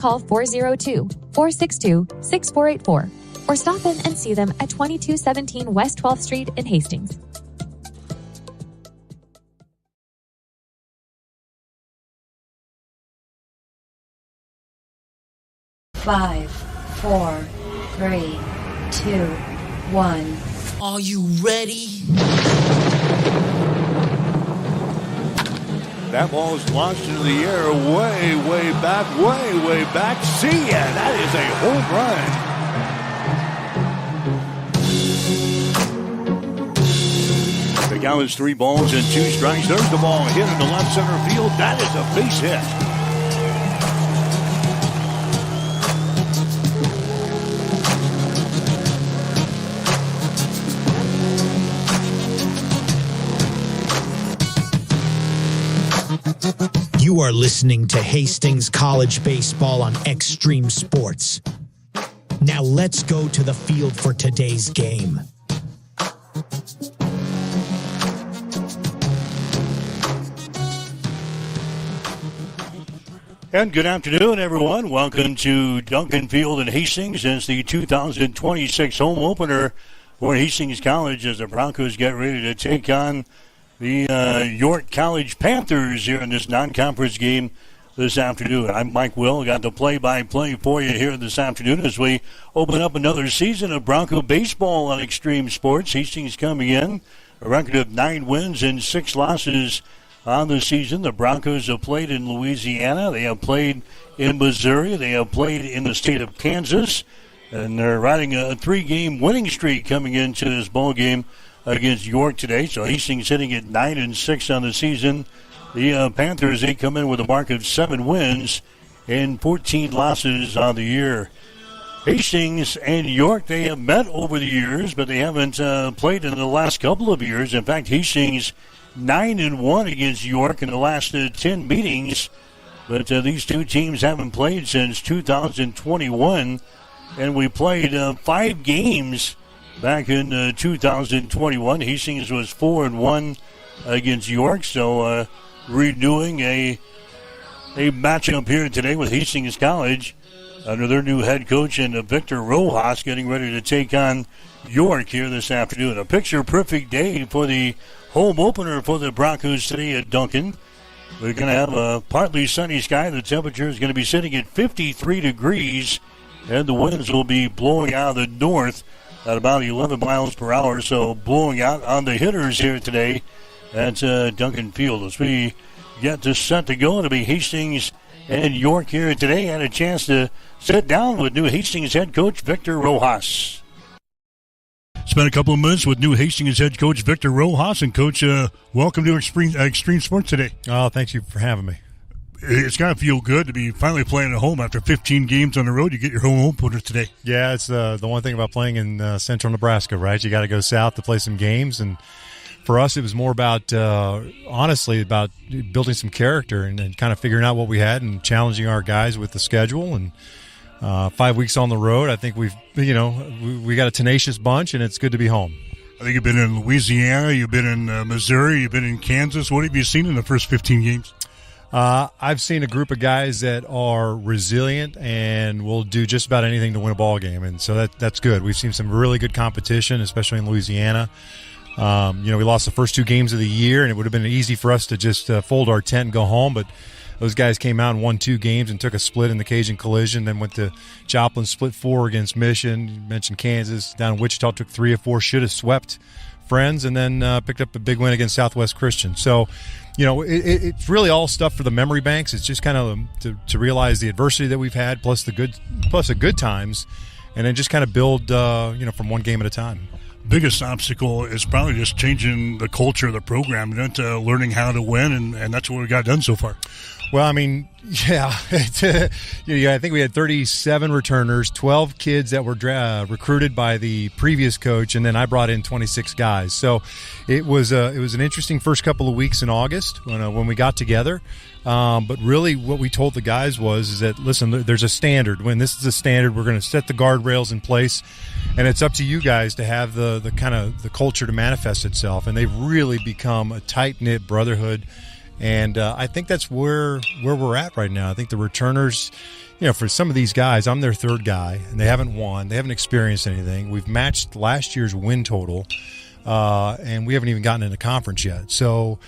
Call 402-462-6484 or stop in and see them at 2217 West 12th Street in Hastings. Five, four, three, two, one. Are you ready? That ball is launched into the air way back. See ya! That is a home run. The count is 3 balls and 2 strikes. There's the ball hit into left center field. That is a base hit. You are listening to Hastings College Baseball on Extreme Sports. Now let's go to the field for today's game. And good afternoon, everyone. Welcome to Duncan Field in Hastings. It's the 2026 home opener for Hastings College as the Broncos get ready to take on the York College Panthers here in this non-conference game this afternoon. I'm Mike Will. Got the play-by-play for you here this afternoon as we open up another season of Bronco baseball on Extreme Sports. Hastings coming in a record of 9 wins and 6 losses on the season. The Broncos have played in Louisiana. They have played in Missouri. They have played in the state of Kansas. And they're riding a 3-game winning streak coming into this ball game against York today. So Hastings sitting at 9-6 on the season. The Panthers, they come in with a mark of 7 wins and 14 losses on the year. Hastings and York, they have met over the years, but they haven't played in the last couple of years. In fact, Hastings 9-1 against York in the last 10 meetings. But these two teams haven't played since 2021. And we played 5 games back in 2021. Hastings was 4-1 against York. So renewing a matchup here today with Hastings College under their new head coach and Victor Rojas getting ready to take on York here this afternoon. A picture-perfect day for the home opener for the Broncos today at Duncan. We're going to have a partly sunny sky. The temperature is going to be sitting at 53 degrees, and the winds will be blowing out of the north at about 11 miles per hour, so blowing out on the hitters here today at Duncan Field. As we get this set to go, it'll be Hastings and York here today. Had a chance to sit down with new Hastings head coach Victor Rojas. Spent a couple of minutes with new Hastings head coach Victor Rojas. And, Coach, welcome to Extreme Sports today. Oh, thank you for having me. It's got to feel good to be finally playing at home after 15 games on the road. You get your home opener today. Yeah, it's the one thing about playing in central Nebraska, right? You got to go south to play some games. And for us, it was more about, honestly, about building some character and kind of figuring out what we had and challenging our guys with the schedule. And 5 weeks on the road, I think we got a tenacious bunch, and it's good to be home. I think you've been in Louisiana, you've been in Missouri, you've been in Kansas. What have you seen in the first 15 games? I've seen a group of guys that are resilient and will do just about anything to win a ball game, and so that's good. We've seen some really good competition, especially in Louisiana. We lost the first 2 games of the year, and it would have been easy for us to just fold our tent and go home, but those guys came out and won 2 games and took a split in the Cajun Collision, then went to Joplin, split 4 against Mission. You mentioned Kansas. Down in Wichita, took 3 of 4, should have swept Friends, and then picked up a big win against Southwest Christian. So, it's really all stuff for the memory banks. It's just kind of to realize the adversity that we've had, plus the good times, and then just kind of build, from one game at a time. Biggest obstacle is probably just changing the culture of the program, learning how to win, and that's what we got done so far. Well, I mean, yeah, I think we had 37 returners, 12 kids that were recruited by the previous coach, and then I brought in 26 guys. So it was an interesting first couple of weeks in August when we got together. But really what we told the guys is that, listen, there's a standard. When this is a standard, we're going to set the guardrails in place, and it's up to you guys to have the kind of the culture to manifest itself. And they've really become a tight-knit brotherhood. And I think that's where we're at right now. I think the returners, for some of these guys, I'm their third guy, and they haven't won. They haven't experienced anything. We've matched last year's win total, and we haven't even gotten into conference yet. So,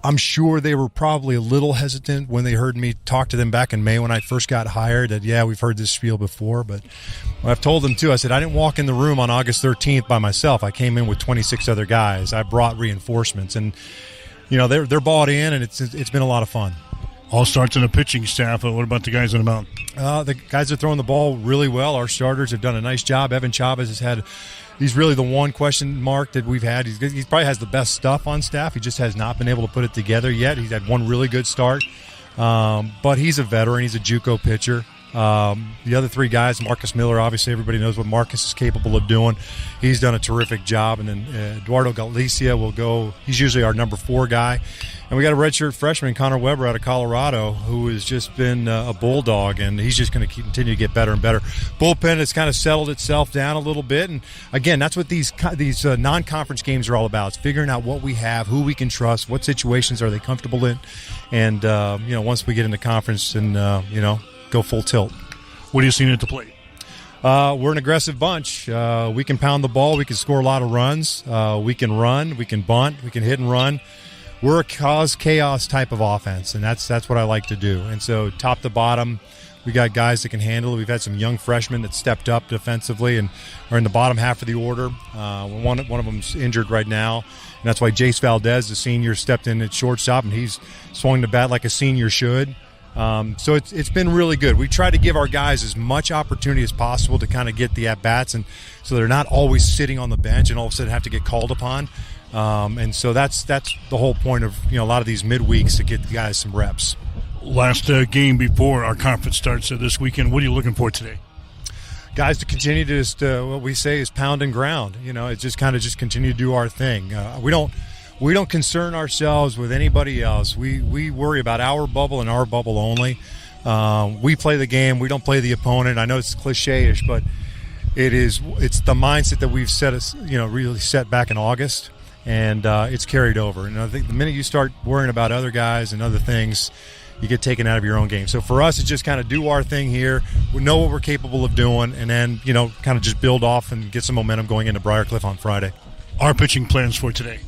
I'm sure they were probably a little hesitant when they heard me talk to them back in May when I first got hired that, we've heard this spiel before. But I've told them, too, I said, I didn't walk in the room on August 13th by myself. I came in with 26 other guys. I brought reinforcements. And, they're bought in, and it's been a lot of fun. All starts in the pitching staff. What about the guys on the mound? The guys are throwing the ball really well. Our starters have done a nice job. Evan Chavez he's really the one question mark that we've had. He probably has the best stuff on staff. He just has not been able to put it together yet. He's had one really good start. But he's a veteran. He's a JUCO pitcher. The other three guys, Marcus Miller, obviously everybody knows what Marcus is capable of doing. He's done a terrific job. And then Eduardo Galicia will go. He's usually our number 4 guy. And we got a redshirt freshman, Connor Weber, out of Colorado, who has just been a bulldog, and he's just going to continue to get better and better. Bullpen has kind of settled itself down a little bit. And, again, that's what these non-conference games are all about. It's figuring out what we have, who we can trust, what situations are they comfortable in. And, once we get into conference and, go full tilt. What are you seeing at the plate? We're an aggressive bunch. We can pound the ball. We can score a lot of runs. We can run. We can bunt. We can hit and run. We're a cause chaos type of offense, and that's what I like to do. And so top to bottom, we got guys that can handle it. We've had some young freshmen that stepped up defensively and are in the bottom half of the order. One of them's injured right now, and that's why Jace Valdez, the senior, stepped in at shortstop, and he's swung the bat like a senior should. So it's been really good. We try to give our guys as much opportunity as possible to kind of get the at-bats, and so they're not always sitting on the bench and all of a sudden have to get called upon. And so that's the whole point of a lot of these midweeks, to get the guys some reps. Last game before our conference starts this weekend. What are you looking for today? Guys, to continue to just what we say is pound and ground. It's just kind of continue to do our thing. We don't concern ourselves with anybody else. We worry about our bubble and our bubble only. We play the game. We don't play the opponent. I know it's cliche-ish, but it's the mindset that we've really set back in August. And it's carried over. And I think the minute you start worrying about other guys and other things, you get taken out of your own game. So for us, it's just kind of do our thing here. We know what we're capable of doing, and then, kind of just build off and get some momentum going into Briarcliff on Friday. Our pitching plans for today?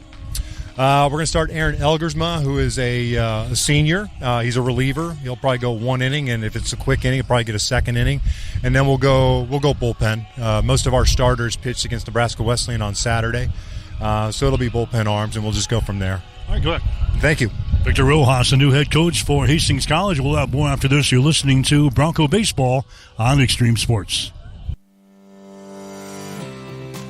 We're going to start Aaron Elgersma, who is a senior. He's a reliever. He'll probably go one inning, and if it's a quick inning, he'll probably get a second inning. And then we'll go bullpen. Most of our starters pitched against Nebraska Wesleyan on Saturday. So it'll be bullpen arms, and we'll just go from there. All right, go ahead. Thank you. Victor Rojas, the new head coach for Hastings College. We'll have more after this. You're listening to Bronco Baseball on Extreme Sports.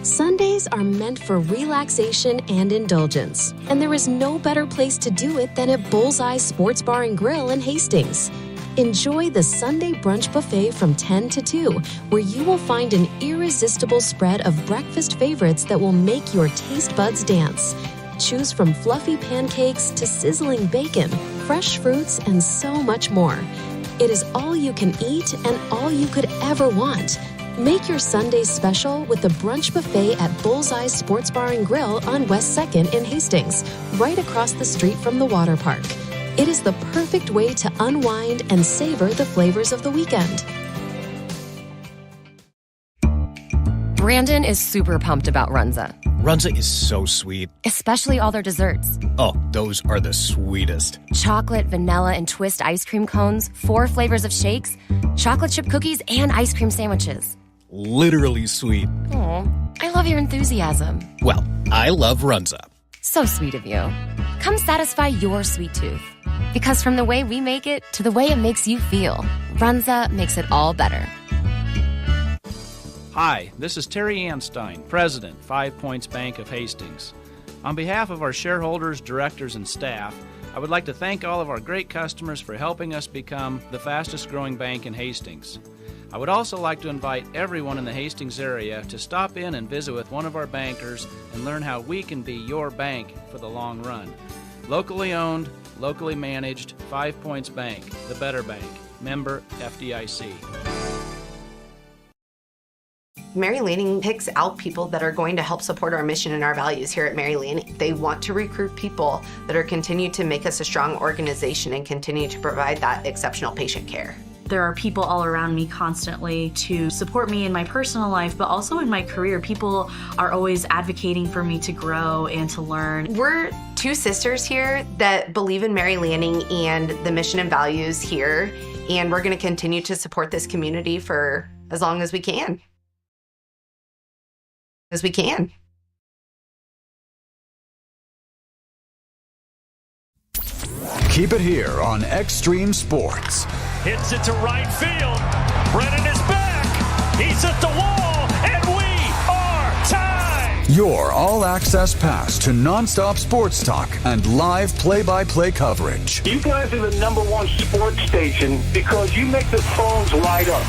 Sundays are meant for relaxation and indulgence, and there is no better place to do it than at Bullseye Sports Bar and Grill in Hastings. Enjoy the Sunday brunch buffet from 10 to 2, where you will find an irresistible spread of breakfast favorites that will make your taste buds dance. Choose from fluffy pancakes to sizzling bacon, fresh fruits, and so much more. It is all you can eat and all you could ever want. Make your Sundays special with the brunch buffet at Bullseye Sports Bar and Grill on West 2nd in Hastings, right across the street from the water park. It is the perfect way to unwind and savor the flavors of the weekend. Brandon is super pumped about Runza. Runza is so sweet. Especially all their desserts. Oh, those are the sweetest. Chocolate, vanilla, and twist ice cream cones, 4 flavors of shakes, chocolate chip cookies, and ice cream sandwiches. Literally sweet. Aw, I love your enthusiasm. Well, I love Runza. So sweet of you. Come satisfy your sweet tooth. Because from the way we make it to the way it makes you feel, Runza makes it all better. Hi, this is Terry Anstein, President, 5 Points Bank of Hastings. On behalf of our shareholders, directors, and staff, I would like to thank all of our great customers for helping us become the fastest growing bank in Hastings. I would also like to invite everyone in the Hastings area to stop in and visit with one of our bankers and learn how we can be your bank for the long run. Locally owned, locally managed, 5 Points Bank, the better bank. Member FDIC. Mary Lanning picks out people that are going to help support our mission and our values here at Mary Lanning. They want to recruit people that are continue to make us a strong organization and continue to provide that exceptional patient care. There are people all around me constantly to support me in my personal life, but also in my career. People are always advocating for me to grow and to learn. We're two sisters here that believe in Mary Lanning and the mission and values here, and we're going to continue to support this community for as long as we can. Keep it here on Extreme Sports. Hits it to right field. Brennan is back. He's at the wall, and we are tied. Your all-access pass to nonstop sports talk and live play-by-play coverage. You guys are the #1 sports station because you make the phones light up.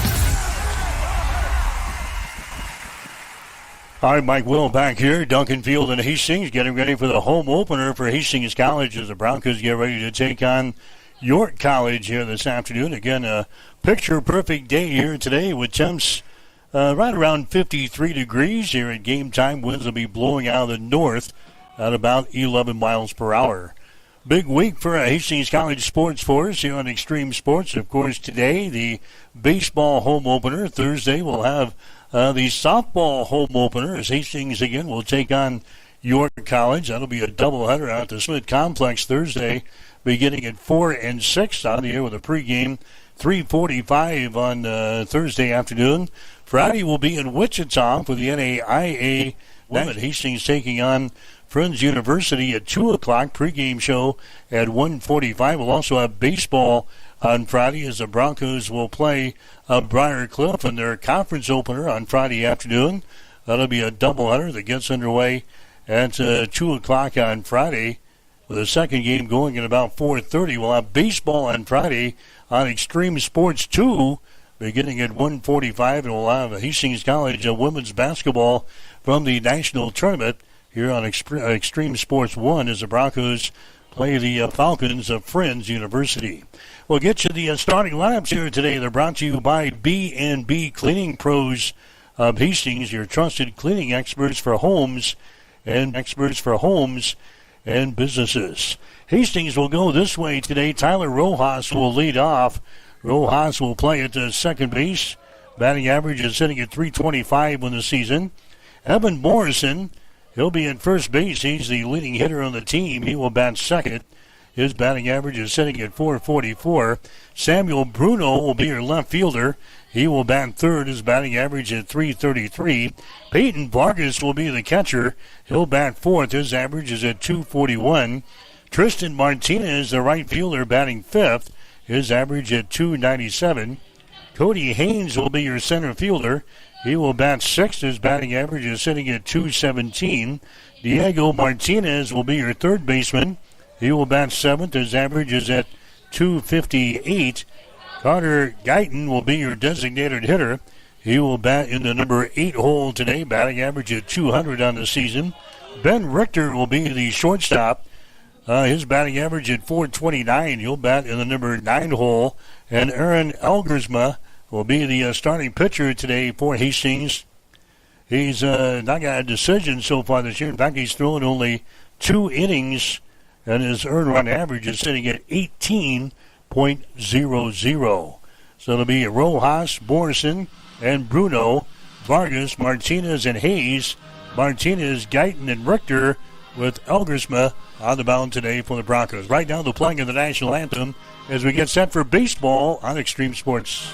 All right, Mike Will back here, Duncan Field and Hastings, getting ready for the home opener for Hastings College as the Broncos get ready to take on York College here this afternoon. Again, a picture-perfect day here today with temps right around 53 degrees here at game time. Winds will be blowing out of the north at about 11 miles per hour. Big week for Hastings College sports for us here on Extreme Sports. Of course, today, the baseball home opener. Thursday, we'll have the softball home opener as Hastings again will take on York College. That'll be a doubleheader out at the Smith Complex Thursday, beginning at 4 and 6 on the air with a pregame 3:45 on Thursday afternoon. Friday will be in Wichita for the NAIA Women. Hastings taking on Friends University at 2 o'clock. Pregame show at 1:45. We'll also have baseball on Friday as the Broncos will play Briar Cliff in their conference opener on Friday afternoon. That'll be a doubleheader that gets underway at 2 o'clock on Friday, with the second game going at about 4:30. We'll have baseball on Friday on Extreme Sports 2 beginning at 1:45, and we'll have Hastings College women's basketball from the national tournament here on Extreme Sports 1 as the Broncos play the Falcons of Friends University. We'll get you the starting lineups here today. They're brought to you by B&B Cleaning Pros of Hastings, your trusted cleaning experts for homes and businesses. Hastings will go this way today. Tyler Rojas will lead off. Rojas will play at second base. Batting average is sitting at .325 in the season. Evan Morrison, he'll be at first base. He's the leading hitter on the team. He will bat second. His batting average is sitting at .444. Samuel Bruno will be your left fielder. He will bat third. His batting average at .333. Peyton Vargas will be the catcher. He'll bat fourth. His average is at .241. Tristan Martinez, the right fielder, batting fifth. His average at .297. Cody Haynes will be your center fielder. He will bat sixth. His batting average is sitting at .217. Diego Martinez will be your third baseman. He will bat seventh. His average is at .258. Carter Guyton will be your designated hitter. He will bat in the number 8 hole today, batting average at .200 on the season. Ben Richter will be the shortstop. His batting average at .429. He'll bat in the number 9 hole. And Aaron Elgersma will be the starting pitcher today for Hastings. He's not got a decision so far this year. In fact, he's thrown only 2 innings, and his earned run average is sitting at 18.00. So it'll be Rojas, Morrison, and Bruno, Vargas, Martinez, and Hayes. Martinez, Guyton, and Richter, with Elgersma on the mound today for the Broncos. Right now, they're playing in the national anthem as we get set for baseball on Extreme Sports.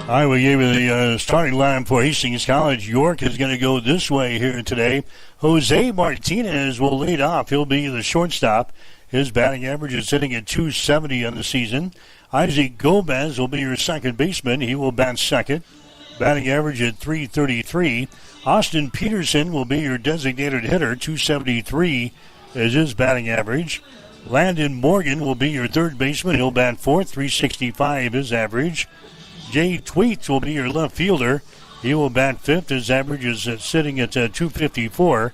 All right, we gave you the starting line for Hastings College. York is going to go this way here today. Jose Martinez will lead off. He'll be the shortstop. His batting average is sitting at .270 on the season. Isaac Gomez will be your second baseman. He will bat second. Batting average at .333. Austin Peterson will be your designated hitter. .273 is his batting average. Landon Morgan will be your third baseman. He'll bat fourth. .365 his average. Jay Tweets will be your left fielder. He will bat fifth. His average is sitting at .254.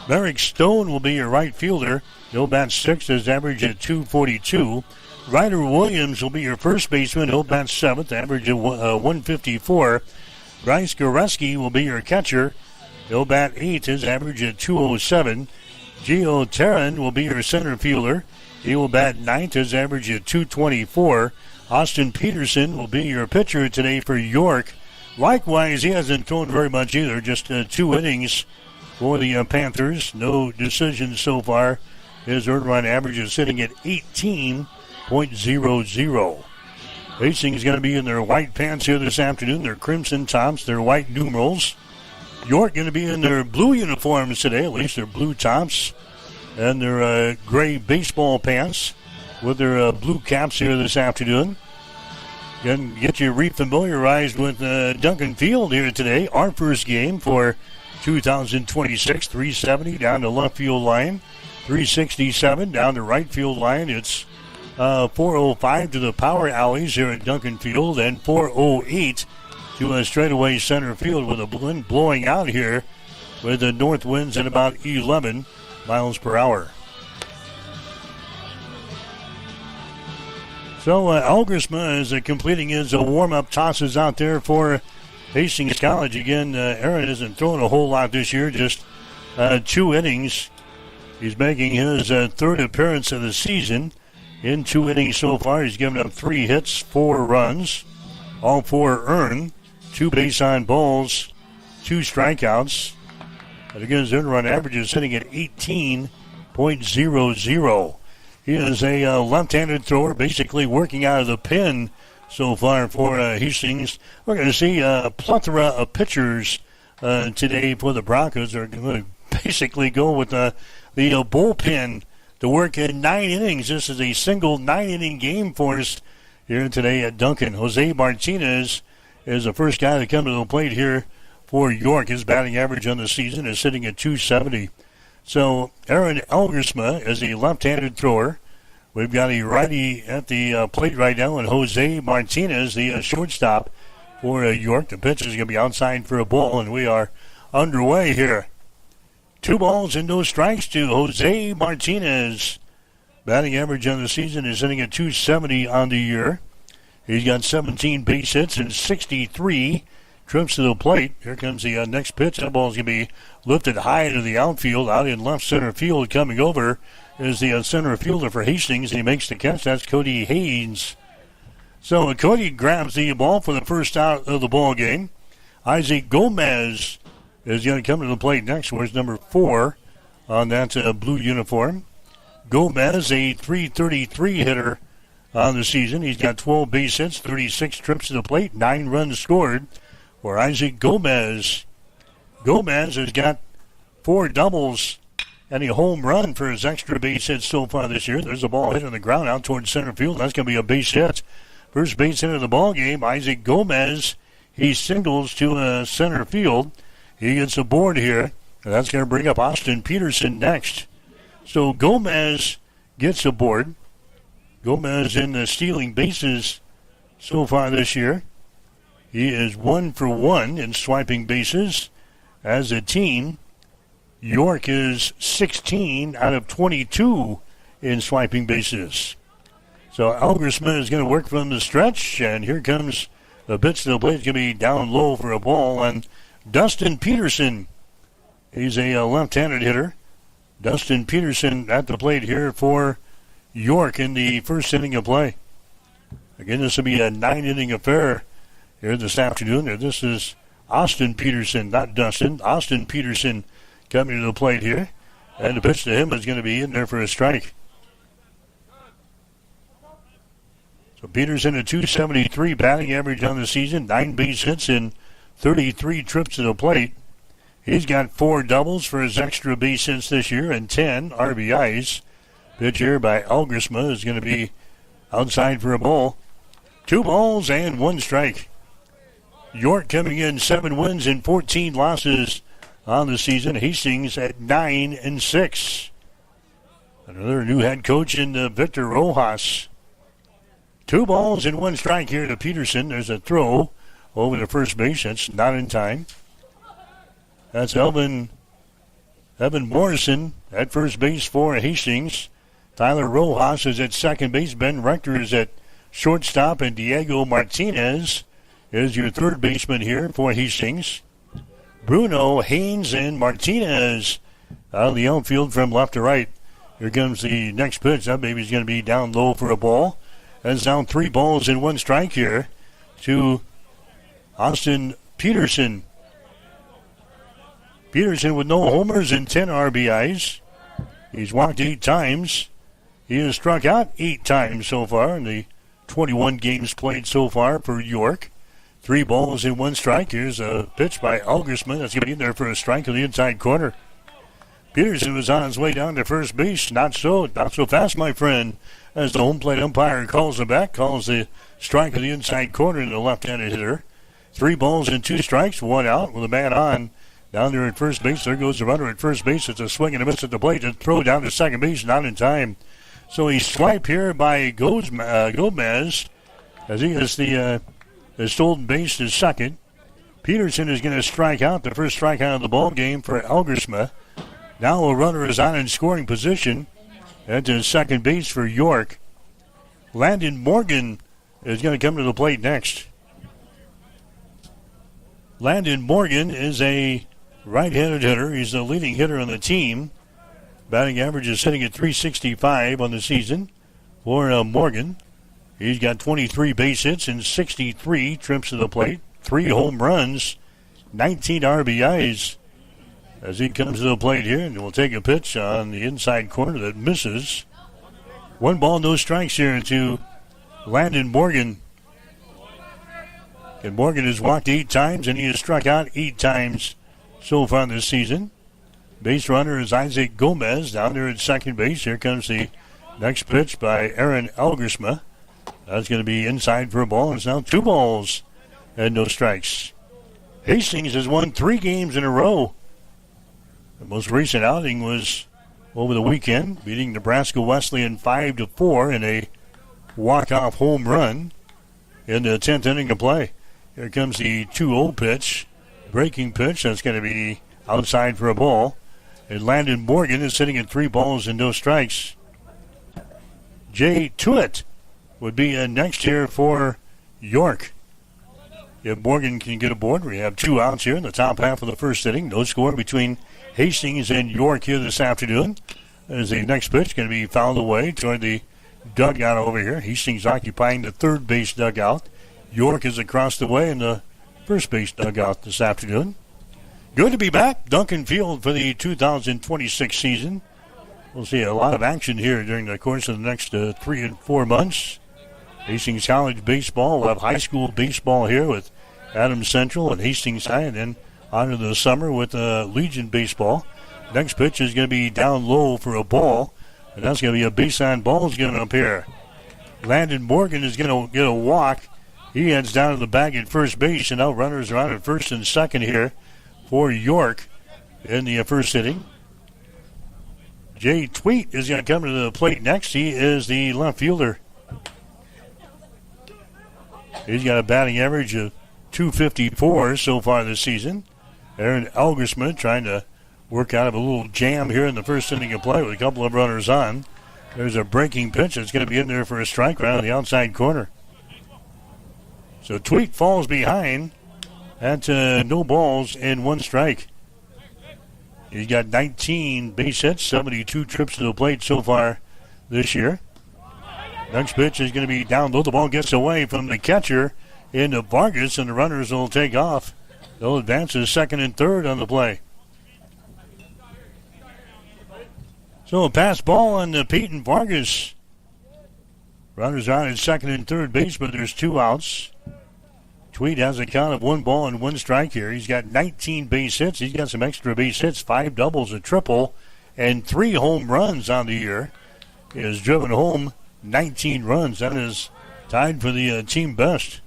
Merrick Stone will be your right fielder. He'll bat sixth. His average at .242. Ryder Williams will be your first baseman. He'll bat seventh. Average at .154. Bryce Goreski will be your catcher. He'll bat eighth. His average at .207. Gio Terran will be your center fielder. He will bat ninth. His average at .224. Austin Peterson will be your pitcher today for York. Likewise, he hasn't thrown very much either, just 2 innings for the Panthers. No decisions so far. His earned run average is sitting at 18.00. Hastings is going to be in their white pants here this afternoon, their crimson tops, their white numerals. York going to be in their blue uniforms today, at least their blue tops, and their gray baseball pants with their blue caps here this afternoon. Going to get you refamiliarized with Duncan Field here today. Our first game for 2026, 370 down the left field line, 367 down the right field line. It's 405 to the power alleys here at Duncan Field, and 408 to a straightaway center field with a wind blowing out here with the north winds at about 11 miles per hour. So Elgersma is completing his warm-up tosses out there for Hastings College. Again, Aaron isn't throwing a whole lot this year, just 2 innings. He's making his third appearance of the season. In 2 innings so far, he's given up 3 hits, 4 runs, all 4 earned, 2 base on balls, 2 strikeouts. And again, his earned run average is sitting at 18.00. He is a left-handed thrower, basically working out of the pen so far for Hastings. We're going to see a plethora of pitchers today for the Broncos. They're going to basically go with the bullpen to work in 9 innings. This is a single 9-inning game for us here today at Duncan. Jose Martinez is the first guy to come to the plate here for York. His batting average on the season is sitting at .270. So Aaron Elgersma is a left-handed thrower. We've got a righty at the plate right now, and Jose Martinez, the shortstop for York. The pitch is going to be outside for a ball, and we are underway here. 2 balls and no strikes to Jose Martinez. Batting average on the season is sitting at .270 on the year. He's got 17 base hits and 63 trips to the plate. Here comes the next pitch. That ball's going to be lifted high into the outfield. Out in left center field, coming over is the center fielder for Hastings, and he makes the catch. That's Cody Haynes. So Cody grabs the ball for the first out of the ball game. Isaac Gomez is going to come to the plate next. Where's number 4 on that blue uniform? Gomez, a .333 hitter on the season. He's got 12 base hits, 36 trips to the plate, 9 runs scored for Isaac Gomez. Gomez has got 4 doubles and a home run for his extra base hits so far this year. There's a ball hit on the ground out towards center field. That's going to be a base hit. First base hit of the ball game, Isaac Gomez. He singles to center field. He gets a board here. And that's going to bring up Austin Peterson next. So Gomez gets a board. Gomez in the stealing bases so far this year. He is 1 for 1 in swiping bases as a team. York is 16 out of 22 in swiping bases. So Elgersma is going to work from the stretch, and here comes the pitch to the plate. It's going to be down low for a ball, and Dustin Peterson, he's a left-handed hitter. Dustin Peterson at the plate here for York in the first inning of play. Again, this will be a 9-inning affair here this afternoon. And this is Austin Peterson, not Dustin. Austin Peterson coming to the plate here. And the pitch to him is going to be in there for a strike. So Peterson a .273 batting average on the season, 9 base hits and 33 trips to the plate. He's got 4 doubles for his extra base hits this year and 10 RBIs. Pitch here by Elgersma is going to be outside for a ball. 2 balls and 1 strike. York coming in 7 wins and 14 losses on the season. Hastings at 9-6. Another new head coach in Victor Rojas. 2 balls and 1 strike here to Peterson. There's a throw over to first base. That's not in time. That's Evan Morrison at first base for Hastings. Tyler Rojas is at second base. Ben Rector is at shortstop. And Diego Martinez is your third baseman here for Hastings. Bruno, Haynes, and Martinez out of the outfield from left to right. Here comes the next pitch. That baby's going to be down low for a ball. That's down 3 balls and 1 strike here to Austin Peterson. Peterson with no homers and 10 RBIs. He's walked 8 times. He has struck out 8 times so far in the 21 games played so far for York. 3 balls and 1 strike. Here's a pitch by Elgersman. That's going to be in there for a strike in the inside corner. Peterson was on his way down to first base. Not so fast, my friend, as the home plate umpire calls him back, calls the strike in the inside corner to the left-handed hitter. 3 balls and 2 strikes, 1 out with a man on. Down there at first base, there goes the runner at first base. It's a swing and a miss at the plate. A throw down to second base, not in time. So a swipe here by Gomez, as he is the stolen base to second. Peterson is going to strike out, the first strikeout of the ball game for Elgersma. Now a runner is on in scoring position at the second base for York. Landon Morgan is going to come to the plate next. Landon Morgan is a right-handed hitter. He's the leading hitter on the team. Batting average is sitting at .365 on the season for Morgan. He's got 23 base hits and 63 trips to the plate, 3 home runs, 19 RBIs. As he comes to the plate here, and we'll take a pitch on the inside corner that misses. 1 ball, no strikes here to Landon Morgan. And Morgan has walked 8 times, and he has struck out 8 times so far this season. Base runner is Isaac Gomez down there at second base. Here comes the next pitch by Aaron Elgersma. That's going to be inside for a ball. It's now 2 balls and no strikes. Hastings has won 3 games in a row. The most recent outing was over the weekend, beating Nebraska Wesleyan 5-4 in a walk-off home run in the 10th inning of play. Here comes the 2-0 pitch. Breaking pitch. That's going to be outside for a ball. And Landon Morgan is sitting at 3 balls and no strikes. Jay Tuitt would be next here for York. If Morgan can get aboard, we have 2 outs here in the top half of the first inning. No score between Hastings and York here this afternoon. As the next pitch going to be fouled away toward the dugout over here. Hastings occupying the third base dugout. York is across the way in the first base dugout this afternoon. Good to be back. Duncan Field for the 2026 season. We'll see a lot of action here during the course of the next 3 and 4 months. Hastings College baseball. We'll have high school baseball here with Adams Central and Hastings High, and then on into the summer with Legion baseball. Next pitch is going to be down low for a ball, and that's going to be a base on ball is going to appear. Landon Morgan is going to get a walk. He heads down to the bag at first base, and now runners are on at first and second here for York in the first inning. Jay Tweet is going to come to the plate next. He is the left fielder. He's got a batting average of .254 so far this season. Aaron Elgersman trying to work out of a little jam here in the first inning of play with a couple of runners on. There's a breaking pitch that's going to be in there for a strike right on the outside corner. So Tweet falls behind at no balls and 1 strike. He's got 19 base hits, 72 trips to the plate so far this year. Next pitch is going to be down low. The ball gets away from the catcher into Vargas, and the runners will take off. They'll advance to second and third on the play. So a pass ball on Peyton Vargas. Runners on at second and third base, but there's 2 outs. Tweed has a count of 1 ball and 1 strike here. He's got 19 base hits. He's got some extra base hits, 5 doubles, a triple, and 3 home runs on the year. He has driven home 19 runs. That is tied for the team best.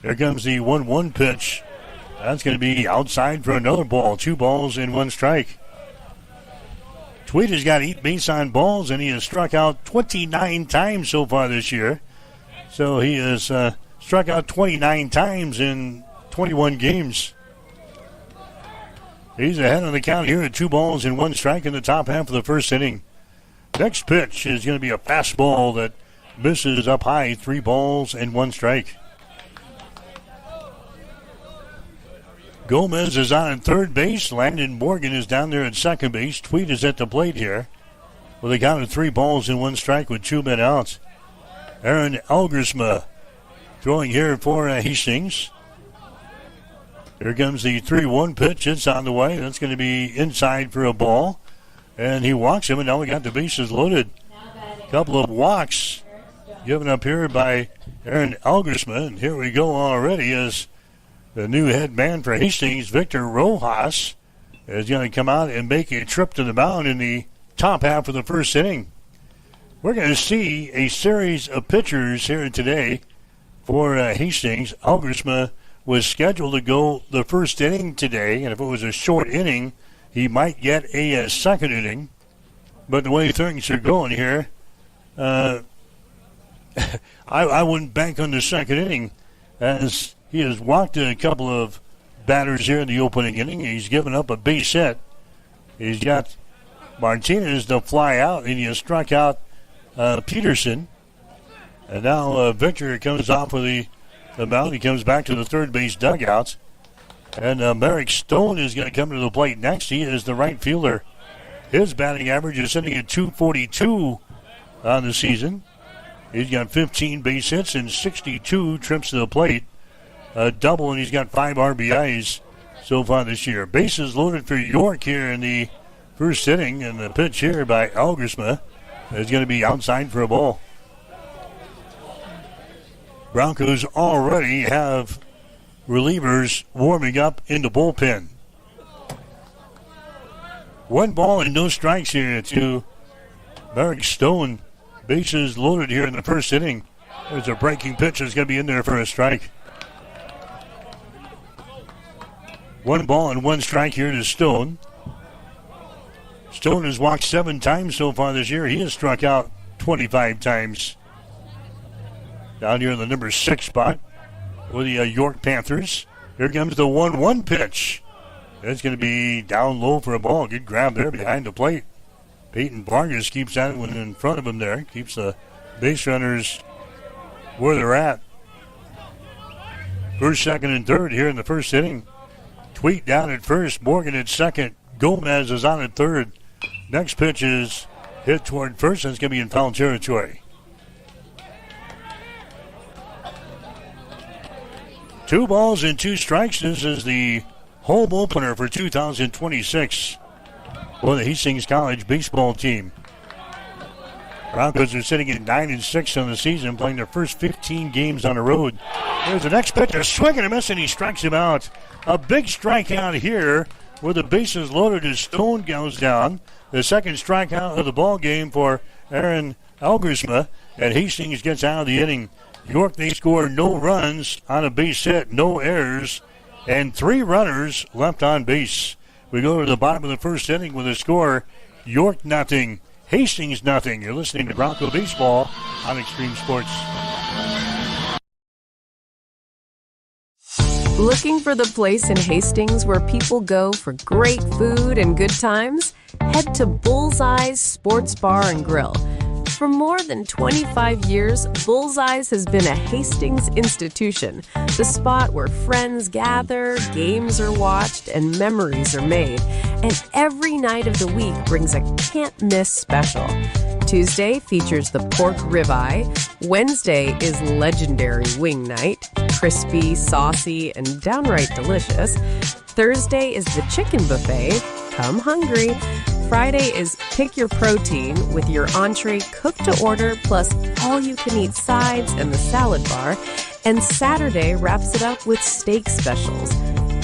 Here comes the 1-1 pitch. That's going to be outside for another ball. 2 balls and 1 strike. Tweed has got 8 base on balls, and he has struck out 29 times so far this year. So he has struck out 29 times in 21 games. He's ahead on the count here at 2 balls and 1 strike in the top half of the first inning. Next pitch is going to be a fastball that misses up high. 3 balls and 1 strike. Gomez is on at third base. Landon Morgan is down there at second base. Tweed is at the plate here with a count of 3 balls and 1 strike with 2 men out. Aaron Elgersma throwing here for Hastings. Here comes the 3-1 pitch. It's on the way. That's going to be inside for a ball. And he walks him, and now we got the bases loaded. A couple of walks given up here by Aaron Elgersma. And here we go already as the new head man for Hastings, Victor Rojas, is going to come out and make a trip to the mound in the top half of the first inning. We're going to see a series of pitchers here today for Hastings. Elgersma was scheduled to go the first inning today, and if it was a short inning, he might get a second inning. But the way things are going here, I wouldn't bank on the second inning, as he has walked a couple of batters here in the opening inning. He's given up a base hit. He's got Martinez to fly out, and he has struck out Peterson. And now Victor comes off of the mound. He comes back to the third base dugout. And Merrick Stone is going to come to the plate next. He is the right fielder. His batting average is sitting at .242 on the season. He's got 15 base hits and 62 trips to the plate. A double, and he's got 5 RBIs so far this year. Bases loaded for York here in the first inning, and the pitch here by Elgersma is going to be outside for a ball. Broncos already have relievers warming up in the bullpen. 1 ball and no strikes here to Merrick Stone. Bases loaded here in the first inning. There's a breaking pitch that's going to be in there for a strike. 1 ball and 1 strike here to Stone. Stone has walked 7 times so far this year. He has struck out 25 times. Down here in the number 6 spot with the York Panthers. Here comes the 1-1 pitch. It's going to be down low for a ball. Good grab there behind the plate. Peyton Vargas keeps that one in front of him there. Keeps the base runners where they're at. First, second, and third here in the first inning. Tweet down at first, Morgan at second. Gomez is on at third. Next pitch is hit toward first, and it's going to be in foul territory. 2 balls and 2 strikes. This is the home opener for 2026 for the Hastings College baseball team. Broncos are sitting at 9-6 on the season, playing their first 15 games on the road. There's the next pitch, a swing and a miss, and he strikes him out. A big strikeout here where the bases loaded as Stone goes down. The second strikeout of the ball game for Aaron Elgersma, and Hastings gets out of the inning. York, they score no runs on a base hit, no errors, and 3 runners left on base. We go to the bottom of the first inning with a score, York nothing, Hastings nothing. You're listening to Bronco Baseball on Extreme Sports. Looking for the place in Hastings where people go for great food and good times? Head to Bullseye's Sports Bar and Grill. For more than 25 years, Bullseye's has been a Hastings institution, the spot where friends gather, games are watched, and memories are made. And every night of the week brings a can't-miss special. Tuesday features the pork ribeye. Wednesday is legendary wing night, crispy, saucy, and downright delicious. Thursday is the chicken buffet. Come hungry. Friday is Pick Your Protein with your entree cooked to order plus all-you-can-eat sides and the salad bar. And Saturday wraps it up with steak specials.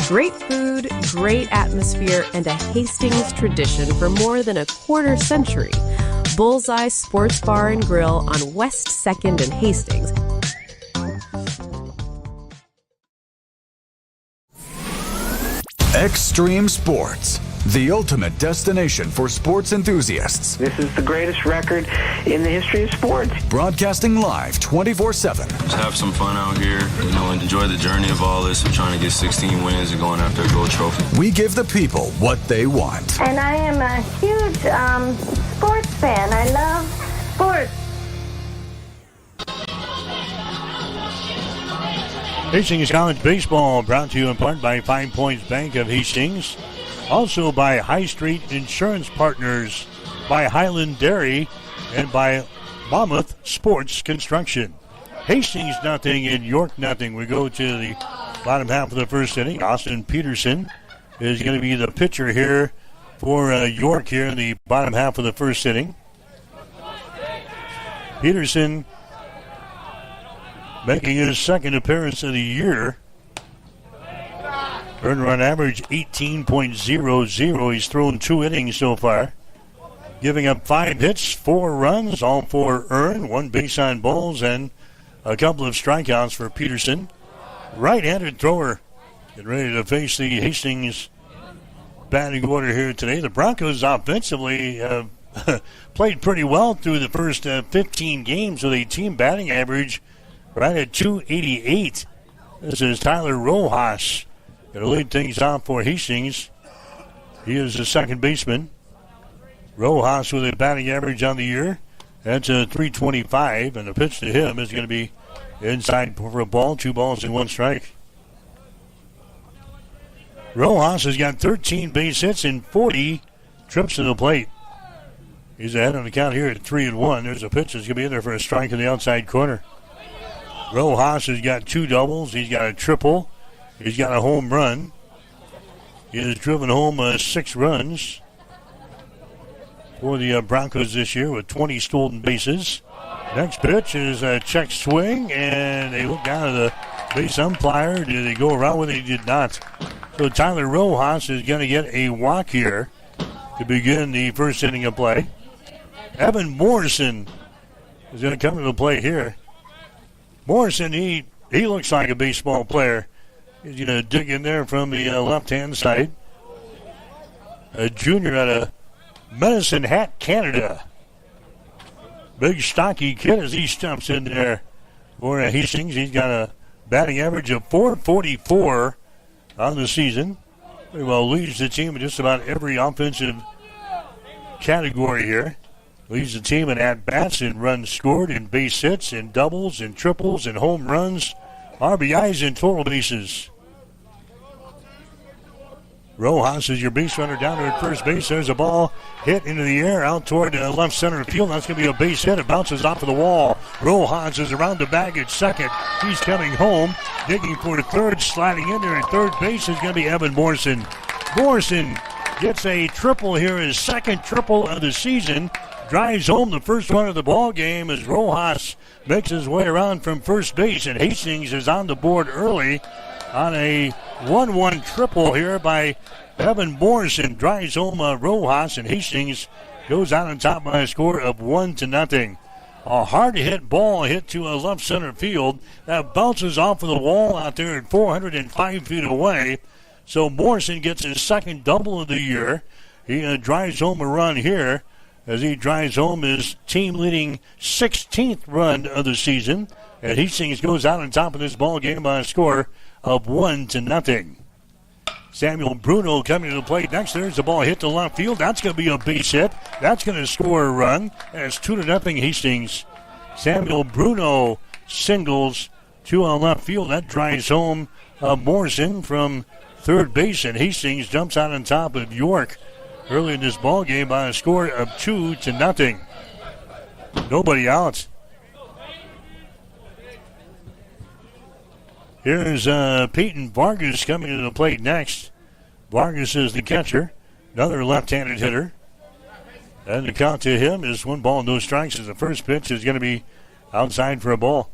Great food, great atmosphere, and a Hastings tradition for more than a quarter century. Bullseye Sports Bar and Grill on West 2nd and Hastings. Extreme Sports, the ultimate destination for sports enthusiasts. This is the greatest record in the history of sports. Broadcasting live 24/7. Just have some fun out here, and enjoy the journey of all this. We're trying to get 16 wins and going after a gold trophy. We give the people what they want. And I am a huge sports fan. I love sports. Hastings College Baseball brought to you in part by 5 Points Bank of Hastings. Also by High Street Insurance Partners, by Highland Dairy, and by Monmouth Sports Construction. Hastings nothing and York nothing. We go to the bottom half of the first inning. Austin Peterson is going to be the pitcher here for York here in the bottom half of the first inning. Peterson making his second appearance of the year. Earned run average 18.00. He's thrown 2 innings so far. Giving up 5 hits, 4 runs, all 4 earned, 1 base on balls, and a couple of strikeouts for Peterson. Right-handed thrower. Getting ready to face the Hastings batting order here today. The Broncos offensively played pretty well through the first 15 games with a team batting average right at .288. This is Tyler Rojas. Going to lead things off for Hastings. He is the second baseman. Rojas with a batting average on the year. That's a .325, and the pitch to him is going to be inside for a ball. 2 balls and 1 strike. Rojas has got 13 base hits and 40 trips to the plate. He's ahead on the count here at 3-1. There's a pitch that's going to be in there for a strike in the outside corner. Rojas has got 2 doubles. He's got a triple. He's got a home run. He has driven home 6 runs for the Broncos this year with 20 stolen bases. Next pitch is a check swing, and they look down at the base umpire. Did they go around with it? He did not. So Tyler Rojas is going to get a walk here to begin the first inning of play. Evan Morrison is going to come to the plate here. Morrison, he looks like a baseball player. He's going to dig in there from the left-hand side. A junior out of Medicine Hat, Canada. Big, stocky kid as he stumps in there for Hastings. He's got a batting average of .444 on the season. Pretty well leads the team in just about every offensive category here. Leads the team in at-bats and runs scored and base hits and doubles and triples and home runs, RBIs and total bases. Rojas is your base runner down there at first base. There's a ball hit into the air out toward left center field. That's going to be a base hit. It bounces off of the wall. Rojas is around the bag at second. He's coming home, digging for third, sliding in there at third base is going to be Evan Morrison. Morrison gets a triple here, his second triple of the season. Drives home the first one of the ball game as Rojas makes his way around from first base, and Hastings is on the board early on a 1-1 triple here by Evan Morrison. Drives home Rojas, and Hastings goes out on top by a score of 1-0. A hard-hit ball hit to a left center field that bounces off of the wall out there at 405 feet away. So Morrison gets his second double of the year. He drives home a run here as he drives home his team-leading 16th run of the season. And Hastings goes out on top of this ball game by a score of 1-0. Samuel Bruno coming to the plate next. There's the ball hit to left field. That's going to be a base hit. That's going to score a run. And it's 2-0 Hastings. Samuel Bruno singles to left field. That drives home Morrison from third base. And Hastings jumps out on top of York early in this ball game by a score of 2-0. Nobody out. Here's Peyton Vargas coming to the plate next. Vargas is the catcher, another left-handed hitter. And the count to him is 1 ball, no strikes, as the first pitch is going to be outside for a ball.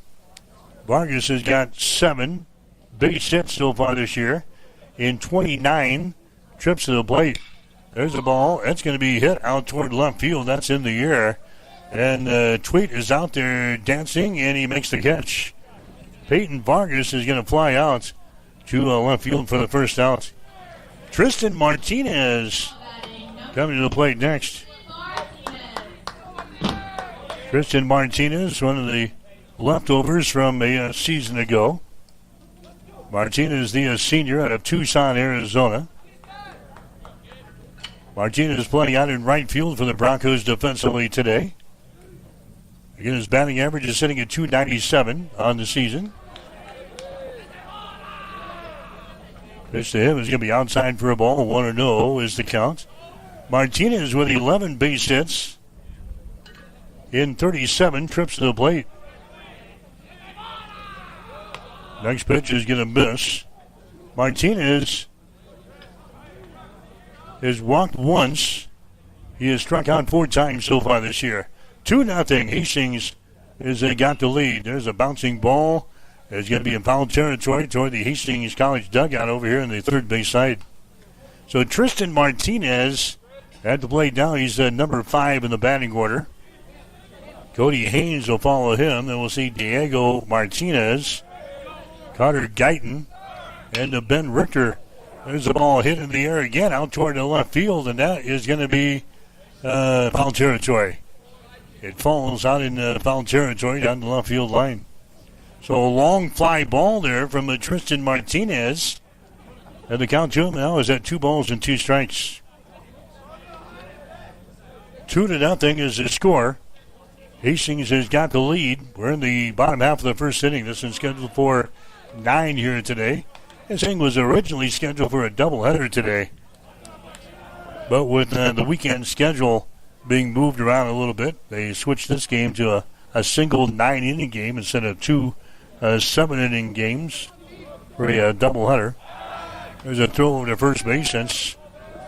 Vargas has got 7 base hits so far this year in 29 trips to the plate. There's a ball. That's going to be hit out toward left field. That's in the air. And Tweet is out there dancing, and he makes the catch. Peyton Vargas is going to fly out to left field for the first out. Tristan Martinez coming to the plate next. Tristan Martinez, one of the leftovers from a season ago. Martinez, the senior out of Tucson, Arizona. Martinez playing out in right field for the Broncos defensively today. Again, his batting average is sitting at .297 on the season. Pitch to him is going to be outside for a ball. 1-0 is the count. Martinez with 11 base hits in 37 trips to the plate. Next pitch is going to miss. Martinez has walked once. He has struck out 4 times so far this year. 2-0. Hastings has got the lead. There's a bouncing ball. It's going to be in foul territory toward the Hastings College dugout over here on the third base side. So Tristan Martinez at the plate now. He's number 5 in the batting order. Cody Haynes will follow him. Then we'll see Diego Martinez, Carter Guyton, and Ben Richter. There's a ball hit in the air again out toward the left field, and that is going to be foul territory. It falls out in foul territory down the left field line. So a long fly ball there from Tristan Martinez. And the count to him now is at 2 balls and 2 strikes. 2-0 is the score. Hastings has got the lead. We're in the bottom half of the first inning. This is scheduled for 9 here today. This inning was originally scheduled for a doubleheader today. But with the weekend schedule being moved around a little bit, they switched this game to a single 9-inning game instead of 2 7-inning games for a doubleheader. There's a throw over to first base. That's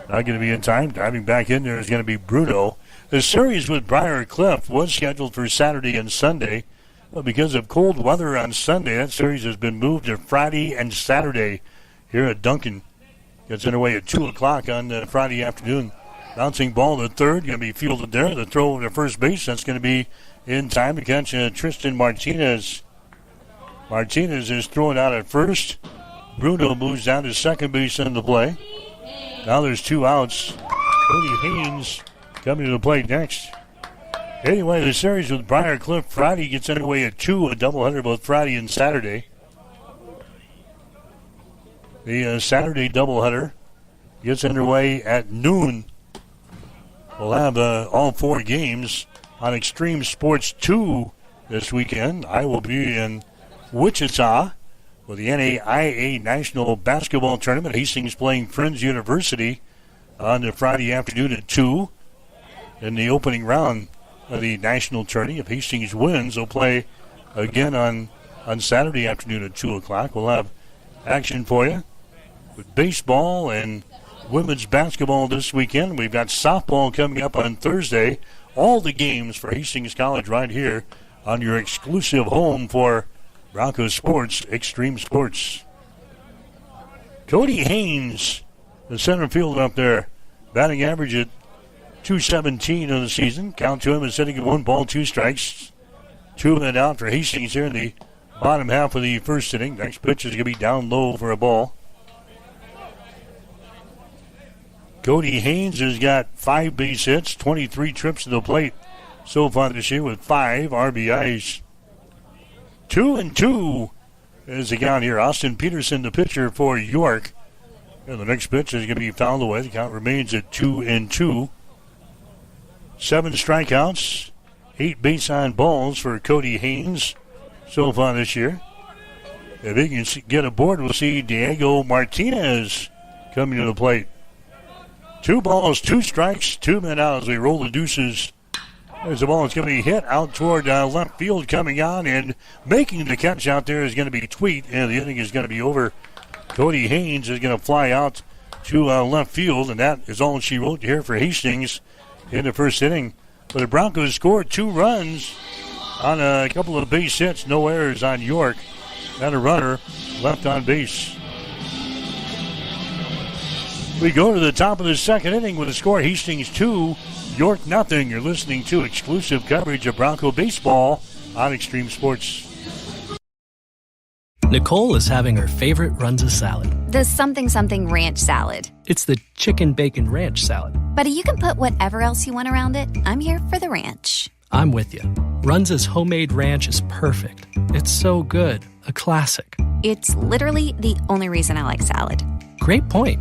not going to be in time. Diving back in there is going to be Bruno. The series with Briar Cliff was scheduled for Saturday and Sunday, but because of cold weather on Sunday, that series has been moved to Friday and Saturday here at Duncan. Gets underway at 2 o'clock on Friday afternoon. Bouncing ball to third, going to be fielded there. The throw over to first base, that's going to be in time to catch Tristan Martinez. Martinez is throwing out at first. Bruno moves down to second base in the play. Now there's 2 outs. Cody Haynes coming to the plate next. Anyway, the series with Briar Cliff Friday gets underway at 2, a doubleheader both Friday and Saturday. The Saturday doubleheader gets underway at noon. We'll have all 4 games on Extreme Sports 2 this weekend. I will be in Wichita with the NAIA National Basketball Tournament. Hastings playing Friends University on the Friday afternoon at 2. In the opening round of the national tourney, if Hastings wins, they'll play again on Saturday afternoon at 2 o'clock. We'll have action for you with baseball and women's basketball this weekend. We've got softball coming up on Thursday. All the games for Hastings College right here on your exclusive home for Broncos Sports, Extreme Sports. Cody Haynes, the center fielder up there, batting average at .217 of the season. Count to him is sitting at 1 ball, 2 strikes. 2 men out for Hastings here in the bottom half of the first inning. Next pitch is going to be down low for a ball. Cody Haynes has got 5 base hits, 23 trips to the plate so far this year with 5 RBIs. 2-2 is the count here. Austin Peterson, the pitcher for York. And the next pitch is going to be fouled away. The count remains at 2-2. 7 strikeouts, 8 base on balls for Cody Haynes so far this year. If he can get aboard, we'll see Diego Martinez coming to the plate. 2 balls, 2 strikes, 2 men out as we roll the deuces. There's the ball that's going to be hit out toward left field coming on, and making the catch out there is going to be Tweet, and the inning is going to be over. Cody Haynes is going to fly out to left field, and that is all she wrote here for Hastings in the first inning. But the Broncos scored 2 runs on a couple of base hits, no errors on York, and a runner left on base. We go to the top of the second inning with a score: Hastings 2, York 0. You're listening to exclusive coverage of Bronco baseball on Extreme Sports. Nicole is having her favorite Runza salad. The something ranch salad. It's the chicken bacon ranch salad. But you can put whatever else you want around it. I'm here for the ranch. I'm with you. Runza's homemade ranch is perfect. It's so good. A classic. It's literally the only reason I like salad. Great point.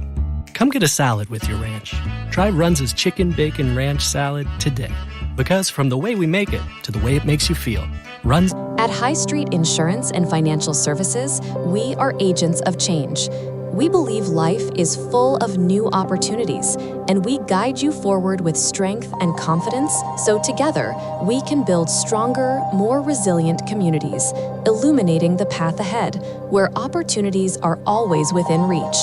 Come get a salad with your ranch. Try Runza's chicken bacon ranch salad today. Because from the way we make it to the way it makes you feel, Runza. At High Street Insurance and Financial Services, we are agents of change. We believe life is full of new opportunities, and we guide you forward with strength and confidence so together we can build stronger, more resilient communities, illuminating the path ahead, where opportunities are always within reach.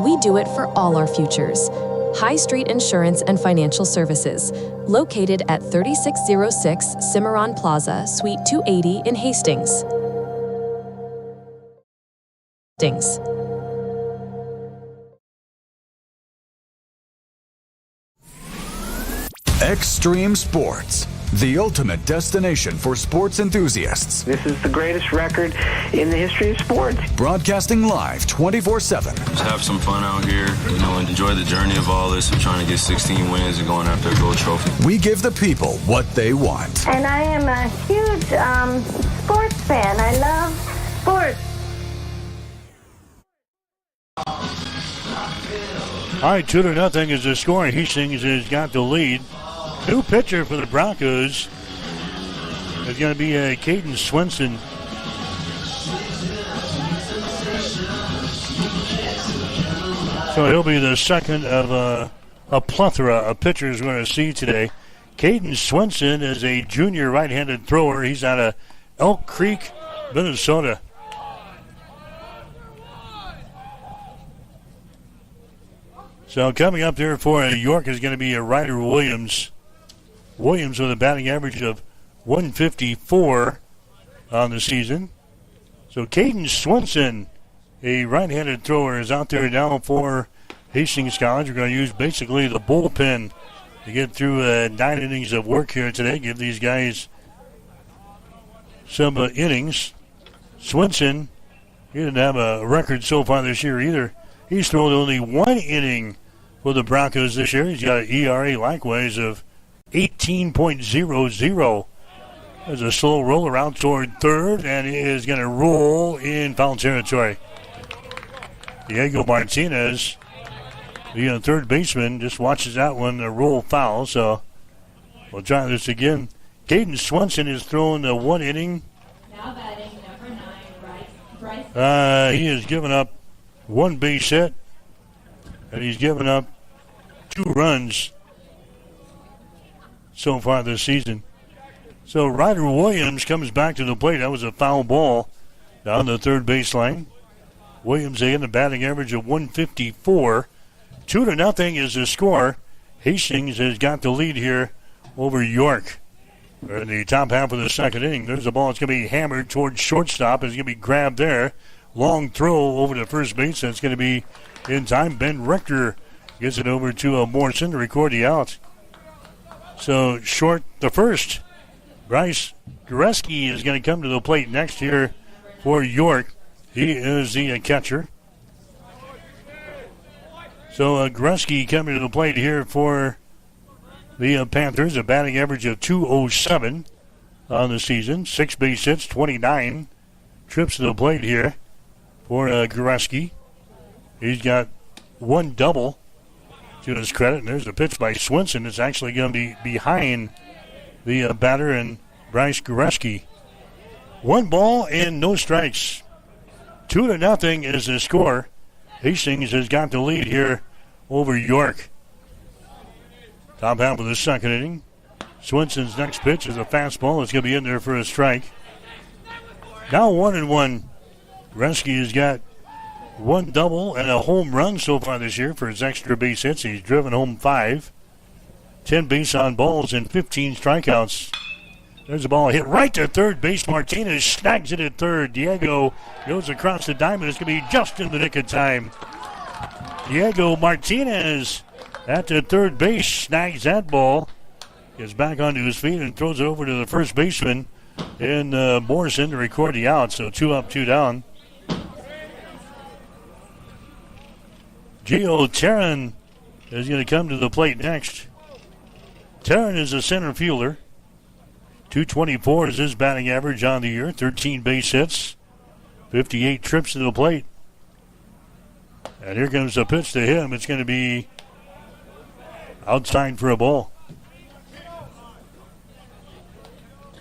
We do it for all our futures. High Street Insurance and Financial Services, located at 3606 Cimarron Plaza, Suite 280 in Hastings. Extreme Sports, the ultimate destination for sports enthusiasts. This is the greatest record in the history of sports. Broadcasting live 24/7. Just have some fun out here, and enjoy the journey of all this of trying to get 16 wins and going after a gold trophy. We give the people what they want. And I am a huge sports fan. I love sports. All right, 2-0 is the score. Hastings has got the lead. New pitcher for the Broncos is going to be Caden Swenson. So he'll be the second of a plethora of pitchers we're going to see today. Caden Swenson is a junior right-handed thrower. He's out of Elk Creek, Minnesota. So coming up there for York is going to be Ryder Williams. Williams with a batting average of 154 on the season. So Caden Swenson, a right-handed thrower, is out there now for Hastings College. We're going to use basically the bullpen to get through 9 innings of work here today. Give these guys some innings. Swenson, he didn't have a record so far this year either. He's thrown only 1 inning for the Broncos this year. He's got an ERA likewise of 18.00. There's a slow roll around toward third, and he is going to roll in foul territory. Diego Martinez, the third baseman, just watches that one roll foul. So we'll try this again. Caden Swenson has thrown 1 inning. Now batting number 9, Bryce. He has given up 1 base hit, and he's given up 2 runs so far this season. So Ryder Williams comes back to the plate. That was a foul ball down the third baseline. Williams again, a batting average of 154. 2-0 is the score. Hastings has got the lead here over York. We're in the top half of the second inning. There's a ball that's going to be hammered towards shortstop. It's going to be grabbed there. Long throw over to first base. That's going to be in time. Ben Richter gets it over to Morrison to record the out. So short the first. Bryce Goreski is going to come to the plate next here for York. He is the catcher. So Goreski coming to the plate here for the Panthers. A batting average of 207 on the season. 6 base hits, 29 trips to the plate here for Goreski. He's got 1 double to his credit. And there's a pitch by Swenson. It's actually going to be behind the batter and Bryce Goreski. 1 ball and no strikes. 2-0 is the score. Hastings has got the lead here over York. Top half of the second inning. Swenson's next pitch is a fastball. It's going to be in there for a strike. Now 1-1. Goreski has got 1 double and a home run so far this year for his extra base hits. He's driven home 5. 10 base on balls and 15 strikeouts. There's a ball hit right to third base. Martinez snags it at third. Diego goes across the diamond. It's going to be just in the nick of time. Diego Martinez at the third base snags that ball. Gets back onto his feet and throws it over to the first baseman in Morrison to record the out. So 2 up, 2 down. Gio Terran is going to come to the plate next. Terran is a center fielder. 224 is his batting average on the year. 13 base hits. 58 trips to the plate. And here comes the pitch to him. It's going to be outside for a ball.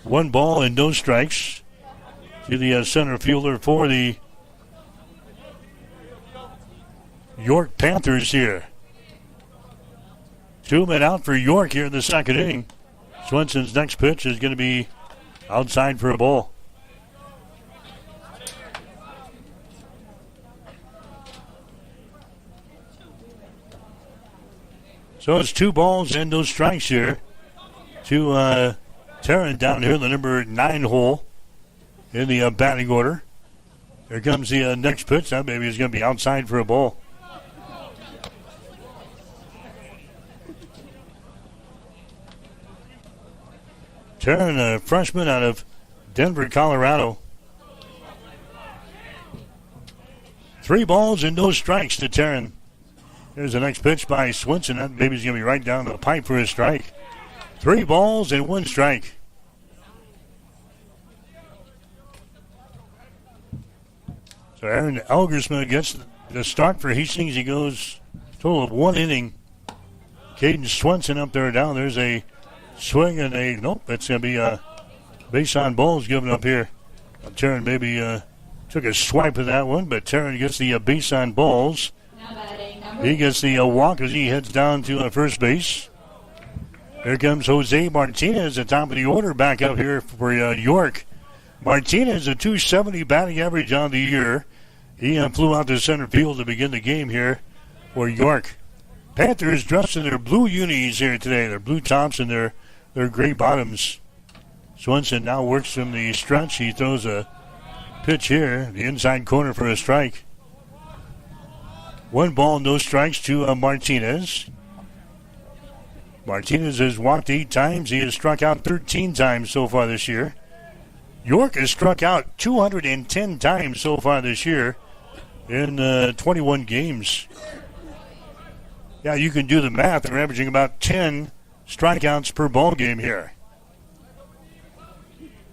1 ball and no strikes to the center fielder for the York Panthers here. 2 men out for York here in the second inning. Swenson's next pitch is going to be outside for a ball. So it's 2 balls and no strikes here to Terran down here in the number 9 hole in the batting order. Here comes the next pitch. That maybe is going to be outside for a ball. Terran, a freshman out of Denver, Colorado. 3 balls and no strikes to Terran. Here's the next pitch by Swenson. That baby's going to be right down the pipe for a strike. 3 balls and 1 strike. So Aaron Elgersma gets the start for Hastings. He goes total of 1 inning. Caden Swenson up there down. There's a swing and a, nope, that's going to be a base on balls given up here. Terran maybe took a swipe at that one, but Terran gets the base on balls. He gets the walk as he heads down to first base. Here comes Jose Martinez at top of the order back up here for York. Martinez, a 270 batting average on the year. He flew out to center field to begin the game here for York. Panthers dressed in their blue unis here today. Their blue tops and their gray bottoms. Swenson now works from the stretch. He throws a pitch here, the inside corner for a strike. 1 ball, no strikes to Martinez. Martinez has walked 8 times. He has struck out 13 times so far this year. York has struck out 210 times so far this year in 21 games. Yeah, you can do the math. They're averaging about 10 strikeouts per ball game here.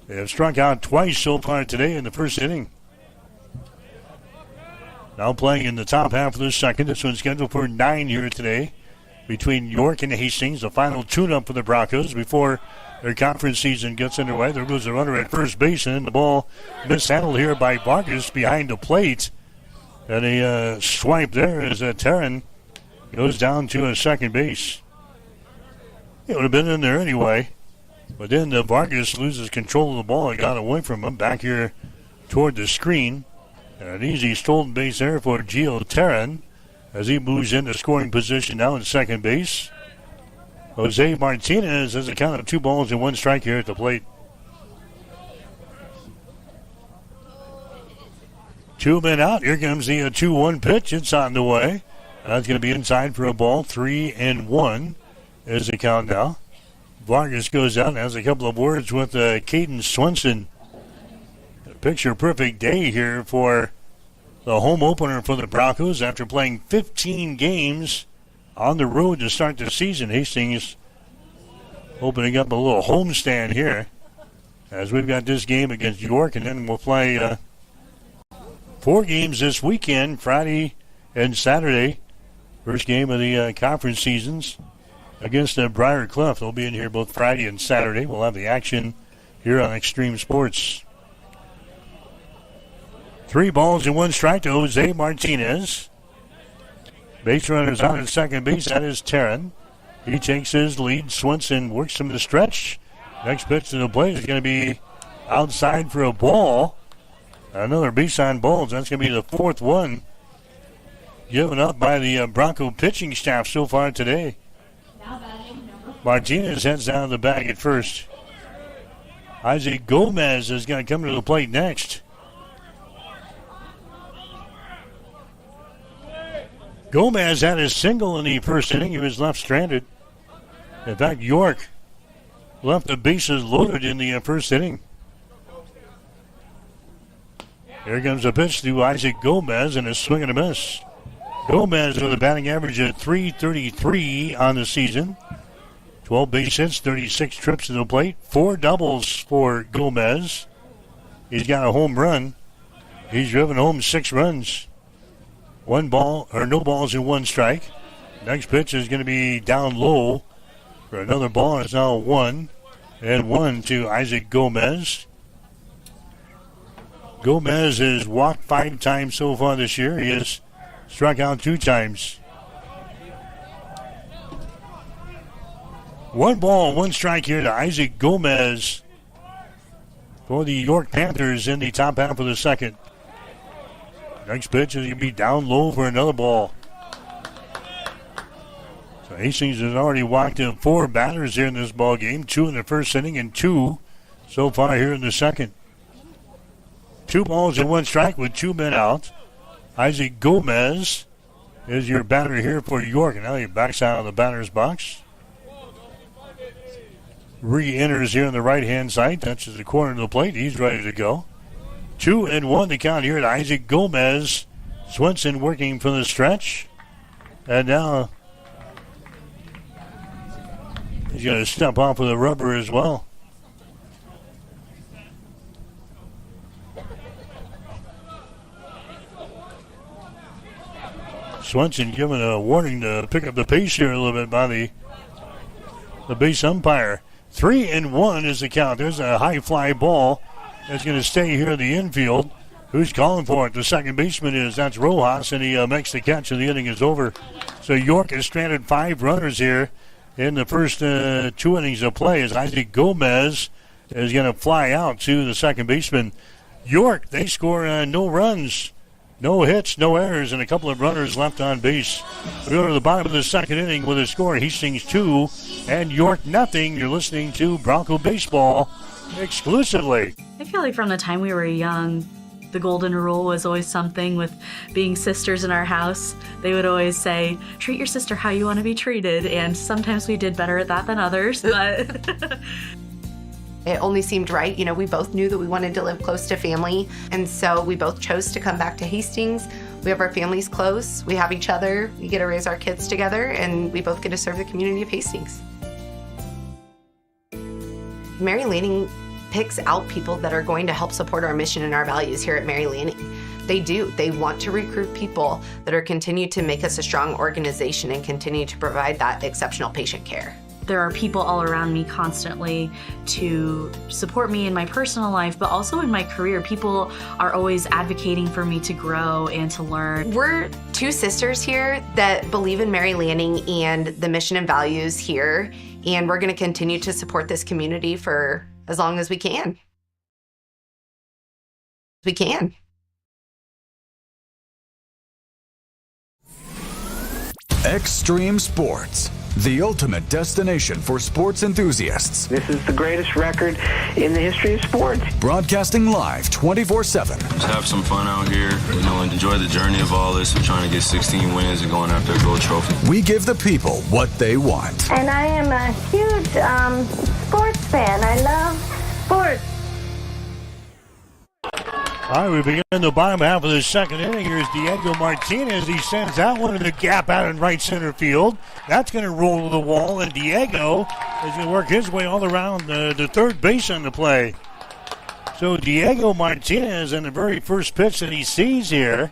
They have struck out twice so far today in the first inning. Now playing in the top half of the second. This one's scheduled for 9 here today between York and Hastings. The final tune-up for the Broncos before their conference season gets underway. There goes the runner at first base, and the ball mishandled here by Vargas behind the plate. And a swipe there as Terran goes down to second base. It would have been in there anyway. But then Vargas loses control of the ball. It got away from him back here toward the screen. And an easy stolen base there for Gio Terran as he moves into scoring position now in second base. Jose Martinez has a count of 2 balls and 1 strike here at the plate. 2 men out. Here comes the 2-1 pitch. It's on the way. That's going to be inside for a ball. 3-1 is the count now. Vargas goes out and has a couple of words with Caden Swenson. A picture-perfect day here for the home opener for the Broncos after playing 15 games on the road to start the season. Hastings opening up a little homestand here as we've got this game against York, and then we'll play 4 games this weekend, Friday and Saturday. First game of the conference seasons against Briar Clough. They'll be in here both Friday and Saturday. We'll have the action here on Extreme Sports. 3 balls and 1 strike to Jose Martinez. Base runners out at second base. That is Terran. He takes his lead. Swenson works him to stretch. Next pitch to the plate is going to be outside for a ball. Another base on balls. That's going to be the 4th one given up by the Bronco pitching staff so far today. Now batting number Martinez heads down the bag at first. Isaac Gomez is going to come to the plate next. Gomez had a single in the first inning. He was left stranded. In fact, York left the bases loaded in the first inning. Here comes a pitch to Isaac Gomez and a swing and a miss. Gomez with a batting average of .333 on the season. 12 base hits, 36 trips to the plate, 4 doubles for Gomez. He's got a home run. He's driven home 6 runs. No balls and 1 strike. Next pitch is going to be down low for another ball. It's now 1-1 to Isaac Gomez. Gomez has walked 5 times so far this year. He has struck out 2 times. 1 ball, 1 strike here to Isaac Gomez for the York Panthers in the top half of the second. Next pitch is going to be down low for another ball. So Hastings has already walked in 4 batters here in this ball game. 2 in the first inning and 2 so far here in the second. 2 balls and 1 strike with 2 men out. Isaac Gomez is your batter here for York. And now he backs out of the batter's box. Re-enters here on the right-hand side. Touches the corner of the plate. He's ready to go. 2-1 the count here at Isaac Gomez. Swenson working for the stretch. And now he's going to step off with a rubber as well. Swenson given a warning to pick up the pace here a little bit by the base umpire. 3-1 is the count. There's a high fly ball that's going to stay here in the infield. Who's calling for it? The second baseman that's Rojas, and he makes the catch, and the inning is over. So York has stranded 5 runners here in the first 2 innings of play as Isaac Gomez is going to fly out to the second baseman. York, they score no runs. No hits, no errors, and a couple of runners left on base. We go to the bottom of the second inning with a score. Hastings 2 and York nothing. You're listening to Bronco Baseball exclusively. I feel like from the time we were young, the golden rule was always something with being sisters in our house. They would always say, treat your sister how you want to be treated. And sometimes we did better at that than others, but... It only seemed right. You know, we both knew that we wanted to live close to family. And so we both chose to come back to Hastings. We have our families close. We have each other. We get to raise our kids together. And we both get to serve the community of Hastings. Mary Lanning picks out people that are going to help support our mission and our values here at Mary Lanning. They do. They want to recruit people that are continue to make us a strong organization and continue to provide that exceptional patient care. There are people all around me constantly to support me in my personal life, but also in my career. People are always advocating for me to grow and to learn. We're 2 sisters here that believe in Mary Lanning and the mission and values here, and we're going to continue to support this community for as long as we can. We can. Extreme Sports, the ultimate destination for sports enthusiasts. This is the greatest record in the history of sports. Broadcasting live 24/7. Just have some fun out here, and enjoy the journey of all this of trying to get 16 wins and going after a gold trophy. We give the people what they want. And I am a huge sports fan. I love sports. All right, we begin in the bottom half of the second inning. Here's Diego Martinez. He sends that one in the gap out in right center field. That's going to roll to the wall, and Diego is going to work his way all around the third base on the play. So Diego Martinez in the very first pitch that he sees here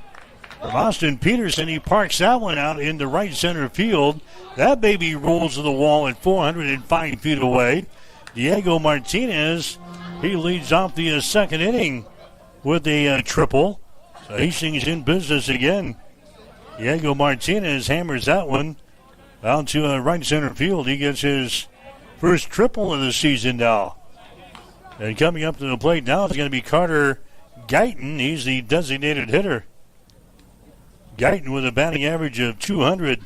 from Austin Peterson, he parks that one out in the right center field. That baby rolls to the wall at 405 feet away. Diego Martinez, he leads off the second inning with a triple. So Hastings in business again. Diego Martinez hammers that one out to right center field. He gets his first triple of the season now. And coming up to the plate now is going to be Carter Guyton. He's the designated hitter. Guyton with a batting average of 200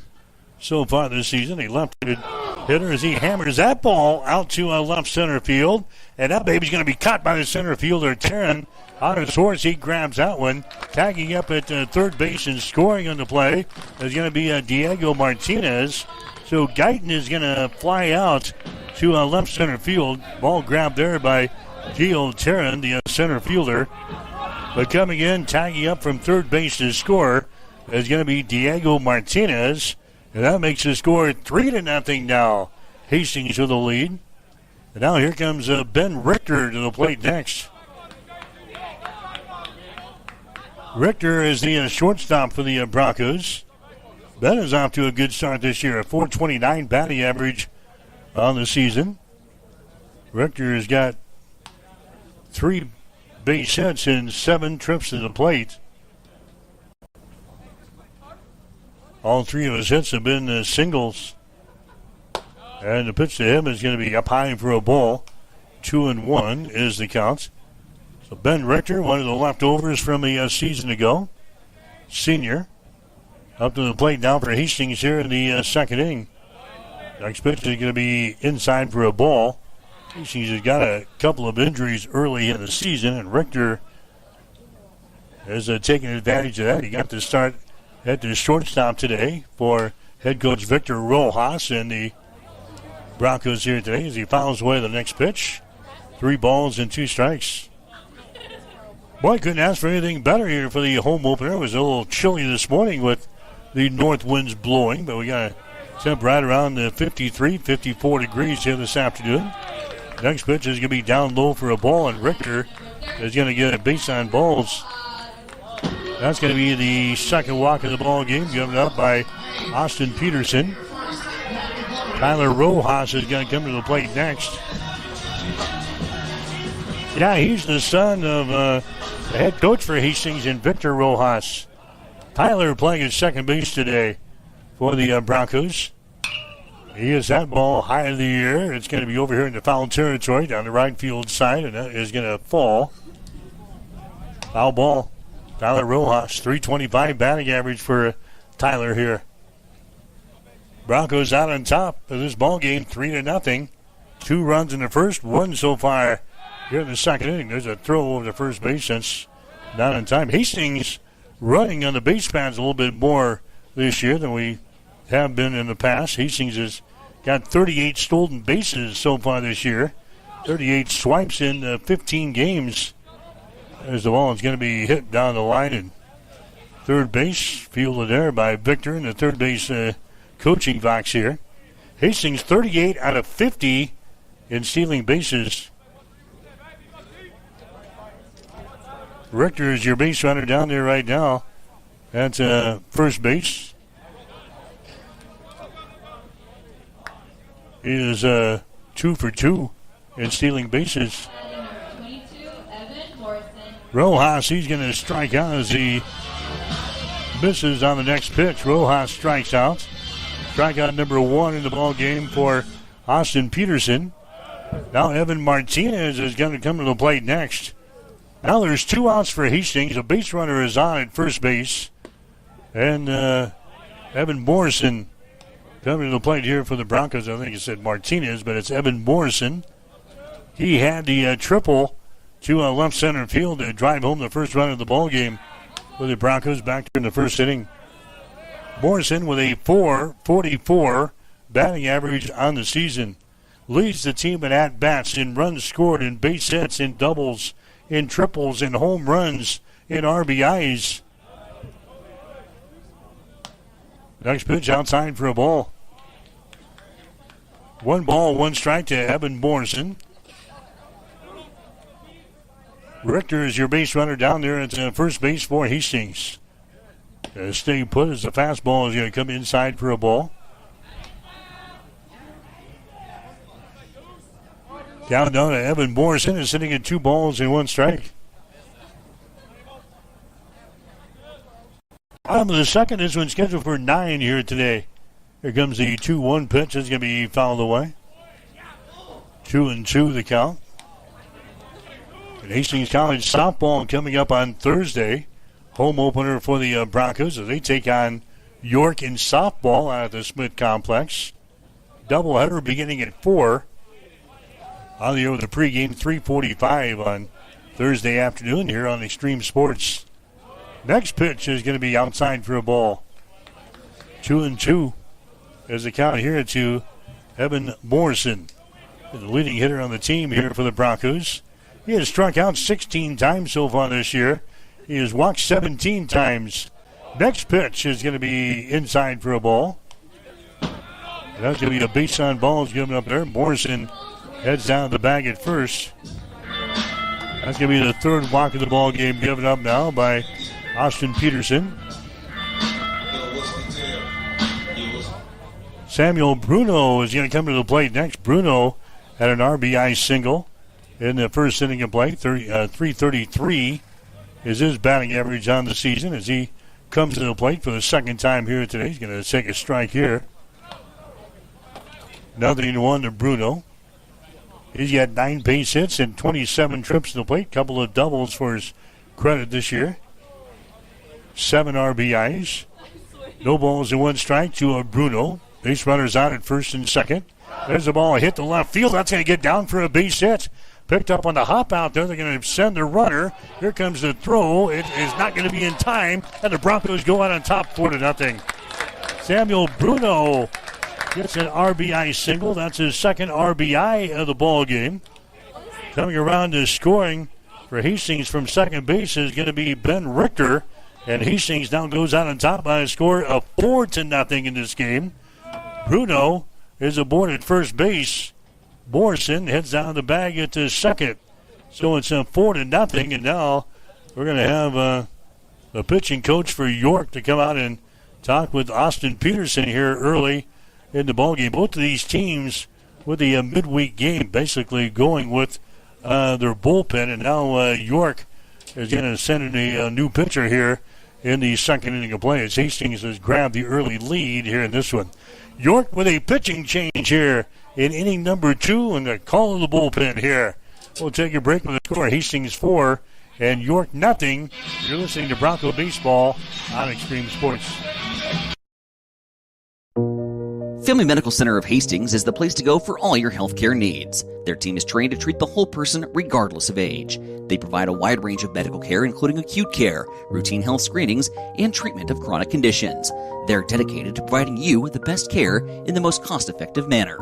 so far this season. He left-handed hitter as he hammers that ball out to left center field. And that baby's going to be caught by the center fielder, Taryn. On his horse, he grabs that one. Tagging up at third base and scoring on the play is going to be Diego Martinez. So Guyton is going to fly out to left center field. Ball grabbed there by Gio Taryn, the center fielder. But coming in, tagging up from third base to score is going to be Diego Martinez. And that makes the score 3-0 now. Hastings with the lead. And now here comes Ben Richter to the plate next. Richter is the shortstop for the Broncos. Ben is off to a good start this year, a .429 batting average on the season. Richter has got 3 base hits and 7 trips to the plate. All 3 of his hits have been singles. And the pitch to him is going to be up high for a ball. 2-1 is the count. So Ben Richter, one of the leftovers from the season ago. Senior. Up to the plate now for Hastings here in the second inning. Next pitch is going to be inside for a ball. Hastings has got a couple of injuries early in the season, and Richter has taken advantage of that. He got to start at the shortstop today for head coach Victor Rojas and the Broncos here today as he fouls away the next pitch. 3 balls and 2 strikes. Boy, couldn't ask for anything better here for the home opener. It was a little chilly this morning with the north winds blowing, but we got a temp right around the 53, 54 degrees here this afternoon. Next pitch is going to be down low for a ball, and Richter is going to get a base on balls. That's going to be the second walk of the ball game, given up by Austin Peterson. Tyler Rojas is going to come to the plate next. Yeah, he's the son of the head coach for Hastings and Victor Rojas. Tyler playing at second base today for the Broncos. He is that ball high in the air. It's going to be over here in the foul territory down the right field side, and that is going to fall. Foul ball. Tyler Rojas, .325 batting average for Tyler here. Broncos out on top of this ball game, 3-0. 2 runs in the first, 1 so far here in the second inning. There's a throw over the first base. That's not in time. Hastings running on the base paths a little bit more this year than we have been in the past. Hastings has got 38 stolen bases so far this year. 38 swipes in 15 games. As the ball is going to be hit down the line in third base, fielded there by Victor in the third base coaching box here. Hastings 38 out of 50 in stealing bases. Richter is your base runner down there right now at first base. He is 2 for 2 in stealing bases. Rojas, he's going to strike out as he misses on the next pitch. Rojas strikes out. Strikeout number 1 in the ball game for Austin Peterson. Now Evan Martinez is going to come to the plate next. Now there's 2 outs for Hastings. A base runner is on at first base. And Evan Morrison coming to the plate here for the Broncos. I think it said Martinez, but it's Evan Morrison. He had the triple to left center field to drive home the first run of the ball game for the Broncos back in the first inning. Morrison with a .444 batting average on the season. Leads the team in at-bats, in runs scored, in base hits, in doubles, in triples, in home runs, in RBIs. Next pitch outside for a ball. 1 ball, 1 strike to Evan Morrison. Richter is your base runner down there at first base for Hastings. Stay put as the fastball is going to come inside for a ball. Down to Evan Morrison is sitting at 2 balls and 1 strike. Bottom of the second, this one's scheduled for 9 here today. Here comes the 2-1 pitch. It's going to be fouled away. 2-2 the count. And Hastings College softball coming up on Thursday. Home opener for the Broncos as they take on York in softball out at the Smith Complex. doubleheader beginning at 4. On the air with the pregame, 3:45 on Thursday afternoon here on Extreme Sports. Next pitch is going to be outside for a ball. 2-2 as the count here to Evan Morrison, the leading hitter on the team here for the Broncos. He has struck out 16 times so far this year. He has walked 17 times. Next pitch is going to be inside for a ball. That's going to be a base on balls given up there. Morrison heads down the bag at first. That's going to be the third walk of the ball game given up now by Austin Peterson. Samuel Bruno is going to come to the plate next. Bruno had an RBI single in the first inning of play. 333 is his batting average on the season as he comes to the plate for the second time here today. He's going to take a strike here. 0-1 to Bruno. He's got 9 base hits and 27 trips to the plate. Couple of doubles for his credit this year. 7 RBIs. No balls and 1 strike to Bruno. Base runners out at first and second. There's the ball hit to left field. That's going to get down for a base hit. Picked up on the hop out there. They're going to send the runner. Here comes the throw. It is not going to be in time. And the Broncos go out on top 4-0. Samuel Bruno gets an RBI single. That's his second RBI of the ball game. Coming around to scoring for Hastings from second base is going to be Ben Richter. And Hastings now goes out on top by a score of 4-0 in this game. Bruno is aboard at first base. Morrison heads down the bag at the second. So it's 4-0. And now we're going to have the pitching coach for York to come out and talk with Austin Peterson here early in the ballgame. Both of these teams with the midweek game basically going with their bullpen. And now York is going to send in a new pitcher here in the second inning of play as Hastings has grabbed the early lead here in this one. York with a pitching change here in inning number 2 and the call of the bullpen here. We'll take a break with the score. Hastings 4 and York 0. You're listening to Bronco Baseball on Extreme Sports. Family Medical Center of Hastings is the place to go for all your healthcare needs. Their team is trained to treat the whole person regardless of age. They provide a wide range of medical care, including acute care, routine health screenings, and treatment of chronic conditions. They're dedicated to providing you the best care in the most cost-effective manner.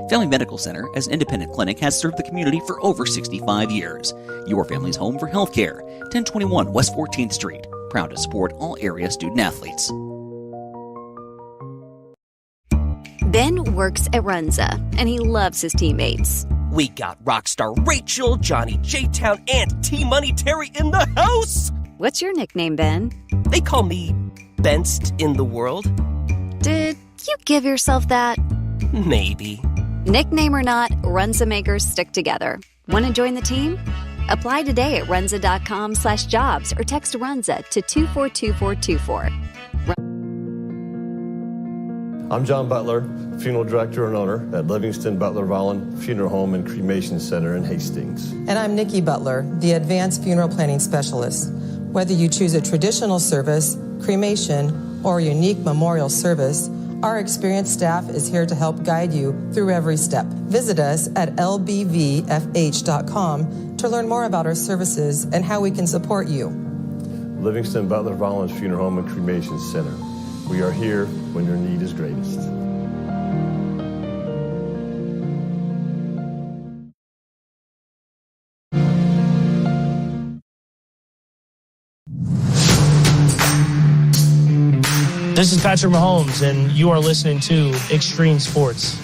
Family Medical Center, as an independent clinic, has served the community for over 65 years. Your family's home for healthcare. 1021 West 14th Street. Proud to support all area student-athletes. Ben works at Runza, and he loves his teammates. We got Rockstar Rachel, Johnny J-Town, and T-Money Terry in the house! What's your nickname, Ben? They call me Benst in the world. Did you give yourself that? Maybe. Nickname or not, Runza makers stick together. Want to join the team? Apply today at runza.com/jobs or text Runza to 242424. I'm John Butler, funeral director and owner at Livingston Butler Vollen Funeral Home and Cremation Center in Hastings. And I'm Nikki Butler, the advanced funeral planning specialist. Whether you choose a traditional service, cremation, or a unique memorial service, our experienced staff is here to help guide you through every step. Visit us at lbvfh.com to learn more about our services and how we can support you. Livingston Butler Vollen Funeral Home and Cremation Center. We are here when your need is greatest. This is Patrick Mahomes, and you are listening to Extreme Sports.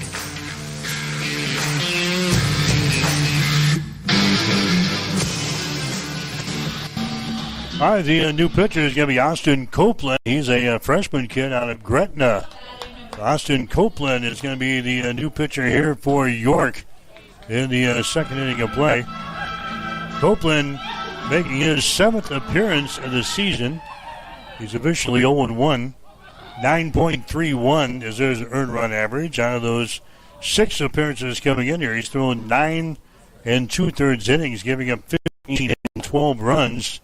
All right, the new pitcher is going to be Austin Copeland. He's a freshman kid out of Gretna. Austin Copeland is going to be the new pitcher here for York in the second inning of play. Copeland making his 7th appearance of the season. He's officially 0-1. 9.31 is his earned run average. Out of those 6 appearances coming in here, he's thrown 9 2/3 innings, giving up 15 and 12 runs.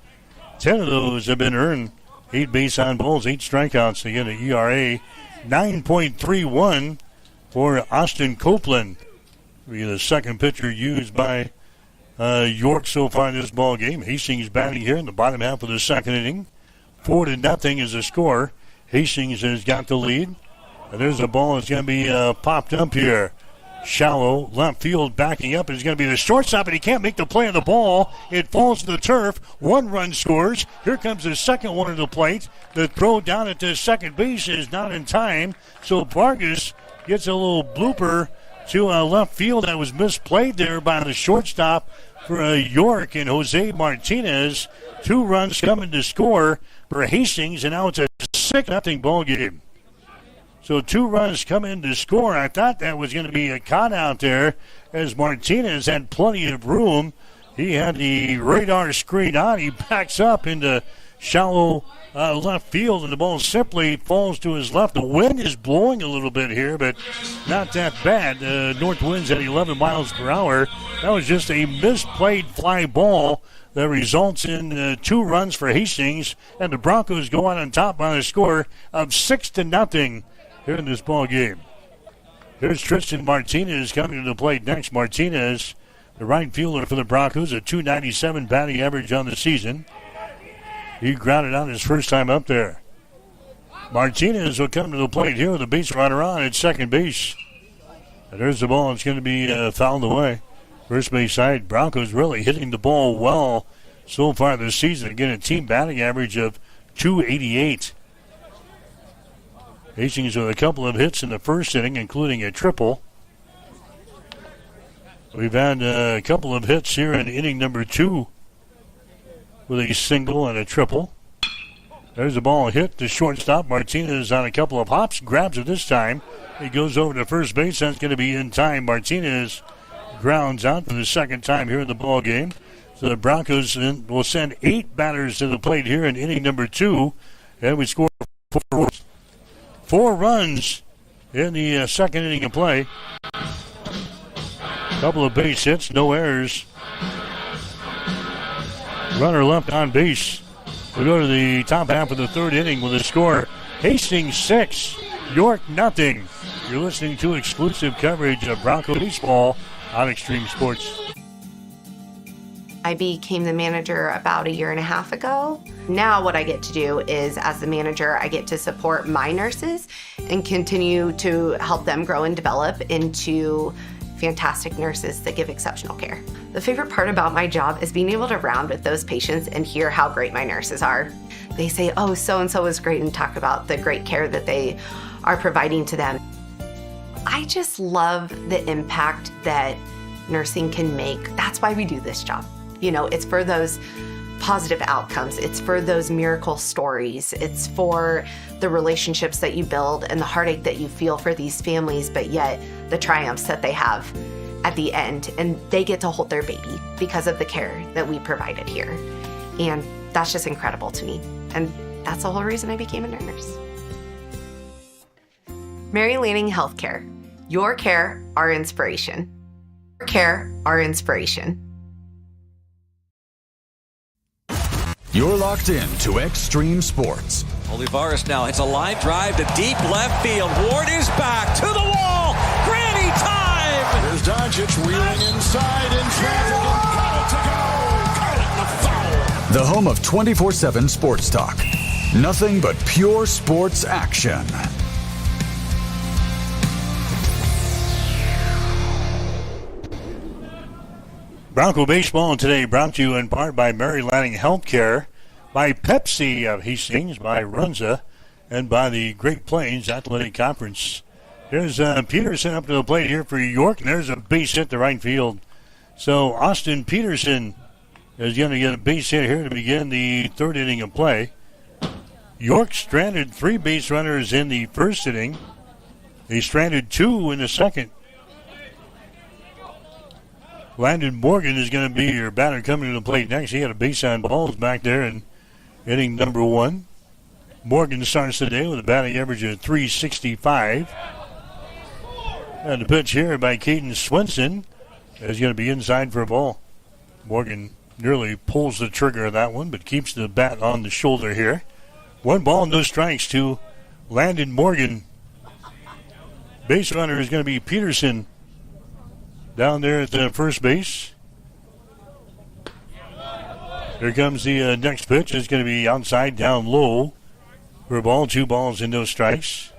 10 of those have been earned. 8 base on balls, 8 strikeouts to get an ERA 9.31. for Austin Copeland. Will be the second pitcher used by York so far in this ball game. Hastings batting here in the bottom half of the second inning. 4-0 is the score. Hastings has got the lead. And there's a ball that's going to be popped up here. Shallow left field backing up. It's going to be the shortstop, and he can't make the play on the ball. It falls to the turf. 1 run scores. Here comes the second one to the plate. The throw down at the second base is not in time. So Vargas gets a little blooper to left field that was misplayed there by the shortstop for York and Jose Martinez. 2 runs coming to score for Hastings, and now it's a 6-0 ball game. So 2 runs come in to score. I thought that was going to be a count out there as Martinez had plenty of room. He had the radar screen on. He backs up into shallow left field, and the ball simply falls to his left. The wind is blowing a little bit here, but not that bad. North winds at 11 miles per hour. That was just a misplayed fly ball that results in 2 runs for Hastings, and the Broncos go on top by a score of 6-0 here in this ball game. Here's Tristan Martinez coming to the plate next. Martinez, the right fielder for the Broncos, a .297 batting average on the season. He grounded out his first time up there. Martinez will come to the plate here with a base runner on at second base. And there's the ball. It's going to be fouled away. First base side. Broncos really hitting the ball well so far this season. Again, a team batting average of .288. Hastings with a couple of hits in the first inning, including a triple. We've had a couple of hits here in inning number 2 with a single and a triple. There's the ball hit to shortstop. Martinez on a couple of hops, grabs it this time. He goes over to first base. That's going to be in time. Martinez grounds out for the second time here in the ball game. So the Broncos will send 8 batters to the plate here in inning number 2. And we score 4 runs in the second inning of play. Couple of base hits, no errors. Runner left on base. We go to the top half of the third inning with a score. Hastings 6, York nothing. You're listening to exclusive coverage of Bronco baseball on Extreme Sports. I became the manager about 1.5 years ago. Now what I get to do is, as the manager, I get to support my nurses and continue to help them grow and develop into fantastic nurses that give exceptional care. The favorite part about my job is being able to round with those patients and hear how great my nurses are. They say, oh, so-and-so is great, and talk about the great care that they are providing to them. I just love the impact that nursing can make. That's why we do this job. You know, it's for those positive outcomes. It's for those miracle stories. It's for the relationships that you build and the heartache that you feel for these families, but yet the triumphs that they have at the end. And they get to hold their baby because of the care that we provided here. And that's just incredible to me. And that's the whole reason I became a nurse. Mary Lanning Healthcare. Your care, our inspiration. Your care, our inspiration. You're locked in to Extreme Sports. Olivares now hits a line drive to deep left field. Ward is back to the wall. Granny time! There's Doncic wheeling inside in traffic and got it to go. Got it in the foul. The home of 24/7 Sports Talk. Nothing but pure sports action. Bronco Baseball today brought to you in part by Mary Lanning Healthcare, by Pepsi of Hastings, by Runza, and by the Great Plains Athletic Conference. There's Peterson up to the plate here for York, and there's a base hit to right field. So Austin Peterson is going to get a base hit here to begin the third inning of play. York stranded 3 base runners in the first inning. They stranded 2 in the second. Landon Morgan is going to be your batter coming to the plate next. He had a base on balls back there in inning number 1. Morgan starts today with a batting average of .365. And the pitch here by Caden Swenson is going to be inside for a ball. Morgan nearly pulls the trigger of that one, but keeps the bat on the shoulder here. 1 ball, no strikes to Landon Morgan. Base runner is going to be Peterson down there at the first base. Here comes the next pitch. It's going to be outside, down low for a ball. 2 balls and no strikes.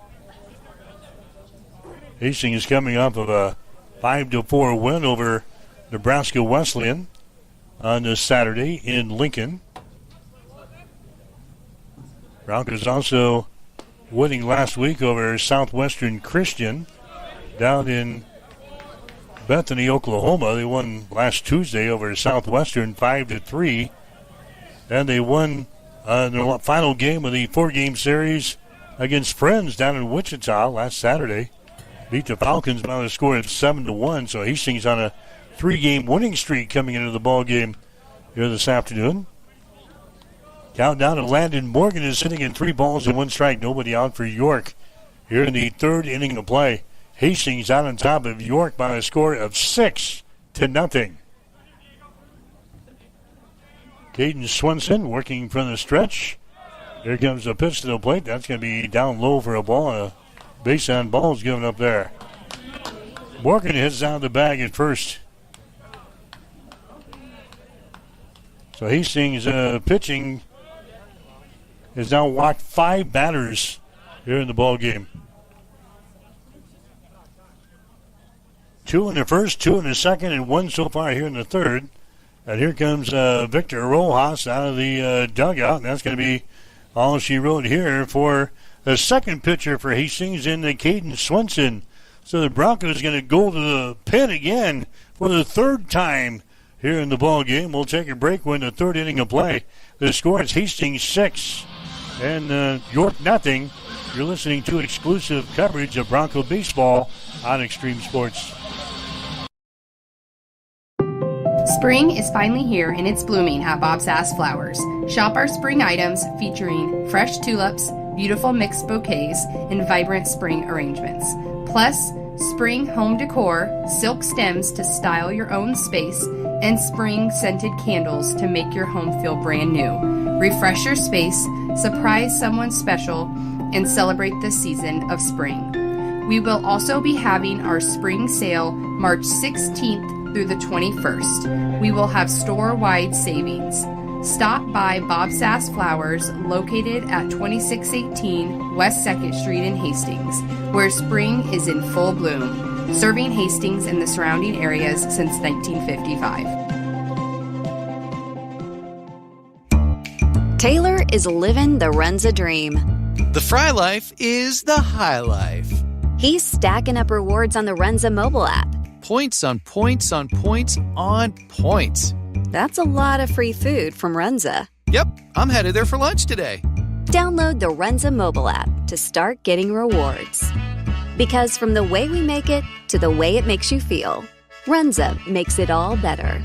Hastings is coming off of a 5-4 win over Nebraska Wesleyan on this Saturday in Lincoln. Broncos also winning last week over Southwestern Christian down in Bethany, Oklahoma. They won last Tuesday over Southwestern 5-3. And they won their final game of the 4-game series against Friends down in Wichita last Saturday. Beat the Falcons by a score of 7-1. So Hastings on a 3-game winning streak coming into the ball game here this afternoon. Countdown to Landon Morgan is sitting in 3 balls and 1 strike. Nobody out for York here in the 3rd inning of play. Hastings out on top of York by a score of 6-0. Caden Swenson working from the stretch. Here comes a pitch to the plate. That's going to be down low for a ball. A base on ball is given up there. Morgan hits down the bag at first. So Hastings pitching has now walked 5 batters here in the ball game. 2 in the first, 2 in the second, and 1 so far here in the 3rd. And here comes Victor Rojas out of the dugout. And that's going to be all she wrote here for the second pitcher for Hastings in the Caden Swenson. So the Broncos going to go to the pen again for the 3rd time here in the ball game. We'll take a break. We're in the 3rd inning of play. The score is Hastings 6 and York nothing. You're listening to exclusive coverage of Bronco baseball on Extreme Sports. Spring is finally here and it's blooming at Bob Sass Flowers. Shop our spring items featuring fresh tulips, beautiful mixed bouquets, and vibrant spring arrangements. Plus, spring home decor, silk stems to style your own space, and spring scented candles to make your home feel brand new. Refresh your space, surprise someone special, and celebrate the season of spring. We will also be having our spring sale March 16th through the 21st. We will have store-wide savings. Stop by Bob Sass Flowers, located at 2618 West 2nd Street in Hastings, where spring is in full bloom, serving Hastings and the surrounding areas since 1955. Taylor is living the Runza dream. The Fry Life is the high life. He's stacking up rewards on the Runza mobile app. Points on points on points on points. That's a lot of free food from Runza. Yep, I'm headed there for lunch today. Download the Runza mobile app to start getting rewards. Because from the way we make it to the way it makes you feel, Runza makes it all better.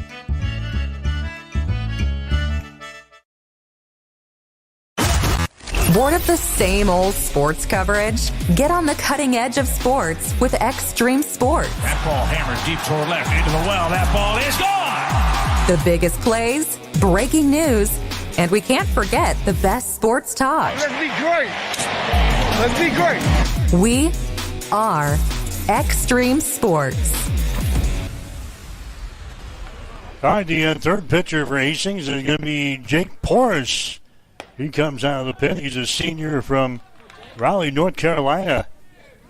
Bored of the same old sports coverage? Get on the cutting edge of sports with Extreme Sports. That ball hammered deep toward left into the well. That ball is gone! The biggest plays, breaking news, and we can't forget the best sports talk. Let's be great! Let's be great! We are Extreme Sports. All right, the 3rd pitcher for Hastings is going to be Jake Porras. He comes out of the pit. He's a senior from Raleigh, North Carolina,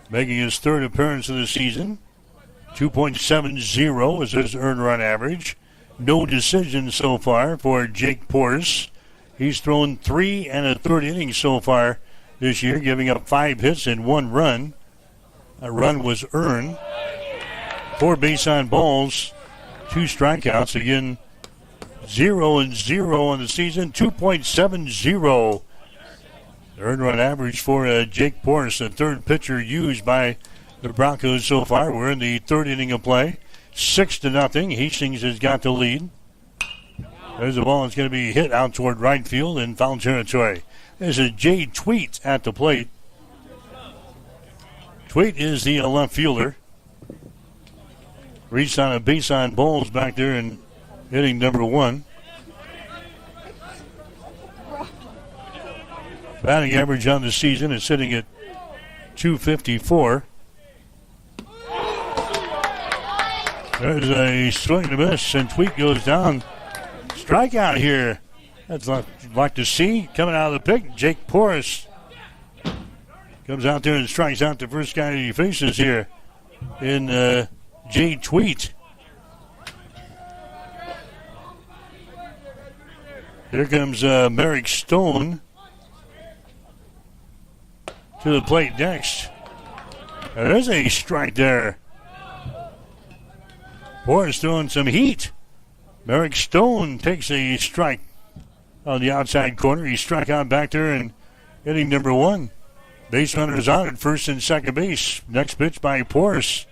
making his 3rd appearance of the season. 2.70 is his earned run average. No decision so far for Jake Porras. He's thrown 3 1/3 innings so far this year, giving up 5 hits and 1 run. A run was earned. 4 base on balls, 2 strikeouts. Again, 0-0 on the season, 2.70. The earned run average for Jake Porras, the 3rd pitcher used by the Broncos so far. We're in the 3rd inning of play. 6-0. Hastings has got the lead. There's a ball that's going to be hit out toward right field in foul territory. There's a Jay Tweet at the plate. Tweet is the left fielder. Reached on a base on balls back there in inning number 1. Batting average on the season is sitting at .254. There's a swing and a miss, and Tweet goes down. Strikeout here. That's what you'd like to see. Coming out of the pick, Jake Porras comes out there and strikes out the first guy he faces here in Jay Tweet. Here comes Merrick Stone to the plate next. There's a strike there. Porras throwing some heat. Merrick Stone takes a strike on the outside corner. He struck out back there and hitting number one. Base runners on at first and second base. Next pitch by Porras.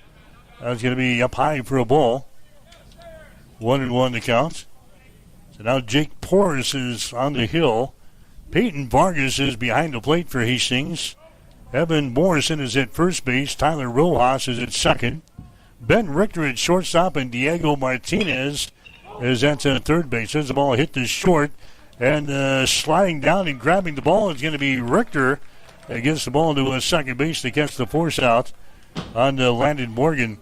That's going to be up high for a ball. 1-1 to count. So now Jake Porras is on the hill. Peyton Vargas is behind the plate for Hastings. Evan Morrison is at first base. Tyler Rojas is at second. Ben Richter at shortstop, and Diego Martinez is at third base. As the ball hit the short, and sliding down and grabbing the ball is going to be Richter. That gets the ball to second base to catch the force out on Landon Morgan.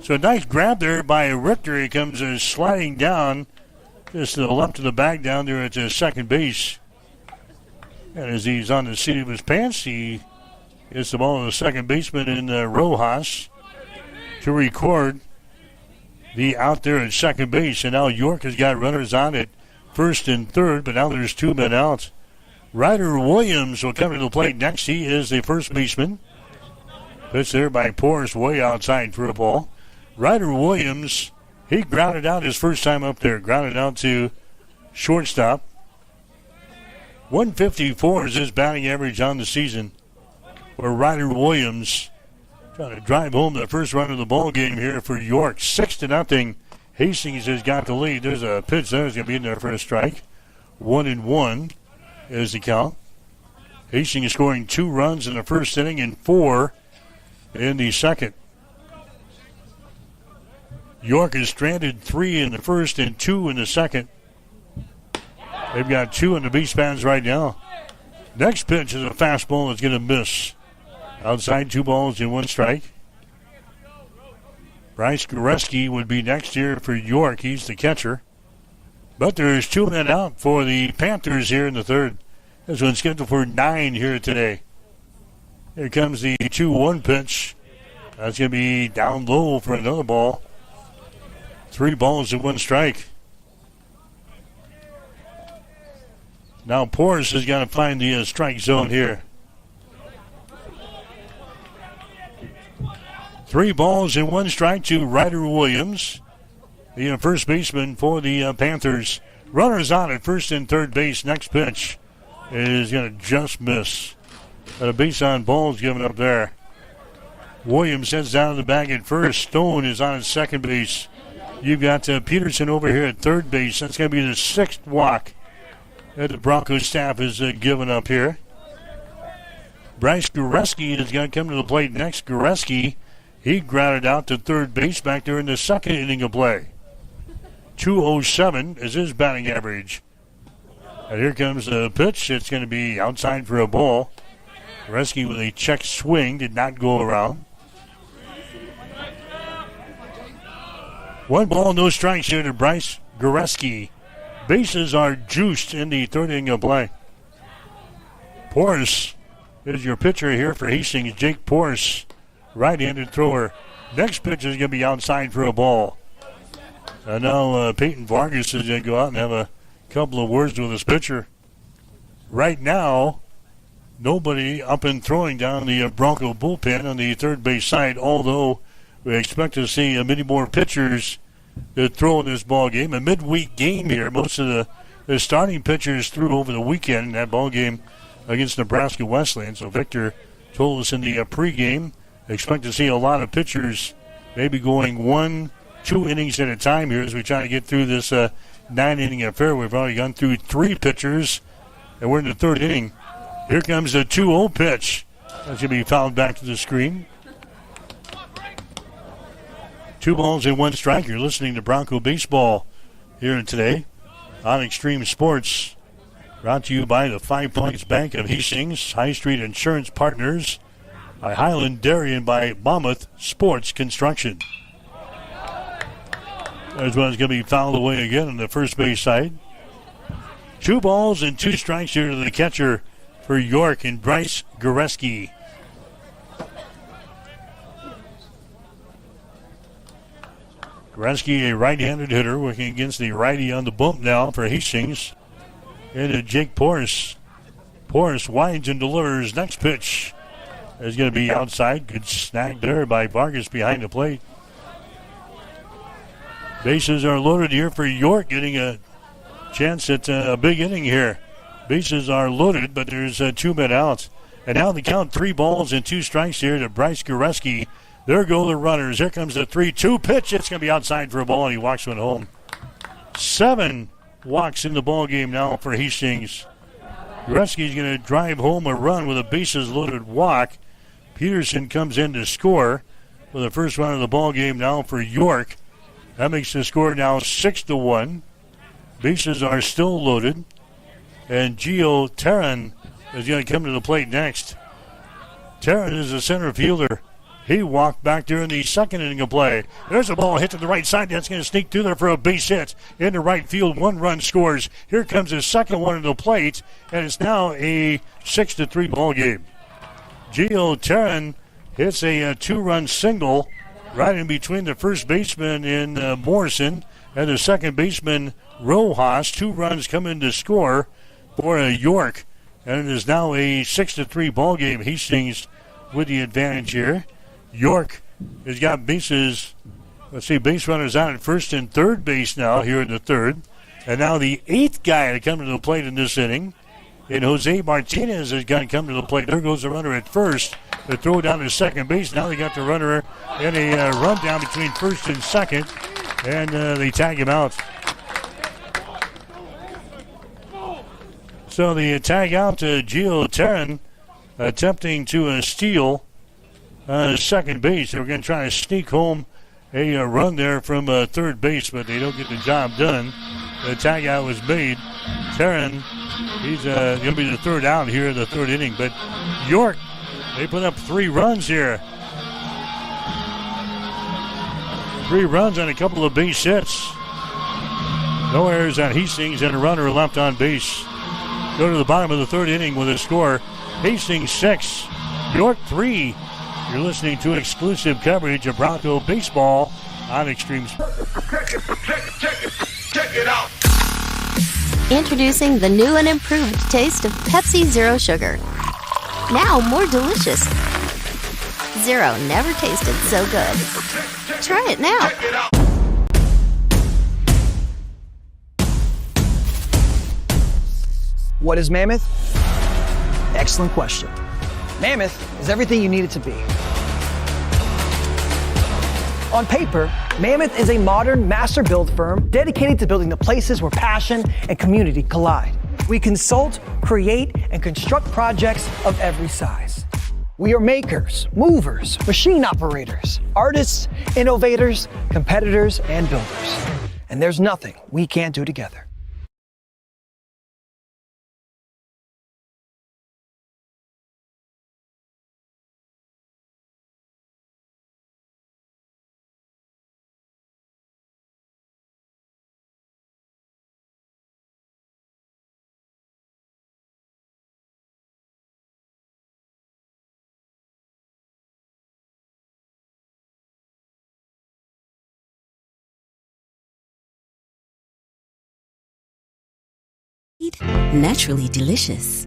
So a nice grab there by Richter. He comes sliding down just to the left of the bag down there at second base. And as he's on the seat of his pants, he gets the ball to the second baseman in Rojas to record the out there at second base. And now York has got runners on at first and third, but now there's two men out. Ryder Williams will come to the plate next. He is the first baseman. Pitch there by Porras way outside for a ball. Ryder Williams, he grounded out his first time up there. Grounded out to shortstop. 154 is his batting average on the season for Ryder Williams. Trying to drive home the first run of the ball game here for York. 6-0. Hastings has got the lead. There's a pitch there. It's going to be in there for a strike. 1-1 is the count. Hastings scoring 2 runs in the first inning and 4 in the second. York is stranded 3 in the first and 2 in the second. They've got 2 in the base paths right now. Next pitch is a fastball that's going to miss. Outside, 2 balls and 1 strike. Bryce Goreski would be next here for York. He's the catcher. But there's 2 men out for the Panthers here in the third. This one's scheduled for 9 here today. Here comes the 2-1 pitch. That's going to be down low for another ball. 3 balls and 1 strike. Now Porras has got to find the strike zone here. 3 balls and 1 strike to Ryder Williams, the first baseman for the Panthers. Runners on at first and third base. Next pitch is going to just miss. A base on ball is given up there. Williams heads down to the bag at first. Stone is on at second base. You've got Peterson over here at third base. That's going to be the 6th walk that the Broncos staff has given up here. Bryce Goreski is going to come to the plate next. Goreski, he grounded out to third base back there in the second inning of play. 207 is his batting average. And here comes the pitch. It's going to be outside for a ball. Goreski with a check swing, did not go around. 1 ball, no strikes here to Bryce Goreski. Bases are juiced in the third inning of play. Porras is your pitcher here for Hastings. Jake Porras, right-handed thrower. Next pitch is going to be outside for a ball. And now Peyton Vargas is going to go out and have a couple of words with his pitcher. Right now, nobody up and throwing down the Bronco bullpen on the third base side, although we expect to see many more pitchers that throw in this ball game. A midweek game here. Most of the starting pitchers threw over the weekend in that ball game against Nebraska Wesleyan. So Victor told us in the pregame, expect to see a lot of pitchers maybe going 1-2 innings at a time here as we try to get through this 9-inning affair. We've already gone through 3 pitchers, and we're in the third inning. Here comes the 2-0 pitch. That's going to be fouled back to the screen. 2 balls and 1 strike. You're listening to Bronco Baseball here today on Extreme Sports. Brought to you by the 5 Points Bank of Hastings, High Street Insurance Partners, by Highland Dairy, and by Monmouth Sports Construction. As well as going to be fouled away again on the first base side. 2 balls and 2 strikes here to the catcher for York and Bryce Goreski. Goreski, a right-handed hitter, working against the righty on the bump now for Hastings. And Jake Porras. Porras winds and delivers. Next pitch is going to be outside. Good snag there by Vargas behind the plate. Bases are loaded here for York, getting a chance at a big inning here. Bases are loaded, but there's 2 men out. And now they count 3 balls and 2 strikes here to Bryce Goreski. There go the runners. Here comes the 3-2 pitch. It's going to be outside for a ball, and he walks one home. 7 walks in the ball game now for Hastings. Goreski's going to drive home a run with a bases-loaded walk. Peterson comes in to score for the first run of the ball game now for York. That makes the score now 6-1. Bases are still loaded. And Gio Terran is going to come to the plate next. Terran is a center fielder. He walked back there in the second inning of play. There's a ball hit to the right side. That's going to sneak through there for a base hit. Into right field, 1 run scores. Here comes his second one to the plate, and it's now a 6-3 ball game. Gio Terran hits a 2-run single right in between the first baseman in Morrison and the second baseman Rojas. 2 runs come in to score for York, and it is now a 6-3 ball game. Hastings with the advantage here. York has got bases, base runners out at first and third base now here in the third. And now the 8th guy to come to the plate in this inning. And Jose Martinez has got to come to the plate. There goes the runner at first. The throw down to second base. Now they got the runner in a run down between first and second. And they tag him out. So the tag out to Gio Terran, attempting to steal second base. They were going to try to sneak home a run there from third base, but they don't get the job done. The tag out was made. Terran, he's going to be the third out here in the third inning. But York, they put up 3 runs here. 3 runs on a couple of base hits. No errors on Hastings and a runner left on base. Go to the bottom of the third inning with a score. Hastings 6, York 3. You're listening to exclusive coverage of Bronco baseball on Extreme Sports. Check it out. Introducing the new and improved taste of Pepsi Zero Sugar. Now more delicious. Zero never tasted so good. Try it now. What is Mammoth? Excellent question. Mammoth is everything you need it to be. On paper, Mammoth is a modern master build firm dedicated to building the places where passion and community collide. We consult, create, and construct projects of every size. We are makers, movers, machine operators, artists, innovators, competitors, and builders. And there's nothing we can't do together. Naturally delicious.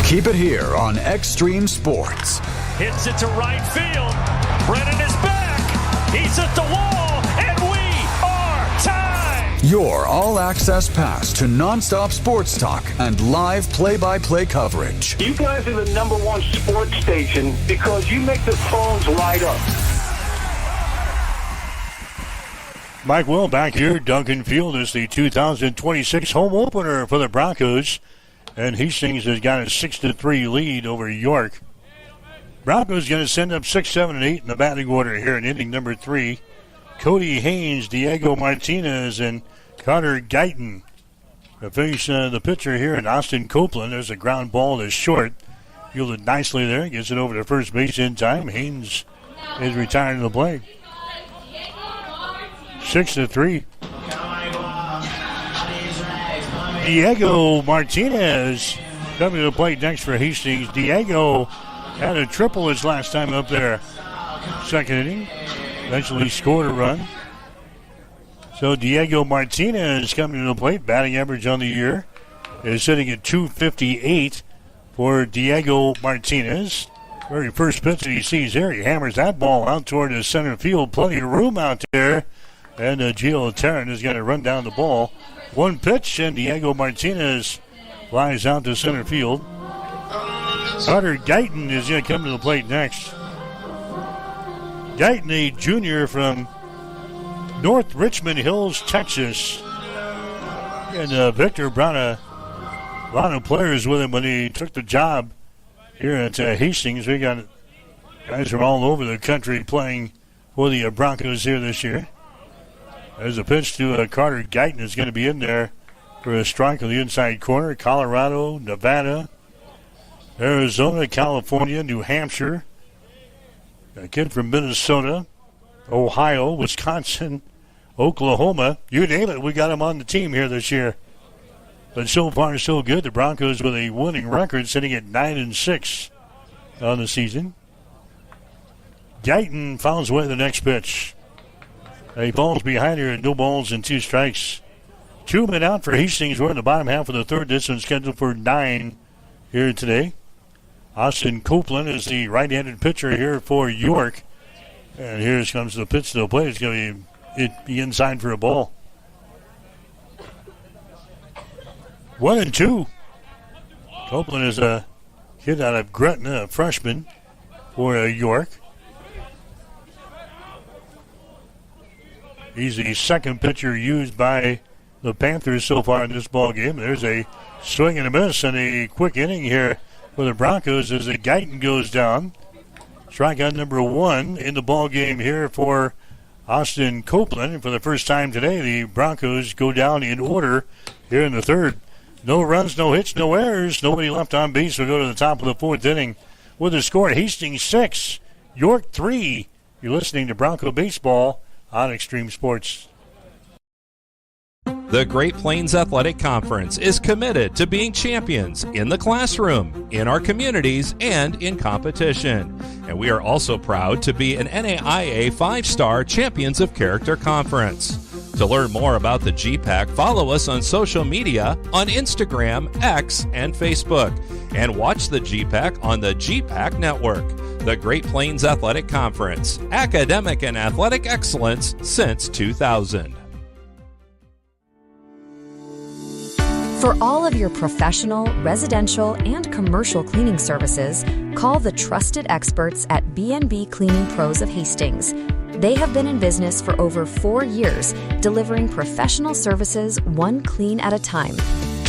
Keep it here on Extreme Sports. Hits it to right field. Brennan is back. He's at the wall, and we are tied. Your all-access pass to nonstop sports talk and live play-by-play coverage. You guys are the #1 sports station because you make the phones light up. Mike Will back here. Duncan Field is the 2026 home opener for the Broncos. And Hastings has got a 6-3 lead over York. Broncos going to send up 6, 7, and 8 in the batting order here in inning number 3. Cody Haynes, Diego Martinez, and Carter Guyton. To face the pitcher here in Austin Copeland. There's a ground ball to short. Fielded nicely there. Gets it over to first base in time. Haynes is retired to the plate. 6-3. Diego Martinez coming to the plate next for Hastings. Diego had a triple his last time up there. Second inning. Eventually scored a run. So Diego Martinez coming to the plate. Batting average on the year is sitting at .258 for Diego Martinez. Very first pitch that he sees here, he hammers that ball out toward the center field. Plenty of room out there. And Gio Terran is going to run down the ball. One pitch, and Diego Martinez flies out to center field. Carter Guyton is going to come to the plate next. Guyton, a junior from North Richmond Hills, Texas. And Victor brought a lot of players with him when he took the job here at Hastings. We got guys from all over the country playing for the Broncos here this year. There's a pitch to Carter Guyton is going to be in there for a strike on the inside corner. Colorado, Nevada, Arizona, California, New Hampshire. A kid from Minnesota, Ohio, Wisconsin, Oklahoma. You name it, we got him on the team here this year. But so far, so good. The Broncos with a winning record, sitting at 9-6 on the season. Guyton fouls away the next pitch. He falls behind here, no balls and 2 strikes. 2 men out for Hastings. We're in the bottom half of the third. This one's scheduled for 9 here today. Austin Copeland is the right-handed pitcher here for York. And here comes the pitch to the plate. It's going to be inside for a ball. 1-2. Copeland is a kid out of Gretna, a freshman for York. He's the second pitcher used by the Panthers so far in this ball game. There's a swing and a miss and a quick inning here for the Broncos as the Guyton goes down. Strikeout number 1 in the ball game here for Austin Copeland. And for the first time today, the Broncos go down in order here in the third. No runs, no hits, no errors. Nobody left on base. We'll go to the top of the fourth inning with a score. Hastings 6, York 3. You're listening to Bronco Baseball on Extreme Sports. The Great Plains Athletic Conference is committed to being champions in the classroom, in our communities, and in competition. And we are also proud to be an NAIA 5-star Champions of Character Conference. To learn more about the GPAC, follow us on social media on Instagram, X, and Facebook. And watch the GPAC on the GPAC Network. The Great Plains Athletic Conference, academic and athletic excellence since 2000. For all of your professional, residential, and commercial cleaning services, call the trusted experts at B&B Cleaning Pros of Hastings. They have been in business for over 4 years, delivering professional services one clean at a time.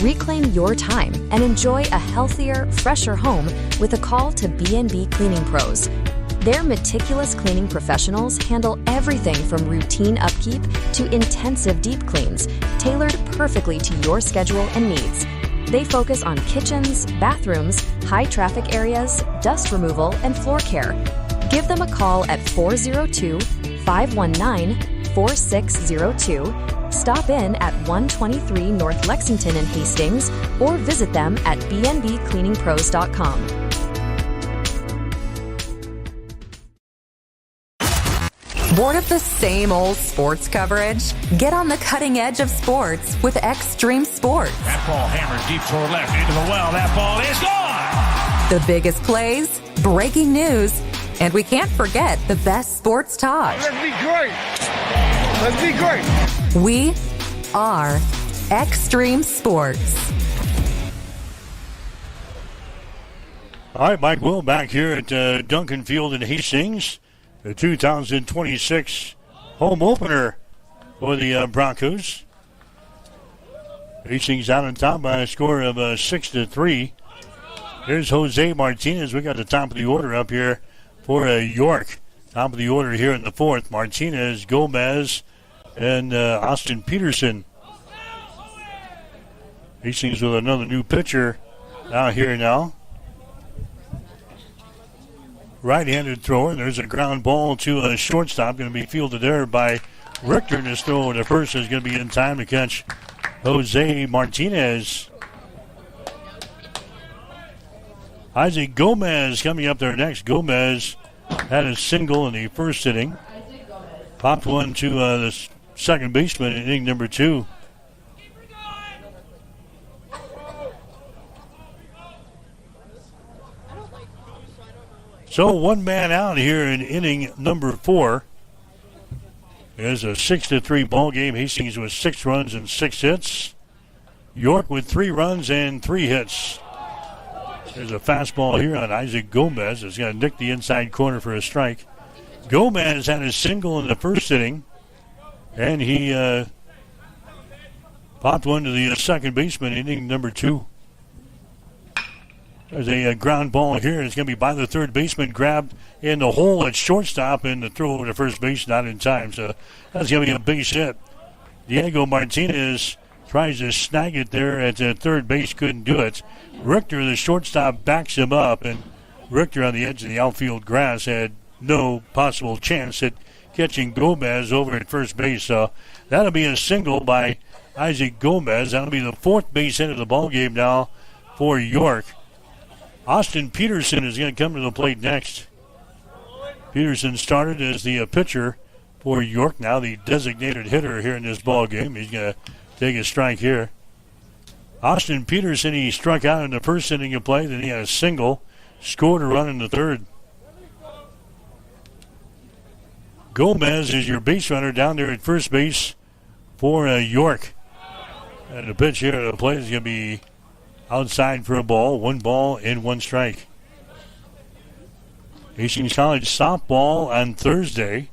Reclaim your time and enjoy a healthier, fresher home with a call to B&B Cleaning Pros. Their meticulous cleaning professionals handle everything from routine upkeep to intensive deep cleans, tailored perfectly to your schedule and needs. They focus on kitchens, bathrooms, high traffic areas, dust removal, and floor care. Give them a call at 402-519-4602. Stop in at 123 North Lexington in Hastings or visit them at bnbcleaningpros.com. Bored of the same old sports coverage? Get on the cutting edge of sports with Extreme Sports. That ball hammered deep toward left into the well. That ball is gone. The biggest plays, breaking news, and we can't forget the best sports talk. Let's be great. Let's be great. We are Extreme Sports. All right, Mike Will back here at Duncan Field in Hastings. The 2026 home opener for the Broncos. Hastings out on top by a score of 6-3. Here's Jose Martinez. We got the top of the order up here for York. Top of the order here in the fourth. Martinez, Gomez, and Austin Peterson. Hastings with another new pitcher out here now. right-handed thrower. There's a ground ball to a shortstop, going to be fielded there by Richter. This throw to first is going to be in time to catch Jose Martinez. Isaac Gomez coming up there next. Gomez had a single in the first inning. Popped one to the second baseman in inning number 2. So 1 man out here in inning number 4. There's a 6-3 ball game. Hastings with 6 runs and 6 hits. York with 3 runs and 3 hits. There's a fastball here on Isaac Gomez. It's going to nick the inside corner for a strike. Gomez had a single in the first inning, and he popped one to the second baseman in inning number 2. There's a ground ball here. It's going to be by the third baseman, grabbed in the hole at shortstop, and the throw over to first base not in time. So that's going to be a base hit. Diego Martinez tries to snag it there at third base, couldn't do it. Richter, the shortstop, backs him up, and Richter on the edge of the outfield grass had no possible chance at catching Gomez over at first base. So that'll be a single by Isaac Gomez. That'll be the 4th base hit of the ball game now for York. Austin Peterson is going to come to the plate next. Peterson started as the pitcher for York, now the designated hitter here in this ball game. He's going to take a strike here. Austin Peterson, he struck out in the first inning of play, then he had a single, scored a run in the third. Gomez is your base runner down there at first base for York. And the pitch here at the plate is going to be outside for a ball. 1 ball and 1 strike. Hastings College softball on Thursday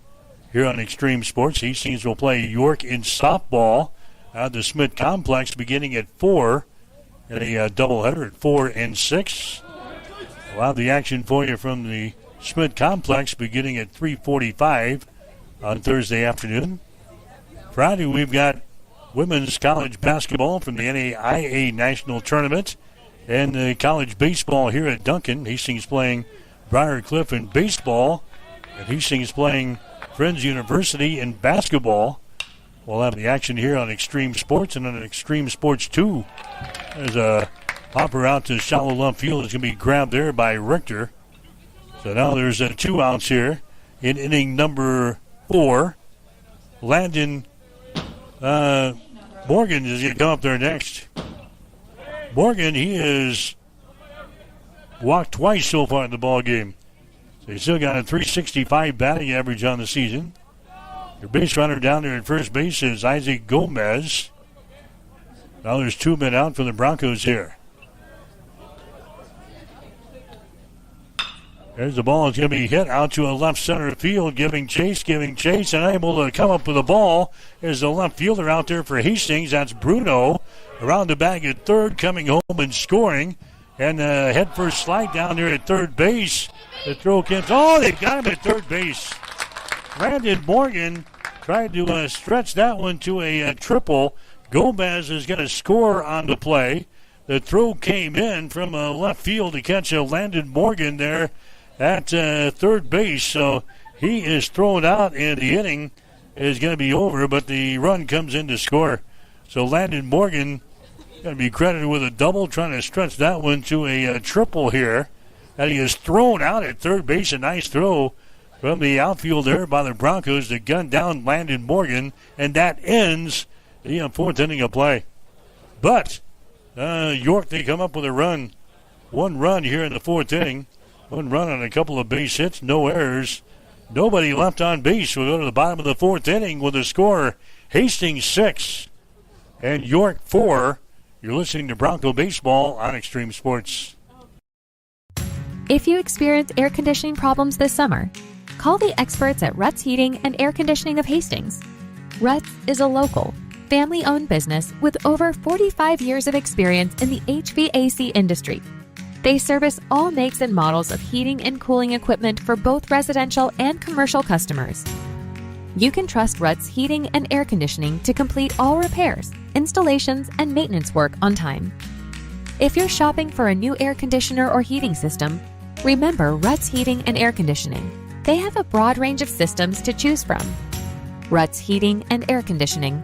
here on Extreme Sports. Hastings will play York in softball at the Smith Complex beginning at 4. And a doubleheader at 4 and 6. We'll have the action for you from the Smith Complex beginning at 3:45 on Thursday afternoon. Friday we've got women's college basketball from the NAIA National Tournament and the college baseball here at Duncan. Hastings playing Briarcliff in baseball, and Hastings playing Friends University in basketball. We'll have the action here on Extreme Sports and on Extreme Sports 2. There's a popper out to shallow left field. It's going to be grabbed there by Richter. So now there's 2 outs here in inning number 4. Landon Morgan is going to come up there next. Morgan, he has walked twice so far in the ball game. So he's still got a .365 batting average on the season. Your base runner down there at first base is Isaac Gomez. Now there's 2 men out for the Broncos here. There's the ball. It's going to be hit out to a left center field, giving chase, and able to come up with the ball. There's the left fielder out there for Hastings. That's Bruno. Around the bag at third, coming home and scoring. And head first slide down there at third base. The throw comes. Oh, they got him at third base. Landon Morgan tried to stretch that one to a triple. Gomez is going to score on the play. The throw came in from left field to catch Landon Morgan there at third base. So he is thrown out, and the inning is going to be over, but the run comes in to score. So Landon Morgan going to be credited with a double, trying to stretch that one to a triple here. And he is thrown out at third base. A nice throw from the outfield there by the Broncos to gun down Landon Morgan, and that ends the 4th inning of play. But York, they come up with a run. 1 run here in the 4th inning. 1 run on a couple of base hits, no errors. Nobody left on base. We'll go to the bottom of the 4th inning with a score. Hastings 6 and York 4. You're listening to Bronco Baseball on Extreme Sports. If you experience air conditioning problems this summer, call the experts at Ruts Heating and Air Conditioning of Hastings. Ruts is a local, family-owned business with over 45 years of experience in the HVAC industry. They service all makes and models of heating and cooling equipment for both residential and commercial customers. You can trust Ruts Heating and Air Conditioning to complete all repairs, installations, and maintenance work on time. If you're shopping for a new air conditioner or heating system, Remember Ruts Heating and Air Conditioning. They have a broad range of systems to choose from. Ruts Heating and Air Conditioning.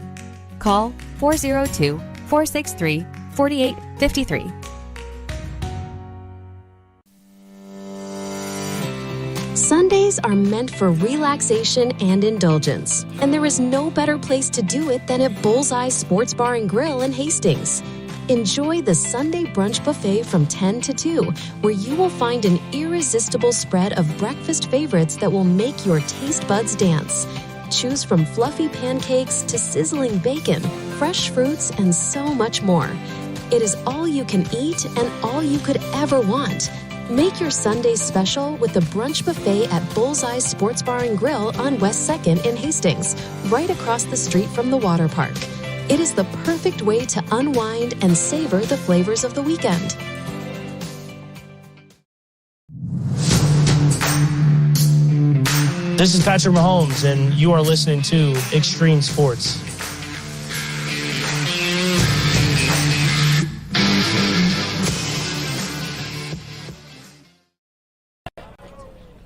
Call 402-463-4853. Sundays are meant for relaxation and indulgence, and there is no better place to do it than at Bullseye Sports Bar and Grill in Hastings. Enjoy the Sunday brunch buffet from 10 to 2, where you will find an irresistible spread of breakfast favorites that will make your taste buds dance. Choose from fluffy pancakes to sizzling bacon, fresh fruits, and so much more. It is all you can eat and all you could ever want. Make your Sundays special with the brunch buffet at Bullseye Sports Bar and Grill on West 2nd in Hastings, right across the street from the water park. It is the perfect way to unwind and savor the flavors of the weekend. This is Patrick Mahomes, and you are listening to Extreme Sports.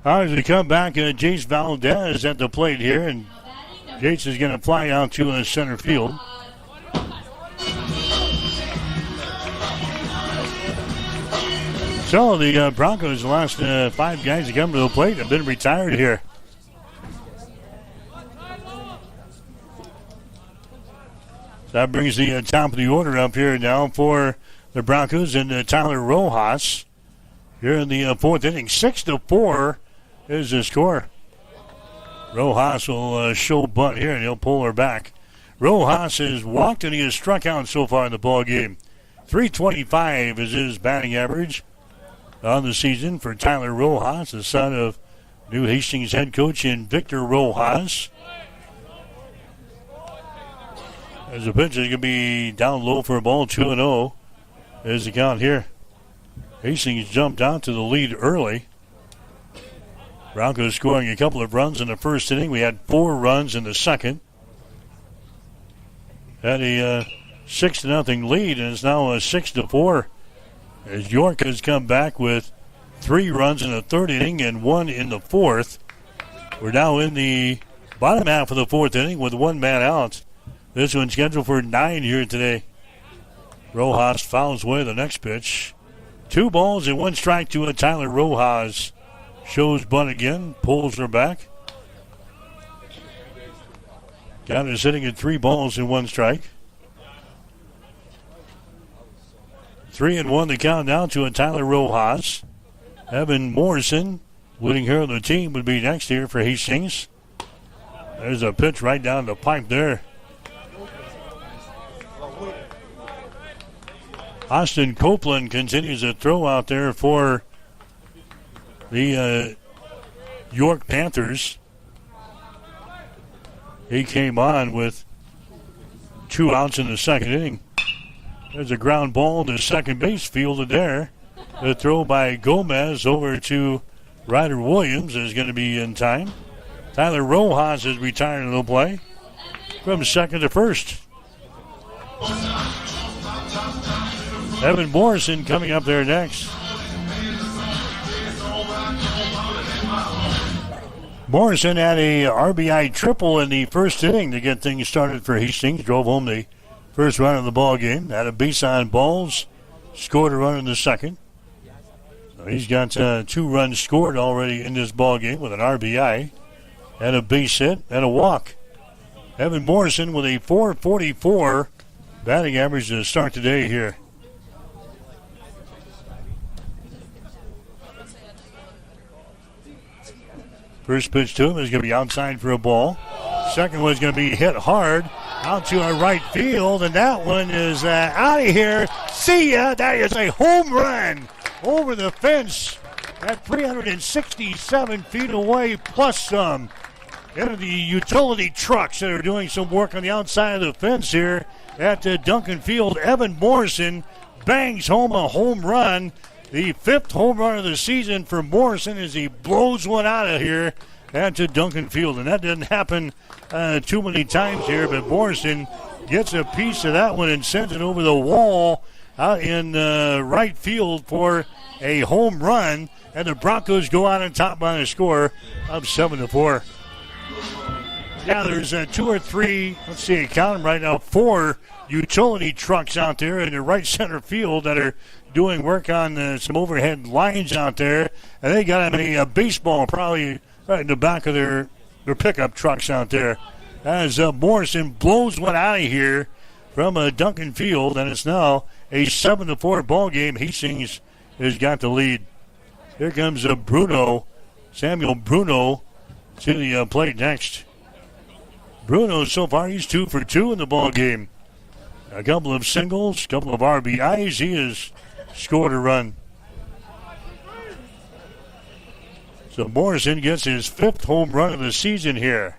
All right, as we come back, Jace Valdez at the plate here, and Jace is going to fly out to center field. So the Broncos, the last 5 guys to come to the plate have been retired here. That brings the top of the order up here now for the Broncos and Tyler Rojas here in the 4th inning. 6-4 is the score. Rojas will show bunt here, and he'll pull her back. Rojas has walked and he has struck out so far in the ball game. .325 is his batting average on the season for Tyler Rojas, the son of New Hastings head coach Victor Rojas. As the pitch is going to be down low for a ball, 2-0 is the count here. Hastings jumped out to the lead early. Broncos scoring a couple of runs in the first inning. We had 4 runs in the second. Had a 6-0 lead, and it's now a 6-4. As York has come back with 3 runs in the 3rd inning and 1 in the 4th. We're now in the bottom half of the 4th inning with 1 man out. This one's scheduled for 9 here today. Rojas fouls away the next pitch. 2 balls and 1 strike to Tyler Rojas. Shows bunt again, pulls her back. Count is sitting at 3 balls and 1 strike. 3-1 the count now to Tyler Rojas. Evan Morrison, leading her on the team, would be next here for Hastings. There's a pitch right down the pipe there. Austin Copeland continues to throw out there for the York Panthers. He came on with 2 outs in the 2nd inning. There's a ground ball to second base, fielded there. The throw by Gomez over to Ryder Williams is going to be in time. Tyler Rojas is retiring to the play from 2nd to 1st. Evan Morrison coming up there next. Morrison had a RBI triple in the 1st inning to get things started for Hastings. Drove home the first run of the ball game. Had a base on balls. Scored a run in the 2nd. So he's got 2 runs scored already in this ball game with an RBI. And a base hit and a walk. Evan Morrison with a .444 batting average to start today here. First pitch to him is going to be outside for a ball. Second one is going to be hit hard out to our right field, and that one is out of here. See ya. That is a home run over the fence at 367 feet away, plus some. Into the utility trucks that are doing some work on the outside of the fence here at Duncan Field. Evan Morrison bangs home a home run. The 5th home run of the season for Morrison as he blows one out of here at Duncan Field. And that didn't happen too many times here, but Morrison gets a piece of that one and sends it over the wall out in right field for a home run, and the Broncos go out on top by a score of 7-4. Yeah, there's 2 or 3, let's see, count them right now, 4 utility trucks out there in the right center field that are doing work on some overhead lines out there. And they got a baseball probably right in the back of their pickup trucks out there. As Morrison blows one out of here from Duncan Field, and it's now a 7-4 ball game. Hastings has got the lead. Here comes Samuel Bruno, to the plate next. Bruno, so far, he's 2 for 2 in the ball game. A couple of singles, a couple of RBIs. He has scored a run. So Morrison gets his 5th home run of the season here.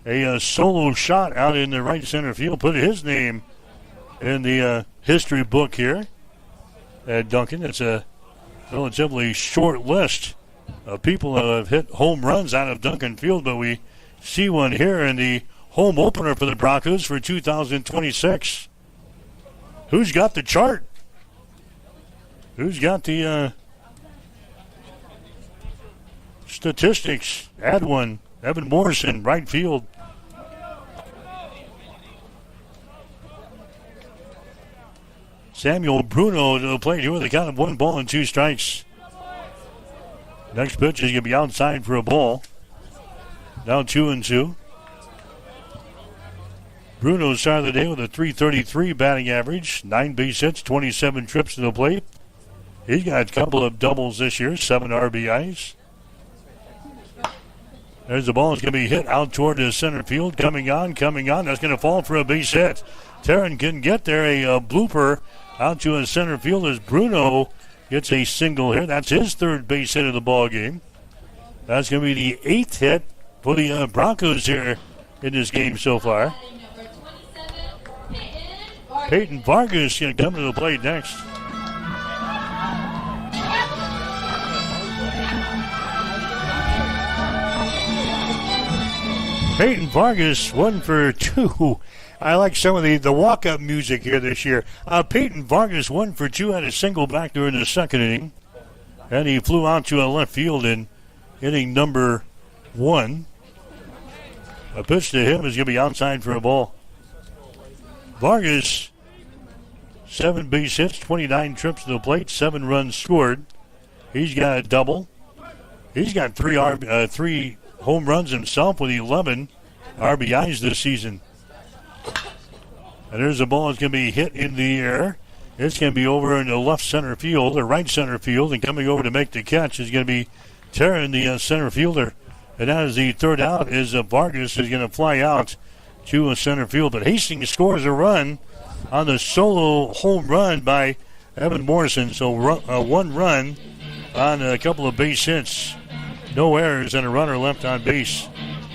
A solo shot out in the right center field. Put his name in the history book here at Duncan. It's a relatively short list of people that have hit home runs out of Duncan Field, but we see one here in the home opener for the Broncos for 2026. Who's got the chart? Who's got the statistics? Add one. Evan Morrison, right field. Samuel Bruno to the plate here with a count of 1 ball and 2 strikes. Next pitch is going to be outside for a ball. Now 2-2. Bruno started the day with a .333 batting average, 9 base hits, 27 trips to the plate. He's got a couple of doubles this year, 7 RBIs. There's the ball. It's going to be hit out toward the center field. Coming on. That's going to fall for a base hit. Taryn can get there. A blooper out to a center field as Bruno gets a single here. That's his 3rd base hit of the ball game. That's going to be the 8th hit for the Broncos here in this game so far. Peyton Vargas going to come to the plate next. Peyton Vargas, 1 for 2. I like some of the walk-up music here this year. Peyton Vargas, 1 for 2, had a single back during the 2nd inning. And he flew out to left field in inning number 1. A pitch to him is going to be outside for a ball. Vargas, 7 base hits, 29 trips to the plate, 7 runs scored. He's got a double. He's got 3 home runs himself with 11 RBIs this season. And there's the ball. It's going to be hit in the air. It's going to be over in the left center field, or right center field, and coming over to make the catch is going to be Taryn, the center fielder. And that is the 3rd out, is Vargas is going to fly out to a center field. But Hastings scores a run on the solo home run by Evan Morrison. So 1 run on a couple of base hits. No errors and a runner left on base.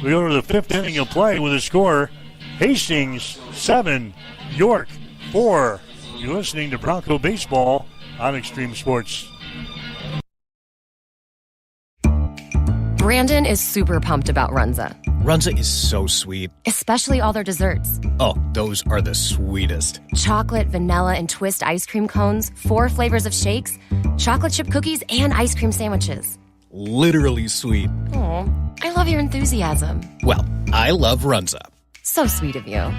We go to the 5th inning of play with a score. Hastings 7, York 4. You're listening to Bronco Baseball on Extreme Sports. Brandon is super pumped about Runza. Runza is so sweet. Especially all their desserts. Oh, those are the sweetest. Chocolate, vanilla, and twist ice cream cones, 4 flavors of shakes, chocolate chip cookies, and ice cream sandwiches. Literally sweet. Aw, I love your enthusiasm. Well, I love Runza. So sweet of you.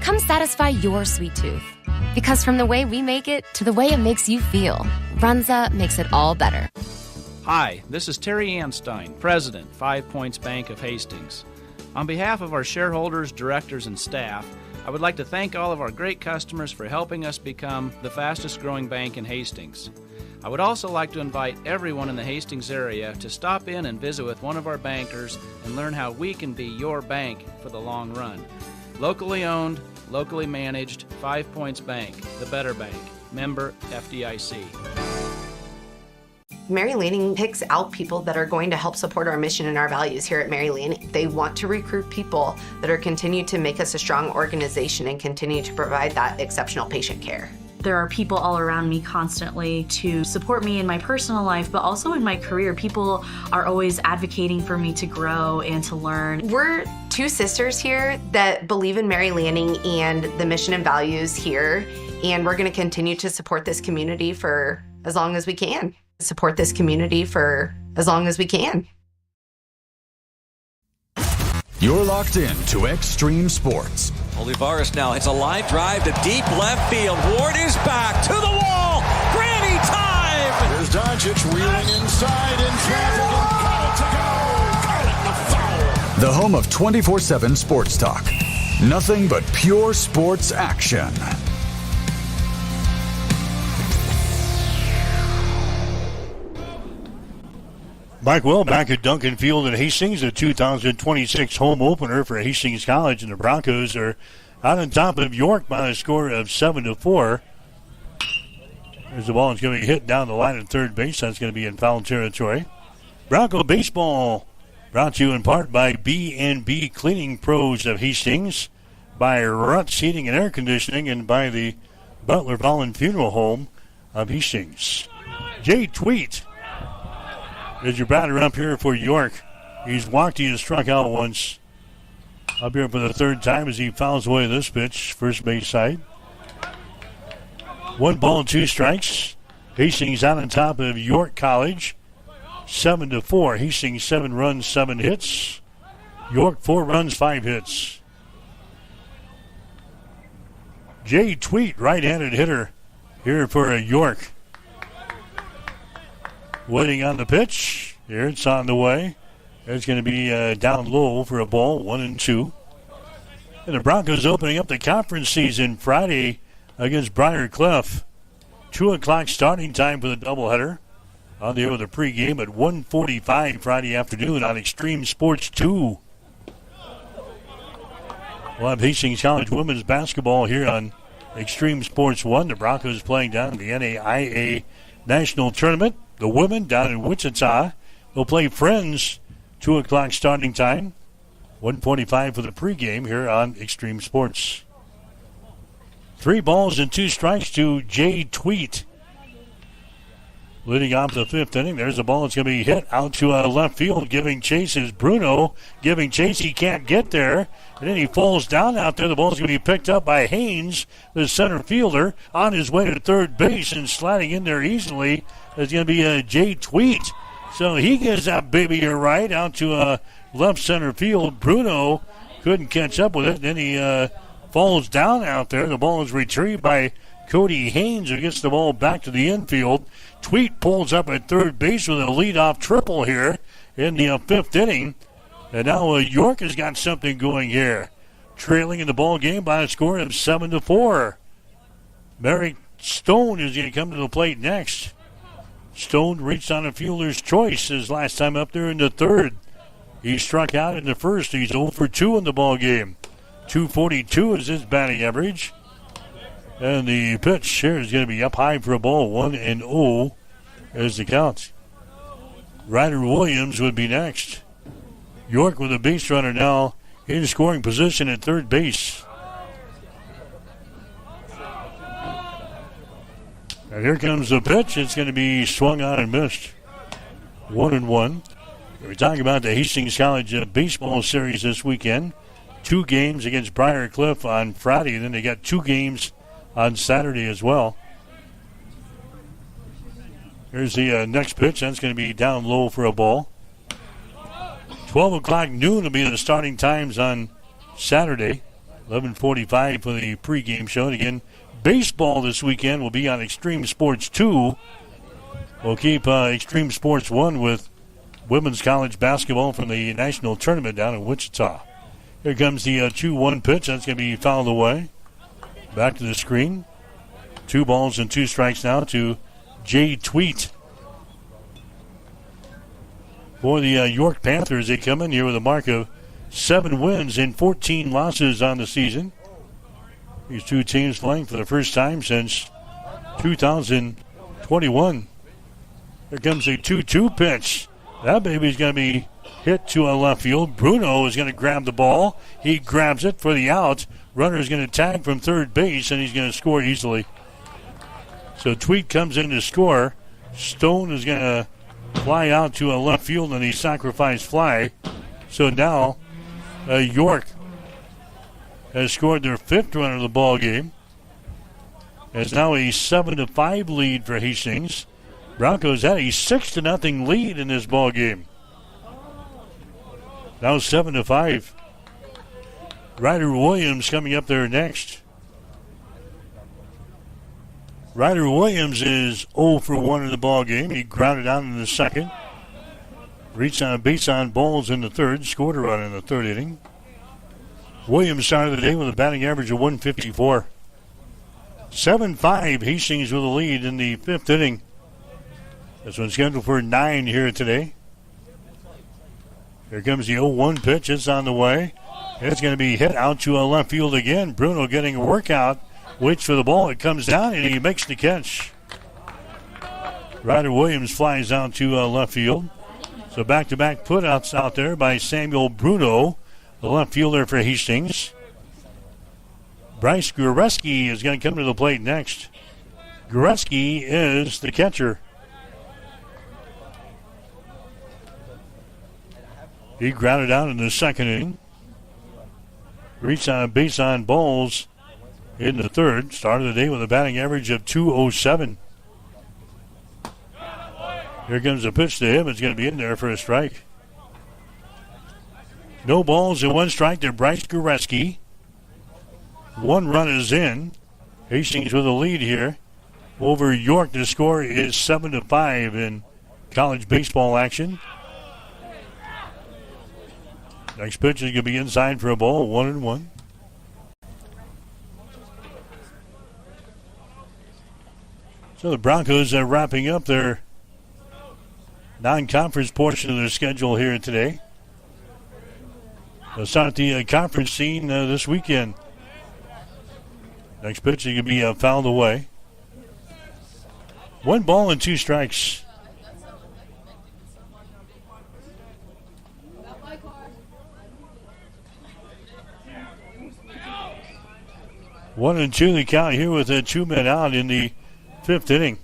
Come satisfy your sweet tooth. Because from the way we make it to the way it makes you feel, Runza makes it all better. Hi, this is Terry Anstein, President, 5 Points Bank of Hastings. On behalf of our shareholders, directors, and staff, I would like to thank all of our great customers for helping us become the fastest growing bank in Hastings. I would also like to invite everyone in the Hastings area to stop in and visit with one of our bankers and learn how we can be your bank for the long run. Locally owned, locally managed, 5 Points Bank, the better bank. Member FDIC. Mary Lanning picks out people that are going to help support our mission and our values here at Mary Lanning. They want to recruit people that are continue to make us a strong organization and continue to provide that exceptional patient care. There are people all around me constantly to support me in my personal life, but also in my career. People are always advocating for me to grow and to learn. We're 2 sisters here that believe in Mary Lanning and the mission and values here, and we're going to continue to support this community for as long as we can. Support this community for as long as we can. You're locked in to Extreme Sports. Olivares now hits a line drive to deep left field. Ward is back to the wall. Granny time! There's Doncic wheeling inside in traffic and got it to go. Got it, the foul. The home of 24/7 Sports Talk. Nothing but pure sports action. Mike Will back at Duncan Field in Hastings, the 2026 home opener for Hastings College, and the Broncos are out on top of York by a score of 7-4. There's the ball. It's going to be hit down the line at third base. That's going to be in foul territory. Bronco baseball brought to you in part by B&B Cleaning Pros of Hastings, by Ruts Heating and Air Conditioning, and by the Butler Fallen Funeral Home of Hastings. Jay Tweet is your batter up here for York. He's walked, he has struck out once. Up here for the third time as he fouls away this pitch, first base side. 1 ball, 2 strikes. Hastings out on top of York College, 7-4. Hastings 7 runs, 7 hits. York 4 runs, 5 hits. Jay Tweet, right-handed hitter here for York. Waiting on the pitch. Here it's on the way. It's going to be down low for a ball, 1-2. And the Broncos opening up the conference season Friday against Briar Cliff. 2 o'clock starting time for the doubleheader. On the air with a pregame at 1:45 Friday afternoon on Extreme Sports 2. We'll have Hastings College women's basketball here on Extreme Sports 1. The Broncos playing down in the NAIA National Tournament. The women down in Wichita will play Friends, 2 o'clock starting time. 1:45 for the pregame here on Extreme Sports. 3 balls and 2 strikes to Jay Tweet. Leading off the 5th inning, there's a ball that's going to be hit out to left field. Giving chase is Bruno. Giving chase, he can't get there. And then he falls down out there. The ball's going to be picked up by Haynes, the center fielder, on his way to third base, and sliding in there easily is going to be Jay Tweet. So he gets that baby here right out to left center field. Bruno couldn't catch up with it. Then he falls down out there. The ball is retrieved by Cody Haynes, who gets the ball back to the infield. Tweet pulls up at third base with a leadoff triple here in the 5th inning. And now York has got something going here. Trailing in the ball game by a score of 7-4. Merrick Stone is going to come to the plate next. Stone reached on a fielder's choice his last time up there in the 3rd. He struck out in the 1st. He's 0 for 2 in the ball game. 242 is his batting average. And the pitch here is going to be up high for a ball. 1-0 as the count. Ryder Williams would be next. York with a base runner now in scoring position at third base. And here comes the pitch. It's going to be swung on and missed. 1-1. We're talking about the Hastings College baseball series this weekend. 2 games against Briar Cliff on Friday. Then they got 2 games on Saturday as well. Here's the next pitch. That's going to be down low for a ball. 12 o'clock noon will be the starting times on Saturday. 11:45 for the pregame show. And again, baseball this weekend will be on Extreme Sports 2. We'll keep Extreme Sports 1 with women's college basketball from the national tournament down in Wichita. Here comes the 2-1 pitch. That's going to be fouled away. Back to the screen. 2 balls and 2 strikes now to Jay Tweet. For the York Panthers, they come in here with a mark of 7 wins and 14 losses on the season. These 2 teams playing for the first time since 2021. Here comes a 2-2 pitch. That baby's going to be hit to a left field. Bruno is going to grab the ball. He grabs it for the out. Runner is going to tag from third base, and he's going to score easily. So Tweet comes in to score. Stone is going to fly out to a left field on the sacrifice fly. So now York has scored their 5th run of the ball game. It's now a 7-5 lead for Hastings. Broncos had a 6-0 lead in this ball game. Now 7-5. Ryder Williams coming up there next. Ryder Williams is 0 for 1 in the ball game. He grounded out in the second. Reached on a base on balls in the third. Scored a run in the third inning. Williams started the day with a batting average of 154. 7-5. Hastings with a lead in the fifth inning. This one's scheduled for 9 here today. Here comes the 0-1 pitch. It's on the way. It's going to be hit out to left field again. Bruno getting a workout. Waits for the ball. It comes down, and he makes the catch. Ryder Williams flies out to left field. So back-to-back putouts out there by Samuel Bruno, the left fielder for Hastings. Bryce Goreski is going to come to the plate next. Goreski is the catcher. He grounded out in the second inning. Reached on a base on balls in the third. Started the day with a batting average of .207. Here comes the pitch to him. It's going to be in there for a strike. No balls and 1 strike to Bryce Goreski. 1 run is in. Hastings with a lead here over York. The score is 7-5 in college baseball action. Next pitch is going to be inside for a ball, 1-1. So the Broncos are wrapping up their non-conference portion of their schedule here today. They'll start the conference scene this weekend. Next pitch is going to be fouled away. 1 ball and 2 strikes. One and 2 the count here with 2 men out in the fifth inning.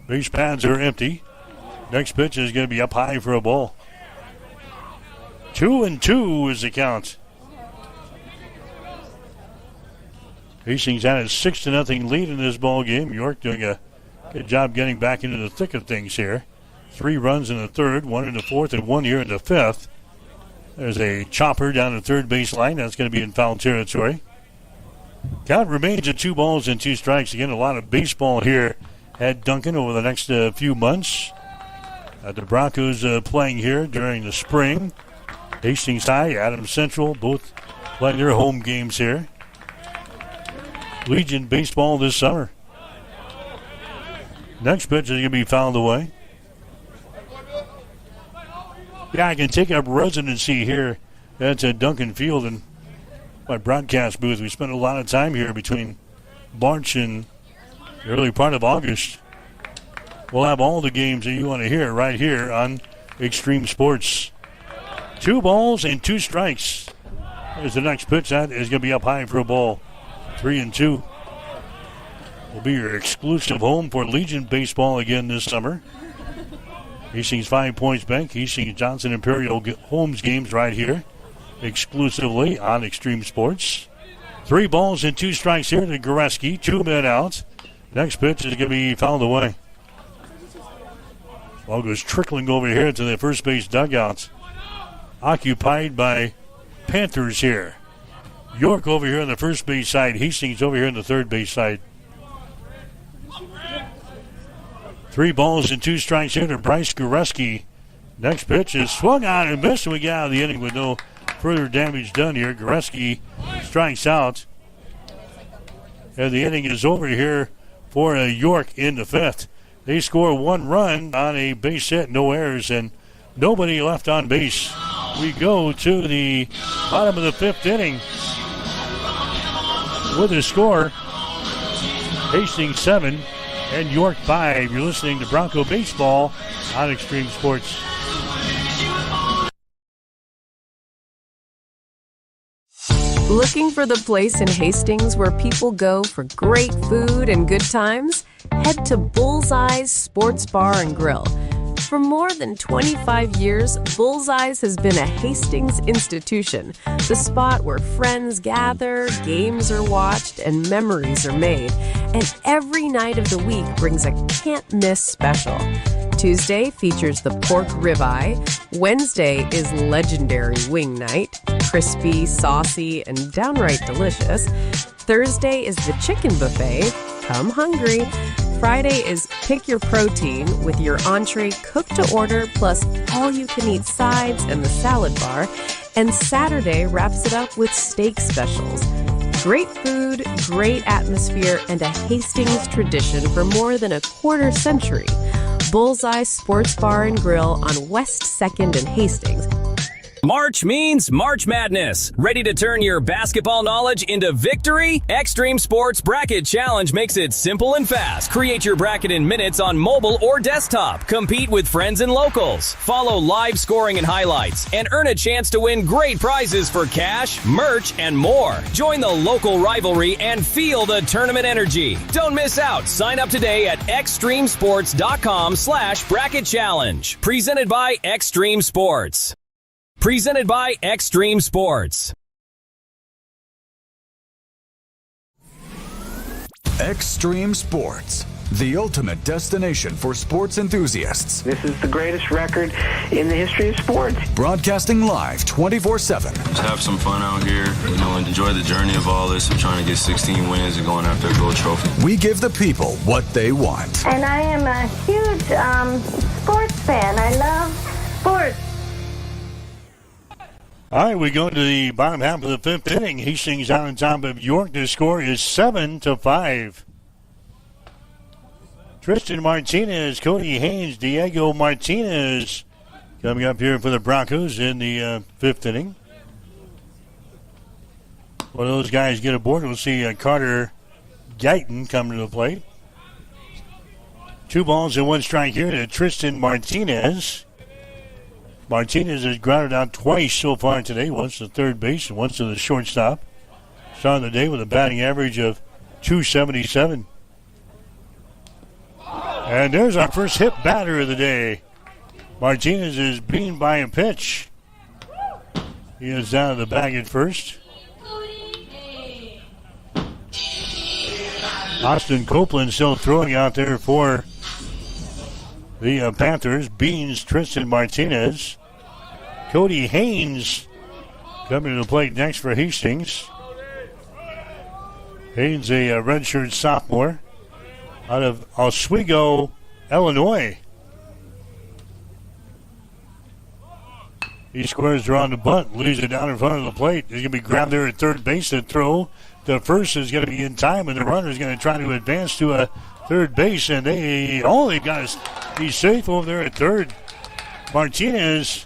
Base pads are empty. Next pitch is going to be up high for a ball. 2-2 is the count. Hastings had a 6-0 lead in this ball game. York doing a good job getting back into the thick of things here. 3 runs in the third, 1 in the fourth, and 1 here in the fifth. There's a chopper down the third base line. That's going to be in foul territory. Count remains at 2 balls and 2 strikes. Again, a lot of baseball here at Duncan over the next few months. The Broncos playing here during the spring. Hastings High, Adams Central, both playing their home games here. Legion baseball this summer. Next pitch is going to be fouled away. Yeah, I can take up residency here at Duncan Field and my broadcast booth. We spent a lot of time here between March and the early part of August. We'll have all the games that you want to hear right here on Extreme Sports. 2 balls and 2 strikes. There's the next pitch. That is going to be up high for a ball. 3-2. Will be your exclusive home for Legion baseball again this summer. Hastings 5 Points Bank, Hastings Johnson Imperial Homes games right here, exclusively on Extreme Sports. 3 balls and 2 strikes here to Goreski. 2 men out. Next pitch is going to be fouled away. Ball goes trickling over here to the first base dugout. Occupied by Panthers here. York over here on the first base side. Hastings over here on the third base side. 3 balls and 2 strikes here to Bryce Goreski. Next pitch is swung on and missed, and we get out of the inning with no further damage done here. Goreski strikes out. And the inning is over here for York in the fifth. They score 1 run on a base hit, no errors, and nobody left on base. We go to the bottom of the fifth inning with a score, Hastings 7 and York 5. You're listening to Bronco Baseball on Extreme Sports. Looking for the place in Hastings where people go for great food and good times? Head to Bullseye's Sports Bar and Grill. For more than 25 years, Bullseyes has been a Hastings institution, the spot where friends gather, games are watched, and memories are made. And every night of the week brings a can't-miss special. Tuesday features the pork ribeye. Wednesday is legendary wing night, crispy, saucy, and downright delicious. Thursday is the chicken buffet. Come hungry. Friday is pick your protein with your entree cooked to order plus all-you-can-eat sides and the salad bar. And Saturday wraps it up with steak specials. Great food, great atmosphere, and a Hastings tradition for more than a quarter century. Bullseye Sports Bar and Grill on West 2nd and Hastings. March means March Madness. Ready to turn your basketball knowledge into victory? Extreme Sports Bracket Challenge makes it simple and fast. Create your bracket in minutes on mobile or desktop. Compete with friends and locals. Follow live scoring and highlights. And earn a chance to win great prizes for cash, merch, and more. Join the local rivalry and feel the tournament energy. Don't miss out. Sign up today at extremesports.com/bracket challenge. Presented by Extreme Sports. Presented by Extreme Sports. Extreme Sports, the ultimate destination for sports enthusiasts. This is the greatest record in the history of sports. Broadcasting live 24/7. Just have some fun out here, and enjoy the journey of all this. I'm trying to get 16 wins and going after a gold trophy. We give the people what they want. And I am a huge sports fan. I love sports. All right, we go to the bottom half of the fifth inning. Hastings out on top of York. The score is 7-5. Tristan Martinez, Cody Haynes, Diego Martinez coming up here for the Broncos in the fifth inning. One of those guys get aboard. We'll see Carter Guyton come to the plate. 2 balls and 1 strike here to Tristan Martinez. Martinez has grounded out twice so far today, once to third base and once to the shortstop. Starting the day with a batting average of .277. And there's our first hit batter of the day. Martinez is beaten by a pitch. He is down to the bag at first. Austin Copeland still throwing out there for the Panthers. Beans Tristan Martinez. Cody Haynes coming to the plate next for Hastings. Haynes, a redshirt sophomore out of Oswego, Illinois. He squares around the bunt, leaves it down in front of the plate. He's going to be grabbed there at third base. The throw to first is going to be in time, and the runner is going to try to advance to a third base, and they've got to be safe over there at third. Martinez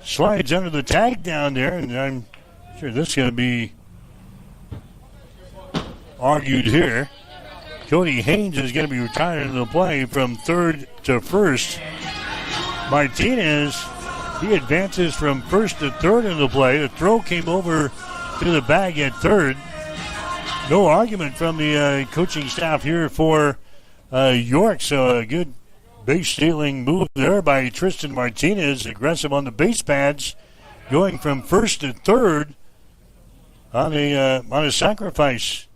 slides under the tag down there, and I'm sure this is going to be argued here. Cody Haynes is going to be retired in the play from third to first. Martinez, he advances from first to third in the play. The throw came over to the bag at third. No argument from the coaching staff here for York, so a good base stealing move there by Tristan Martinez, aggressive on the base pads, going from first to third on a sacrifice.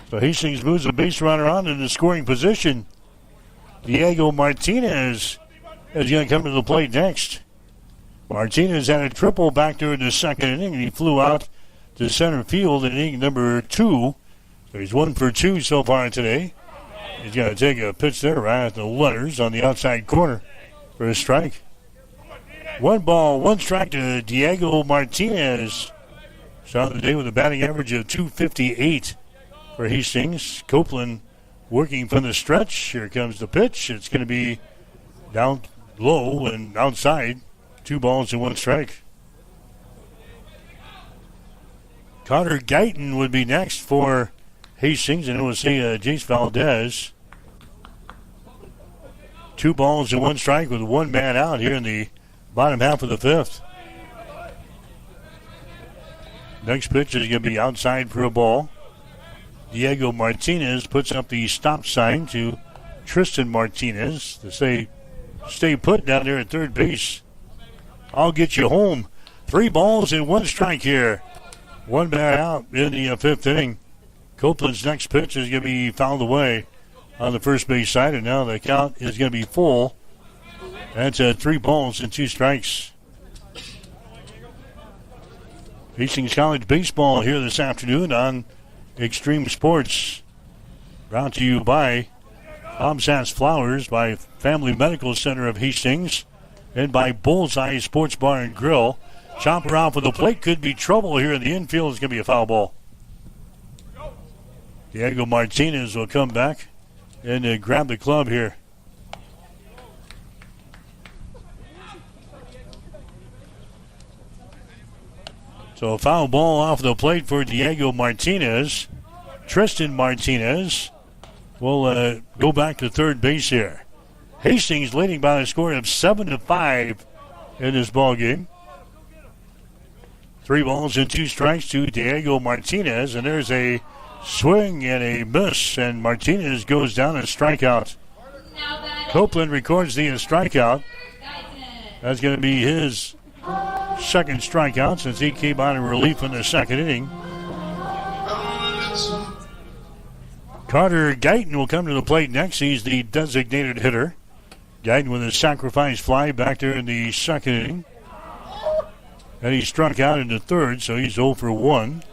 So Hastings moves the base runner on in the scoring position. Diego Martinez is going to come to the plate next. Martinez had a triple back there in the second inning, and he flew out to center field in inning number 2. So he's 1 for 2 so far today. He's going to take a pitch there right at the letters on the outside corner for a strike. 1 ball, 1 strike to Diego Martinez. Started the day with a batting average of .258 for Hastings. Copeland working from the stretch. Here comes the pitch. It's going to be down low and outside. 2 balls and 1 strike. Carter Guyton would be next for Hastings, and it will see Jace Valdez. 2 balls and 1 strike with 1 man out here in the bottom half of the fifth. Next pitch is going to be outside for a ball. Diego Martinez puts up the stop sign to Tristan Martinez to say, stay put down there at third base. I'll get you home. 3 balls and 1 strike here. 1 batter out in the 5th inning. Copeland's next pitch is going to be fouled away on the first base side, and now the count is going to be full. That's 3 balls and 2 strikes. Hastings College baseball here this afternoon on Extreme Sports. Brought to you by Obsas Flowers, by Family Medical Center of Hastings, and by Bullseye Sports Bar and Grill. Chopper off of the plate, could be trouble here in the infield. It's going to be a foul ball. Diego Martinez will come back and grab the club here. So a foul ball off the plate for Diego Martinez. Tristan Martinez will go back to third base here. Hastings leading by a score of 7-5 in this ball game. 3 balls and 2 strikes to Diego Martinez, and there's a swing and a miss, and Martinez goes down a strikeout. Copeland records the strikeout. That's going to be his second strikeout since he came out in relief in the 2nd inning. Carter Guyton will come to the plate next. He's the designated hitter. Guyton with a sacrifice fly back there in the 2nd inning. And he struck out in the 3rd, so he's 0 for 1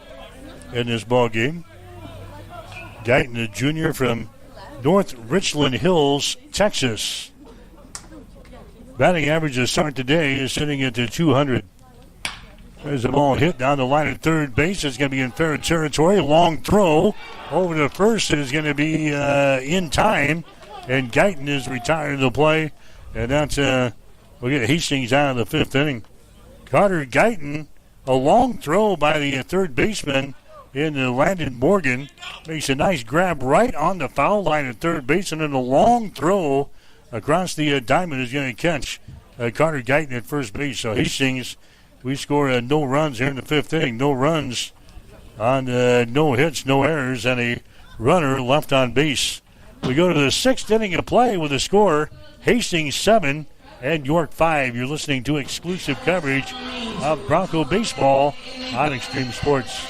in this ball game. Guyton, a junior from North Richland Hills, Texas. Batting average to start today is sitting at 200. There's a ball hit down the line at third base. It's going to be in fair territory. Long throw over to first is going to be in time. And Guyton is retired to the play. And that's, we'll get Hastings out of the 5th inning. Carter Guyton, a long throw by the third baseman in Landon Morgan. Makes a nice grab right on the foul line at third base. And then a long throw across the diamond is going to catch Carter Guyton at first base. So Hastings, we score no runs here in the 5th inning. No runs on no hits, no errors, and a runner left on base. We go to the 6th inning of play with a score, Hastings 7 and York 5. You're listening to exclusive coverage of Bronco baseball on Extreme Sports.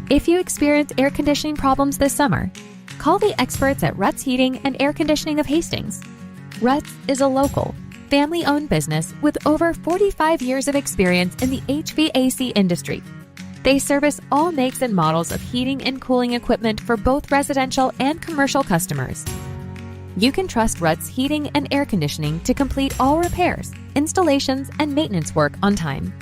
If you experience air conditioning problems this summer, call the experts at Ruts Heating and Air Conditioning of Hastings. Ruts is a local, family-owned business with over 45 years of experience in the HVAC industry. They service all makes and models of heating and cooling equipment for both residential and commercial customers. You can trust Ruts Heating and Air Conditioning to complete all repairs, installations, and maintenance work on time.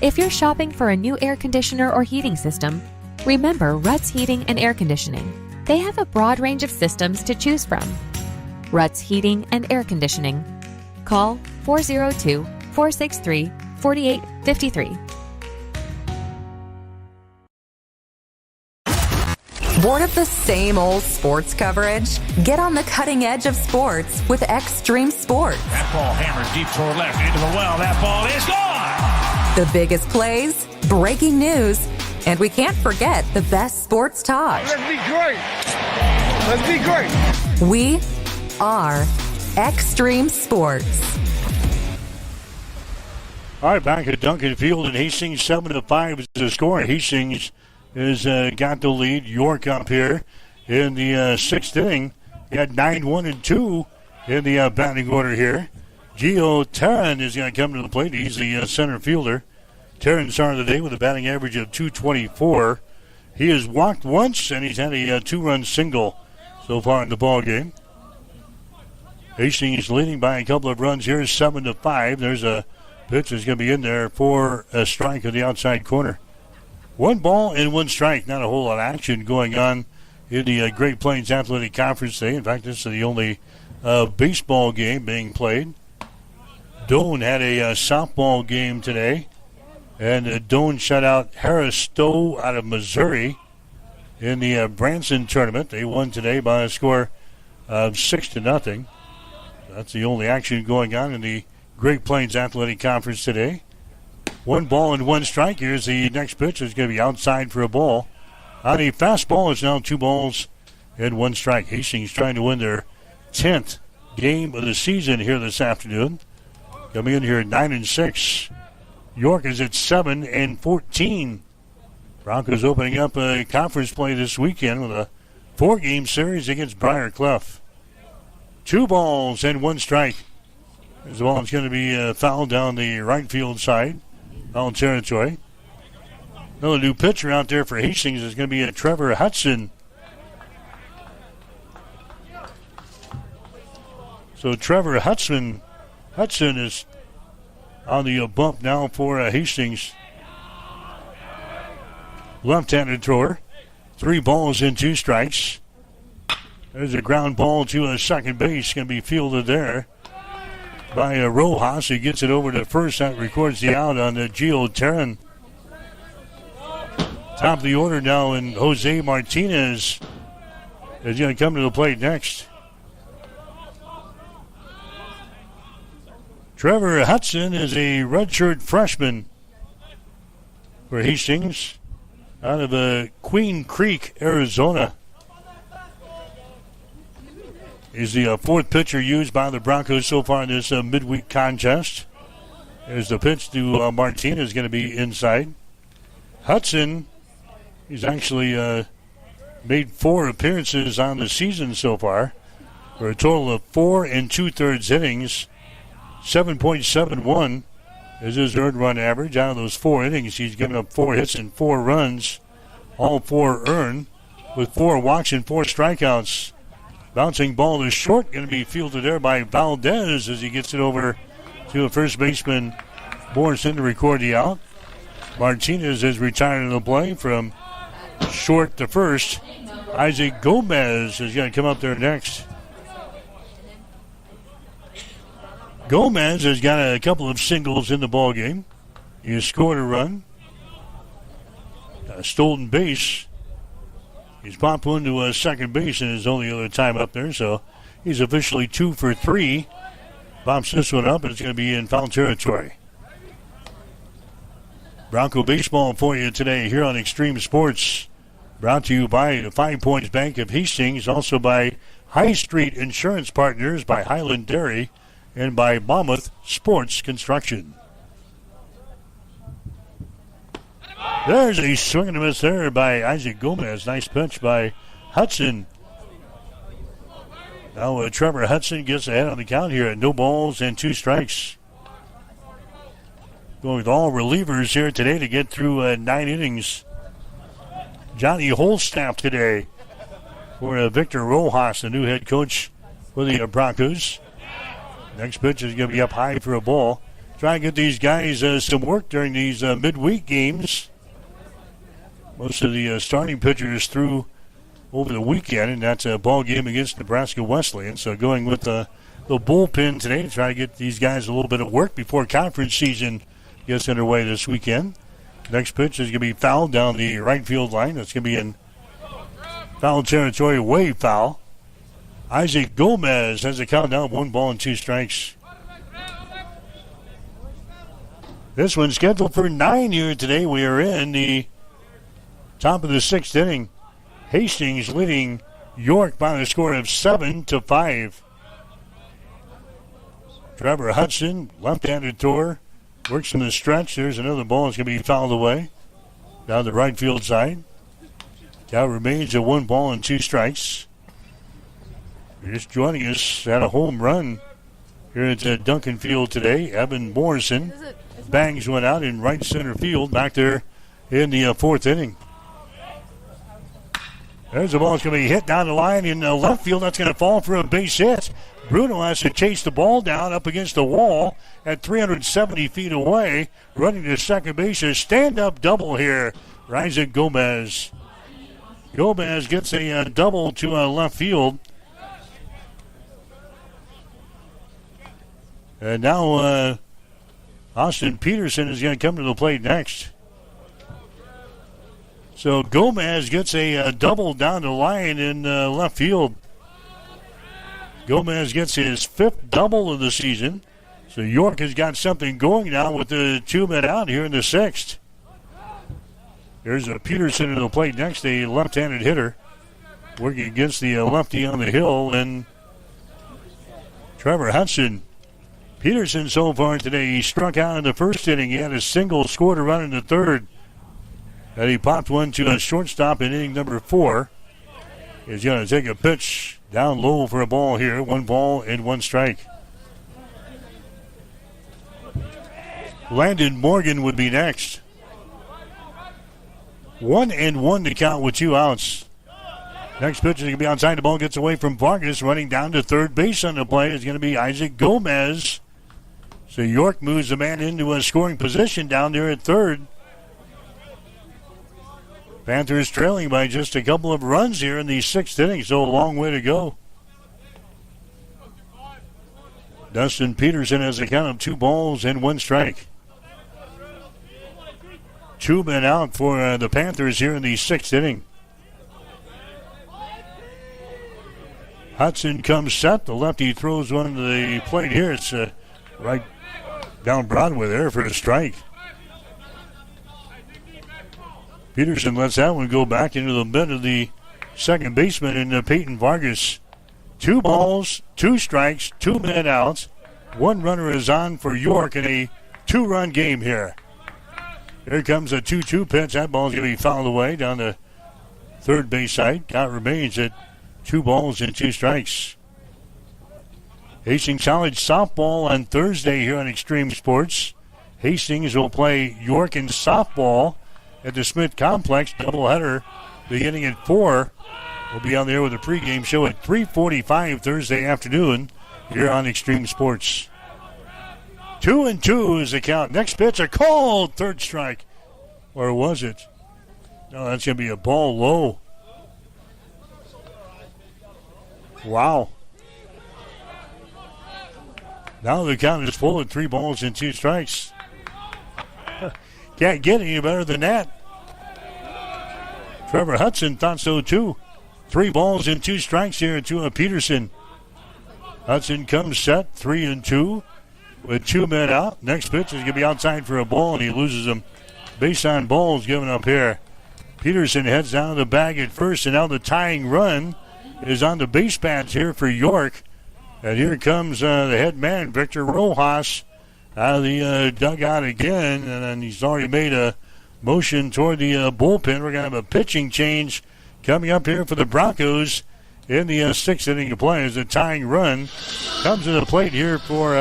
If you're shopping for a new air conditioner or heating system, remember Ruts Heating and Air Conditioning. They have a broad range of systems to choose from. Ruts Heating and Air Conditioning. Call 402-463-4853. Bored of the same old sports coverage? Get on the cutting edge of sports with Extreme Sports. That ball hammered deep toward left into the well. That ball is gone! The biggest plays, breaking news, and we can't forget the best sports talk. Let's be great. Let's be great. We are Extreme Sports. All right, back at Duncan Field, and Hastings 7-5 is the score. Hastings has got the lead. York up here in the 6th inning. He had 9-1-2 in the batting order here. Gio Terran is going to come to the plate. He's the center fielder. Terran started the day with a batting average of .224. He has walked once, and he's had a 2-run single so far in the ball game. Hastings leading by a couple of runs here, 7-5. There's a pitch that's going to be in there for a strike on the outside corner. 1 ball and 1 strike. Not a whole lot of action going on in the Great Plains Athletic Conference today. In fact, this is the only baseball game being played. Doane had a softball game today, and Doane shut out Harris Stowe out of Missouri in the Branson tournament. They won today by a score of 6-0. That's the only action going on in the Great Plains Athletic Conference today. 1 ball and 1 strike. Here's the next pitch. It's going to be outside for a ball. On a fastball, it's now 2 balls and 1 strike. Hastings trying to win their 10th game of the season here this afternoon. Coming in here at 9-6. York is at 7-14. Broncos opening up a conference play this weekend with a 4-game series against Briar Clough. 2 balls and 1 strike. As the ball is going to be fouled down the right field side. Foul territory. Another new pitcher out there for Hastings is going to be a Trevor Hudson. So Trevor Hudson is on the bump now for Hastings. Left-handed thrower. 3 balls and 2 strikes. There's a ground ball to second base. Going to be fielded there by Rojas. He gets it over to first. That records the out on Gio Terran. Top of the order now, and Jose Martinez is going to come to the plate next. Trevor Hudson is a redshirt freshman for Hastings out of Queen Creek, Arizona. He's the 4th pitcher used by the Broncos so far in this midweek contest. There's the pitch to Martinez, going to be inside. Hudson, he's actually made 4 appearances on the season so far for a total of 4 2/3 innings. 7.71 is his earned run average. Out of those 4 innings, he's given up 4 hits and 4 runs, all 4 earned, with 4 walks and 4 strikeouts. Bouncing ball to short, going to be fielded there by Valdez as he gets it over to a first baseman, Morrison, to record the out. Martinez is retiring to the play from short to first. Isaac Gomez is going to come up there next. Gomez has got a couple of singles in the ball game. He has scored a run, a stolen base. He's popped one to second base in his only other time up there, so he's officially 2 for 3. Pops this one up, and it's going to be in foul territory. Bronco baseball for you today here on Extreme Sports. Brought to you by the 5 Points Bank of Hastings, also by High Street Insurance Partners, by Highland Dairy, and by Monmouth Sports Construction. There's a swing and a miss there by Isaac Gomez. Nice pitch by Hudson. Now Trevor Hudson gets ahead on the count here at 0 balls and 2 strikes. Going with all relievers here today to get through 9 innings. Johnny Holstaff today for Victor Rojas, the new head coach for the Broncos. Next pitch is going to be up high for a ball. Try and get these guys some work during these midweek games. Most of the starting pitchers threw over the weekend, and that's a ball game against Nebraska Wesleyan. So going with the bullpen today to try to get these guys a little bit of work before conference season gets underway this weekend. Next pitch is going to be fouled down the right field line. That's going to be in foul territory, way foul. Isaac Gomez has a count down, 1 ball and 2 strikes. This one's scheduled for 9 here today. We are in the top of the 6th inning. Hastings leading York by the score of 7-5. Trevor Hudson, left-handed thrower, works in the stretch. There's another ball that's going to be fouled away down the right field side. Count remains at 1 ball and 2 strikes. Just joining us, had a home run here at Duncan Field today. Evan Morrison bangs one out in right center field back there in the 4th inning. There's the ball. It's going to be hit down the line in left field. That's going to fall for a base hit. Bruno has to chase the ball down up against the wall at 370 feet away. Running to second base. A stand-up double here. Isaac Gomez. Gomez gets a double to left field. And now Austin Peterson is going to come to the plate next. So Gomez gets a double down the line in left field. Gomez gets his 5th double of the season. So York has got something going now with the 2 men out here in the 6th. There's a Peterson to the plate next, a left-handed hitter. working against the lefty on the hill, and Trevor Hudson. Peterson so far today, he struck out in the first inning. He had a single, scored a run in the third. And he popped one to a shortstop in inning number 4. He's going to take a pitch down low for a ball here. 1 ball and 1 strike. Landon Morgan would be next. 1-1 to count with 2 outs. Next pitch is going to be outside. The ball gets away from Vargas. Running down to third base on the play is going to be Isaac Gomez. So York moves the man into a scoring position down there at third. Panthers trailing by just a couple of runs here in the 6th inning, so a long way to go. Dustin Peterson has a count of 2 balls and 1 strike. 2 men out for the Panthers here in the 6th inning. Hudson comes set. The lefty throws one to the plate here. It's right down Broadway there for a strike. Peterson lets that one go back into the mid of the second baseman in Peyton Vargas. 2 balls, 2 strikes, 2 men out. 1 runner is on for York in a 2-run game here. Here comes a 2-2 pitch. That ball's going to be fouled away down the third base side. Count remains at 2 balls and 2 strikes. Hastings College softball on Thursday here on Extreme Sports. Hastings will play York in softball at the Smith Complex. Doubleheader beginning at 4. We'll be on there with a pregame show at 3:45 Thursday afternoon here on Extreme Sports. 2-2 is the count. Next pitch, a called third strike. Or was it? No, that's going to be a ball low. Wow. Now the count is full at 3 balls and 2 strikes. Can't get any better than that. Trevor Hudson thought so too. 3 balls and 2 strikes here to Peterson. Hudson comes set, 3-2 with 2 men out. Next pitch is going to be outside for a ball, and he loses them. Base on balls given up here. Peterson heads down to the bag at first, and now the tying run is on the base paths here for York. And here comes the head man, Victor Rojas, out of the dugout again. And then he's already made a motion toward the bullpen. We're going to have a pitching change coming up here for the Broncos in the 6th inning of play. As the tying run comes to the plate here for,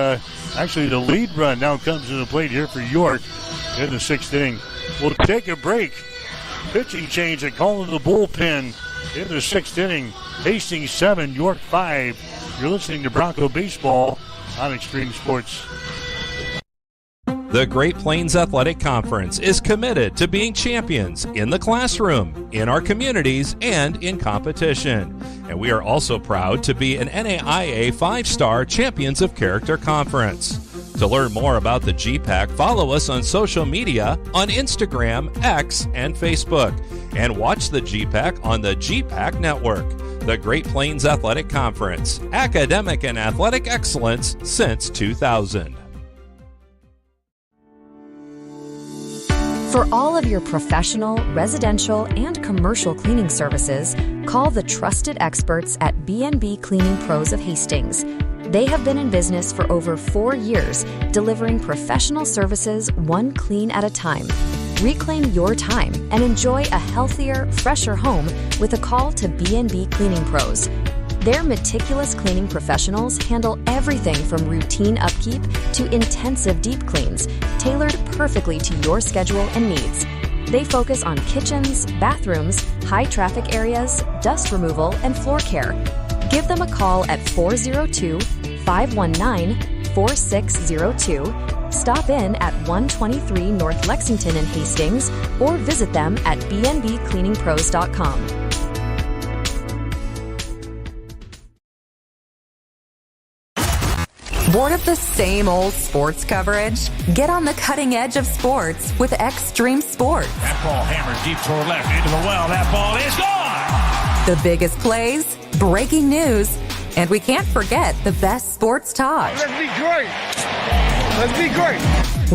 actually the lead run now comes to the plate here for York in the 6th inning. We'll take a break. Pitching change and call in the bullpen in the 6th inning. Hastings 7, York 5. You're listening to Bronco Baseball on Extreme Sports. The Great Plains Athletic Conference is committed to being champions in the classroom, in our communities, and in competition. And we are also proud to be an NAIA 5-star Champions of Character Conference. To learn more about the GPAC, follow us on social media on Instagram, X, and Facebook. And watch the GPAC on the GPAC Network. The Great Plains Athletic Conference, academic and athletic excellence since 2000. For all of your professional, residential, and commercial cleaning services, call the trusted experts at B&B Cleaning Pros of Hastings. They have been in business for over 4 years, delivering professional services 1 clean at a time. Reclaim your time and enjoy a healthier, fresher home with a call to B&B Cleaning Pros. Their meticulous cleaning professionals handle everything from routine upkeep to intensive deep cleans, tailored perfectly to your schedule and needs. They focus on kitchens, bathrooms, high traffic areas, dust removal, and floor care. Give them a call at 402-519-4602. Stop in at 123 North Lexington in Hastings or visit them at bnbcleaningpros.com. Bored of the same old sports coverage? Get on the cutting edge of sports with Extreme Sports. That ball hammered deep toward left into the well. That ball is gone. The biggest plays, breaking news, and we can't forget the best sports talk. Let's be great. Let's be great.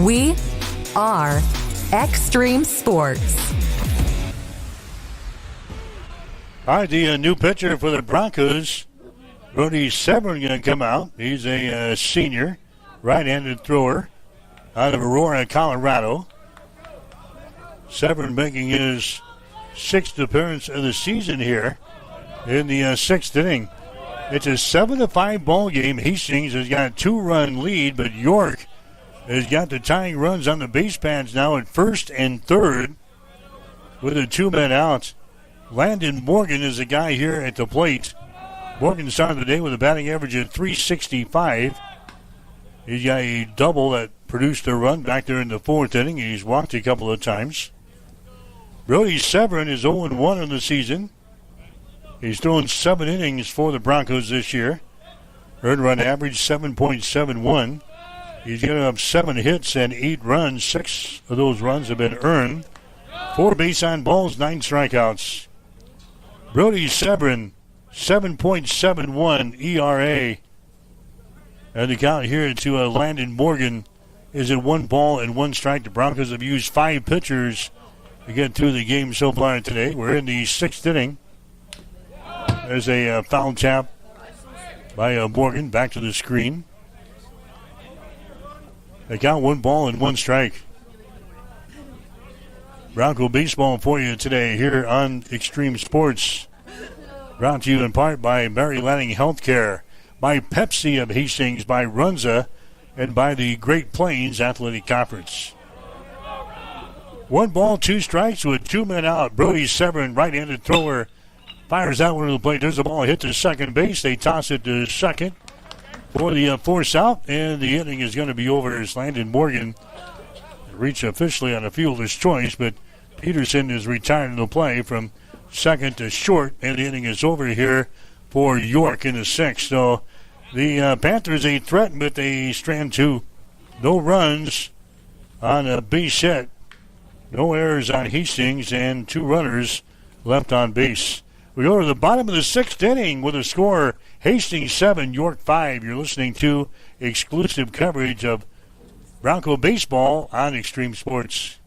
We are Extreme Sports. All right, the new pitcher for the Broncos, Brody Severn, going to come out. He's a senior, right-handed thrower out of Aurora, Colorado. Severn making his 6th appearance of the season here in the 6th inning. It's a 7-5 ball game. Hastings has got a 2-run lead, but York has got the tying runs on the base paths now at first and third with a 2-man out. Landon Morgan is the guy here at the plate. Morgan started the day with a batting average of .365. He's got a double that produced a run back there in the 4th inning. He's walked a couple of times. Brody Severn is 0-1 in the season. He's thrown 7 innings for the Broncos this year. Earned run average 7.71. He's given up 7 hits and 8 runs. 6 of those runs have been earned. 4 base on balls, 9 strikeouts. Brody Severn, 7.71 ERA. And the count here to Landon Morgan is at 1 ball and 1 strike. The Broncos have used 5 pitchers to get through the game so far today. We're in the 6th inning. There's a foul tap by Morgan back to the screen. They count 1 ball and 1 strike. Bronco baseball for you today here on Extreme Sports. Brought to you in part by Mary Lanning Healthcare, by Pepsi of Hastings, by Runza, and by the Great Plains Athletic Conference. 1 ball, 2 strikes with 2 men out. Brody Severn, right-handed thrower, fires out one of the plate. There's a ball hit to second base. They toss it to second for the force out, and the inning is going to be over as Landon Morgan reach officially on a fielder's choice, but Peterson is retiring the play from second to short, and the inning is over here for York in the 6th. So the Panthers a threat, but they strand 2. No runs on a base hit. No errors on Hastings, and 2 runners left on base. We go to the bottom of the 6th inning with a score, Hastings 7, York 5. You're listening to exclusive coverage of Bronco baseball on Extreme Sports.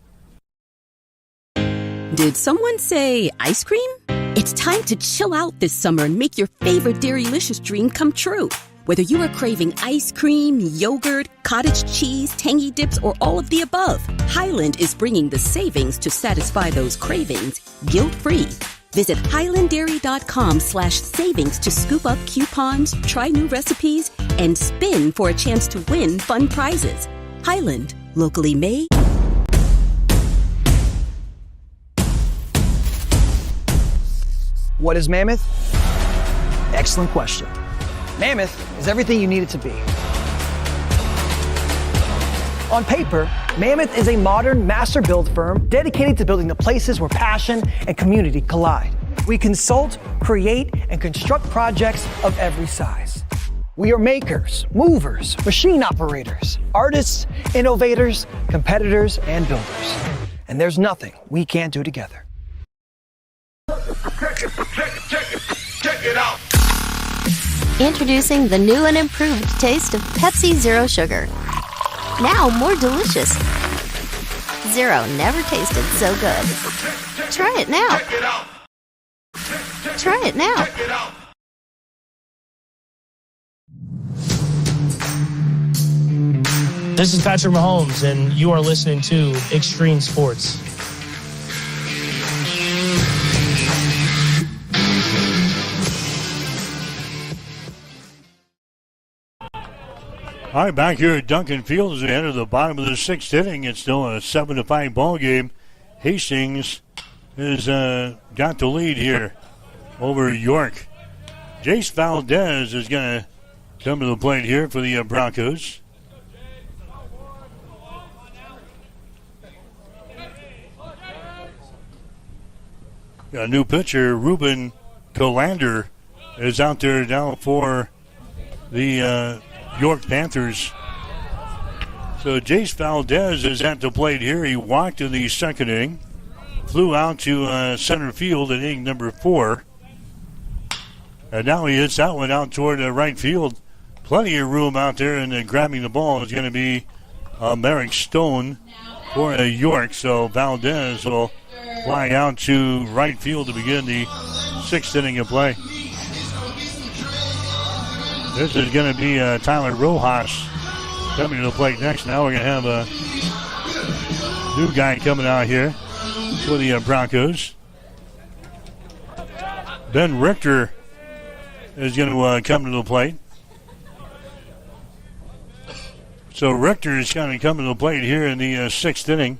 Did someone say ice cream? It's time to chill out this summer and make your favorite Dairylicious dream come true. Whether you are craving ice cream, yogurt, cottage cheese, tangy dips, or all of the above, Highland is bringing the savings to satisfy those cravings guilt-free. Visit highlanddairy.com/savings to scoop up coupons, try new recipes, and spin for a chance to win fun prizes. Highland, locally made. What is Mammoth? Excellent question. Mammoth is everything you need it to be. On paper, Mammoth is a modern master build firm dedicated to building the places where passion and community collide. We consult, create, and construct projects of every size. We are makers, movers, machine operators, artists, innovators, competitors, and builders. And there's nothing we can't do together. Check it out. Introducing the new and improved taste of Pepsi Zero Sugar. Now more delicious. Zero never tasted so good. Try it now. Try it now. This is Patrick Mahomes, and you are listening to Extreme Sports. All right, back here at Duncan Field as we enter the bottom of the 6th inning. It's still a 7-5 ball game. Hastings has got the lead here over York. Jace Valdez is going to come to the plate here for the Broncos. A new pitcher, Ruben Colander, is out there now for the York Panthers. So Jace Valdez is at the plate here. He walked in the 2nd inning, flew out to center field in inning number 4. And now he hits that one out toward right field. Plenty of room out there, and grabbing the ball is going to be Merrick Stone for York. So Valdez will fly out to right field to begin the sixth inning of play. This is going to be Tyler Rojas coming to the plate next. Now we're going to have a new guy coming out here for the Broncos. Ben Richter is going to come to the plate. So Richter is going to come to the plate here in the sixth inning.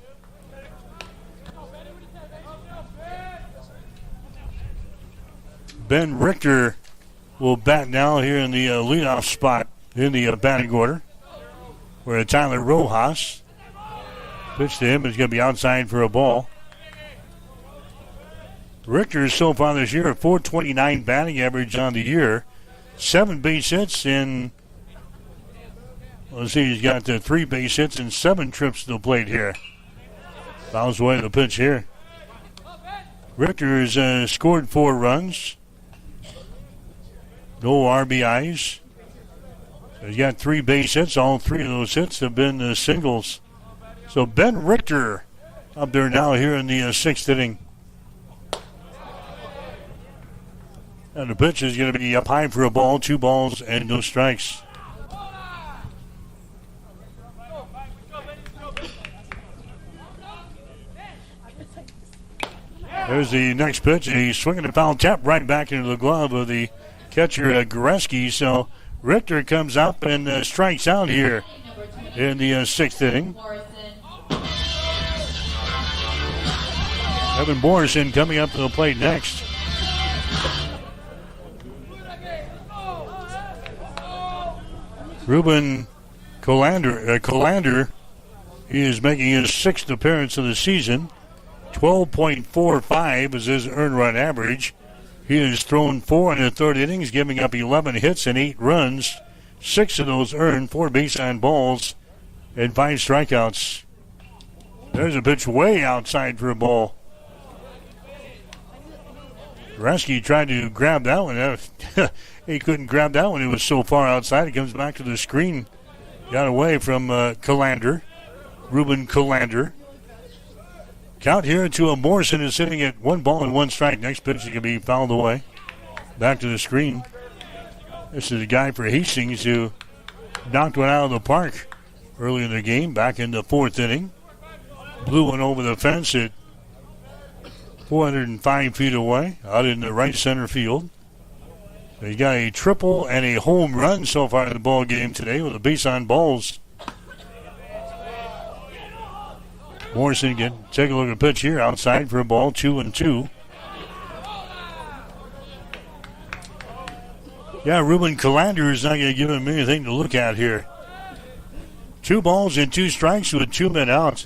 Ben Richter will bat now here in the leadoff spot in the batting order, where Tyler Rojas, pitch to him, is going to be outside for a ball. Richter so far this year, a .429 batting average on the year, 7 base hits in, let's see, he's got 3 base hits and 7 trips to the plate here. Fouls away the pitch here. Richter has scored 4 runs. No RBIs. So he's got 3 base hits. All 3 of those hits have been singles. So Ben Richter up there now here in the 6th inning. And the pitch is going to be up high for a ball. 2 balls and no strikes. There's the next pitch. He's swinging a foul tap right back into the glove of the catcher Goreski. So Richter comes up and strikes out here in the 6th inning. Evan Morrison coming up to the plate next. Ruben Colander, he is making his 6th appearance of the season. 12.45 is his earned run average. He has thrown 4 in the 3rd innings, giving up 11 hits and 8 runs. 6 of those earned, 4 base on balls, and 5 strikeouts. There's a pitch way outside for a ball. Goreski tried to grab that one. He couldn't grab that one. It was so far outside. It comes back to the screen. Got away from Colander, Ruben Colander. Count here to a Morrison is sitting at 1 ball and 1 strike. Next pitch is going to be fouled away. Back to the screen. This is a guy for Hastings who knocked one out of the park early in the game, back in the 4th inning. Blew one over the fence at 405 feet away, out in the right center field. So he got a triple and a home run so far in the ball game today with a base on balls. Morrison again. Take a look at the pitch here. Outside for a ball, 2-2. Yeah, Ruben Colander is not going to give him anything to look at here. 2 balls and 2 strikes with 2 men out.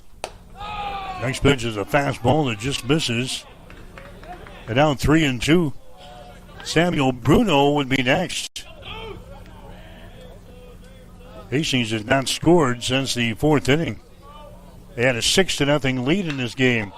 Next pitch is a fastball that just misses. And now 3-2. Samuel Bruno would be next. Hastings has not scored since the 4th inning. They had a 6-0 lead in this game.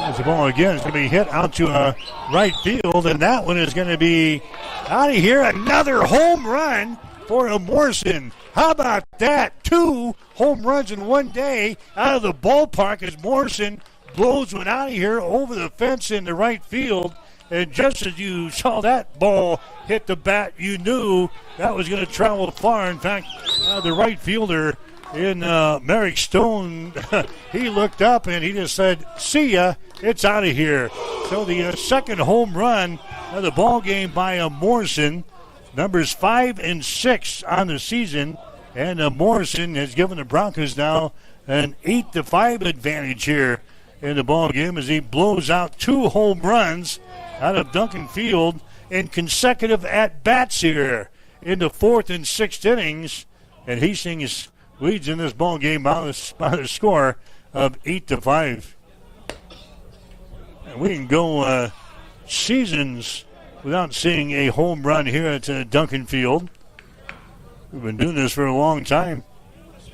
There's the ball again. It's going to be hit out to right field, and that one is going to be out of here. Another home run for a Morrison. How about that? 2 home runs in one day out of the ballpark as Morrison blows one out of here over the fence in the right field. And just as you saw that ball hit the bat, you knew that was going to travel far. In fact, the right fielder in Merrick Stone, he looked up and he just said, "See ya, it's out of here." So the second home run of the ball game by Morrison, numbers 5 and 6 on the season, and Morrison has given the Broncos now an 8-5 advantage here in the ball game as he blows out 2 home runs out of Duncan Field in consecutive at-bats here in the 4th and 6th innings, and Hastings leads in this ball game by the score of 8-5. And we can go seasons without seeing a home run here at Duncan Field. We've been doing this for a long time.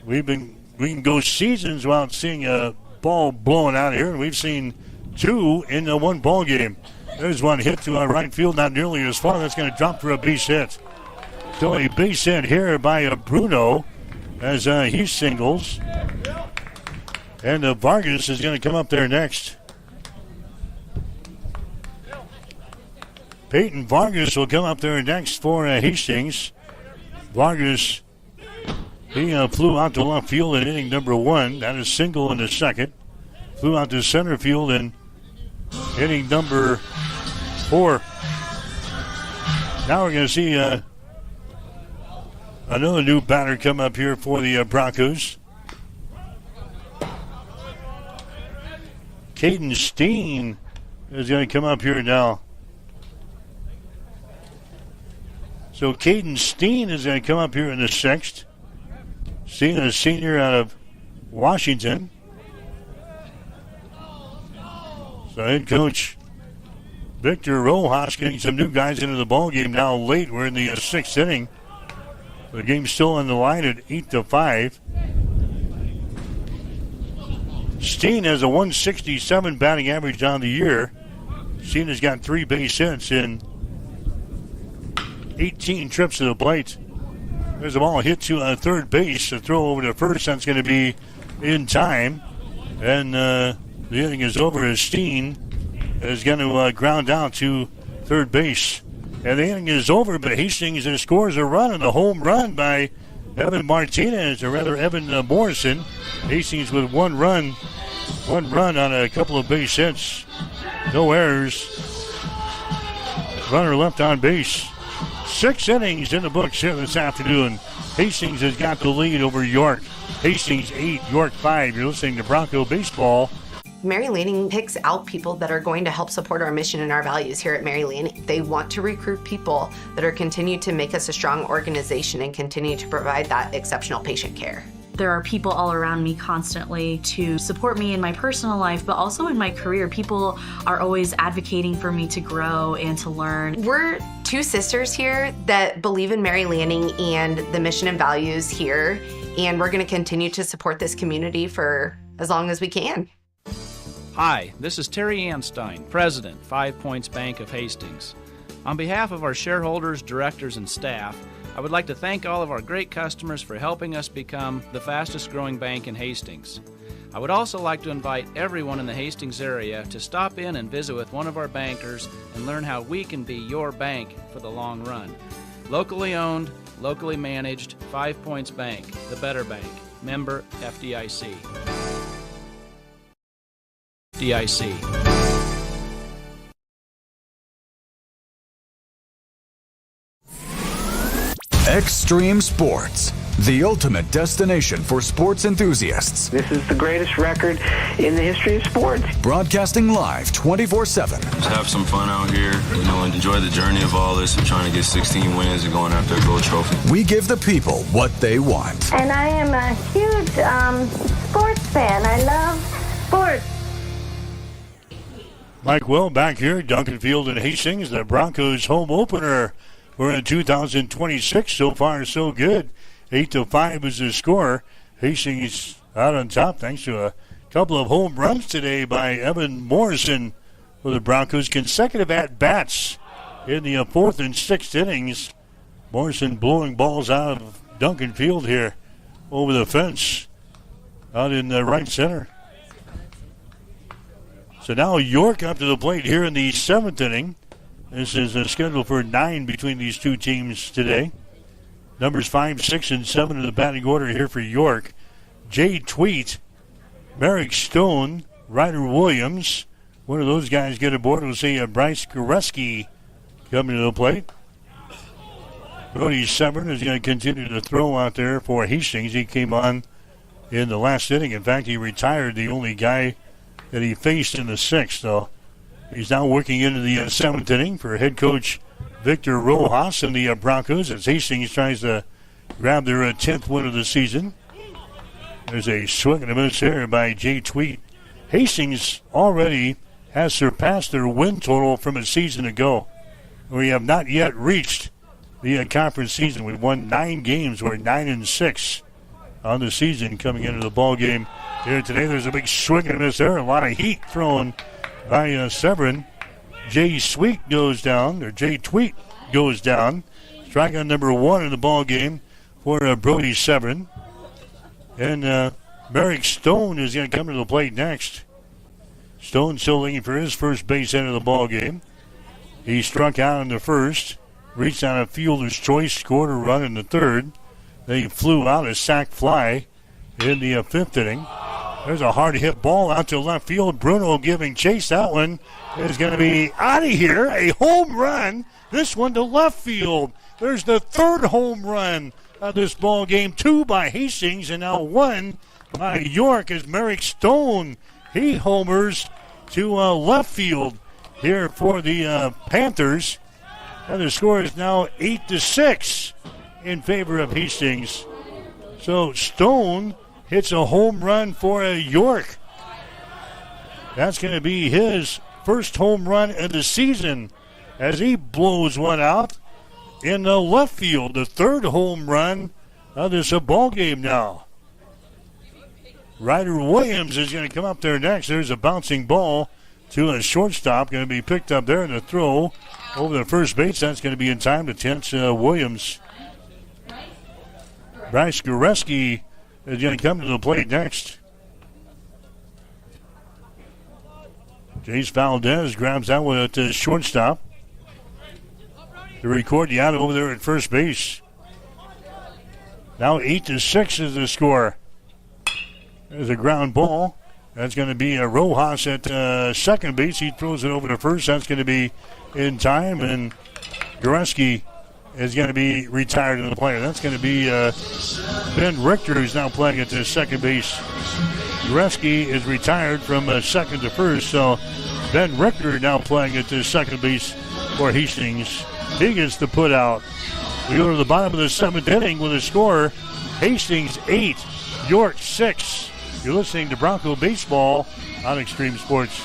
We can go seasons without seeing a ball blowing out of here, and we've seen 2 in the 1 ball game. There's one hit to right field, not nearly as far. That's going to drop for a base hit. So a base hit here by Bruno as he singles. And Vargas is going to come up there next. Peyton Vargas will come up there next for Hastings. Vargas, he flew out to left field in inning number 1. That is single in the second. Flew out to center field in inning number 4. Now we're going to see another new batter come up here for the Broncos. Caden Steen is going to come up here now. So Caden Steen is going to come up here in the 6th. Steen, a senior out of Washington. So head coach Victor Rojas getting some new guys into the ballgame now late. We're in the 6th inning. The game's still on the line at 8-5. Steen has a 167 batting average on the year. Steen has got 3 base hits in 18 trips to the plate. There's a ball hit to third base. A throw over to first. That's going to be in time. And the inning is over as Steen is going to ground out to third base. And the inning is over, but Hastings scores a run on the home run by Evan Martinez, or rather Evan Morrison. Hastings with one run on a couple of base hits. No errors. Runner left on base. 6 innings in the books here this afternoon. Hastings has got the lead over York. Hastings 8, York 5. You're listening to Bronco Baseball. Mary Lanning picks out people that are going to help support our mission and our values here at Mary Lanning. They want to recruit people that are continue to make us a strong organization and continue to provide that exceptional patient care. There are people all around me constantly to support me in my personal life, but also in my career. People are always advocating for me to grow and to learn. We're 2 sisters here that believe in Mary Lanning and the mission and values here, and we're going to continue to support this community for as long as we can. Hi, this is Terry Anstein, President, 5 Points Bank of Hastings. On behalf of our shareholders, directors, and staff, I would like to thank all of our great customers for helping us become the fastest growing bank in Hastings. I would also like to invite everyone in the Hastings area to stop in and visit with one of our bankers and learn how we can be your bank for the long run. Locally owned, locally managed, 5 Points Bank, the better bank. Member FDIC. Extreme Sports, the ultimate destination for sports enthusiasts. This is the greatest record in the history of sports. Broadcasting live 24/7. Just have some fun out here, and enjoy the journey of all this of trying to get 16 wins and going after a gold trophy. We give the people what they want. And I am a huge sports fan. I love sports. Mike Will back here, Duncan Field in Hastings, the Broncos home opener. We're in 2026. So far, so good. 8-5 is the score. Hastings out on top thanks to a couple of home runs today by Evan Morrison for the Broncos. Consecutive at-bats in the 4th and 6th innings. Morrison blowing balls out of Duncan Field here over the fence out in the right center. So now York up to the plate here in the 7th inning. This is scheduled for 9 between these two teams today. Numbers 5, 6, and 7 in the batting order here for York. Jay Tweet, Merrick Stone, Ryder Williams. One of those guys get aboard. We'll see Bryce Goreski coming to the plate. Brody Severn is going to continue to throw out there for Hastings. He came on in the last inning. In fact, he retired the only guy that he faced in the 6th. So he's now working into the 7th inning for head coach Victor Rojas and the Broncos as Hastings tries to grab their 10th win of the season. There's a swing and a miss here by Jay Tweet. Hastings already has surpassed their win total from a season ago. We have not yet reached the conference season. We've won 9 games. We're 9-6 on the season coming into the ball game here today. There's a big swing and a miss there. A lot of heat thrown by Severin. Jay Tweet goes down. Strikeout number 1 in the ball game for Brody Severin. And Merrick Stone is going to come to the plate next. Stone still looking for his first base hit of the ball game. He struck out in the first, reached on a fielder's choice, scored a run in the third. Then he flew out a sac fly in the fifth inning. There's a hard hit ball out to left field. Bruno giving chase. That one is going to be out of here. A home run. This one to left field. There's the third home run of this ball game. 2 by Hastings and now 1 by York as Merrick Stone. He homers to left field here for the Panthers. And the score is now 8-6 in favor of Hastings. So Stone hits a home run for York. That's going to be his first home run of the season as he blows one out in the left field. The third home run of this ball game now. Ryder Williams is going to come up there next. There's a bouncing ball to a shortstop. Going to be picked up there in the throw over the first base. That's going to be in time to tense Williams. Bryce Goreski is going to come to the plate next. Jace Valdez grabs that one at the shortstop to record the out over there at first base. Now 8-6 is the score. There's a ground ball. That's going to be a Rojas at second base. He throws it over to first. That's going to be in time, and Goreski is going to be retired in the play. That's going to be Ben Richter, who's now playing at the second base. Goreski is retired from second to first, so Ben Richter now playing at the second base for Hastings. He gets the put out. We go to the bottom of the seventh inning with a score: Hastings 8, York 6. You're listening to Bronco Baseball on Extreme Sports.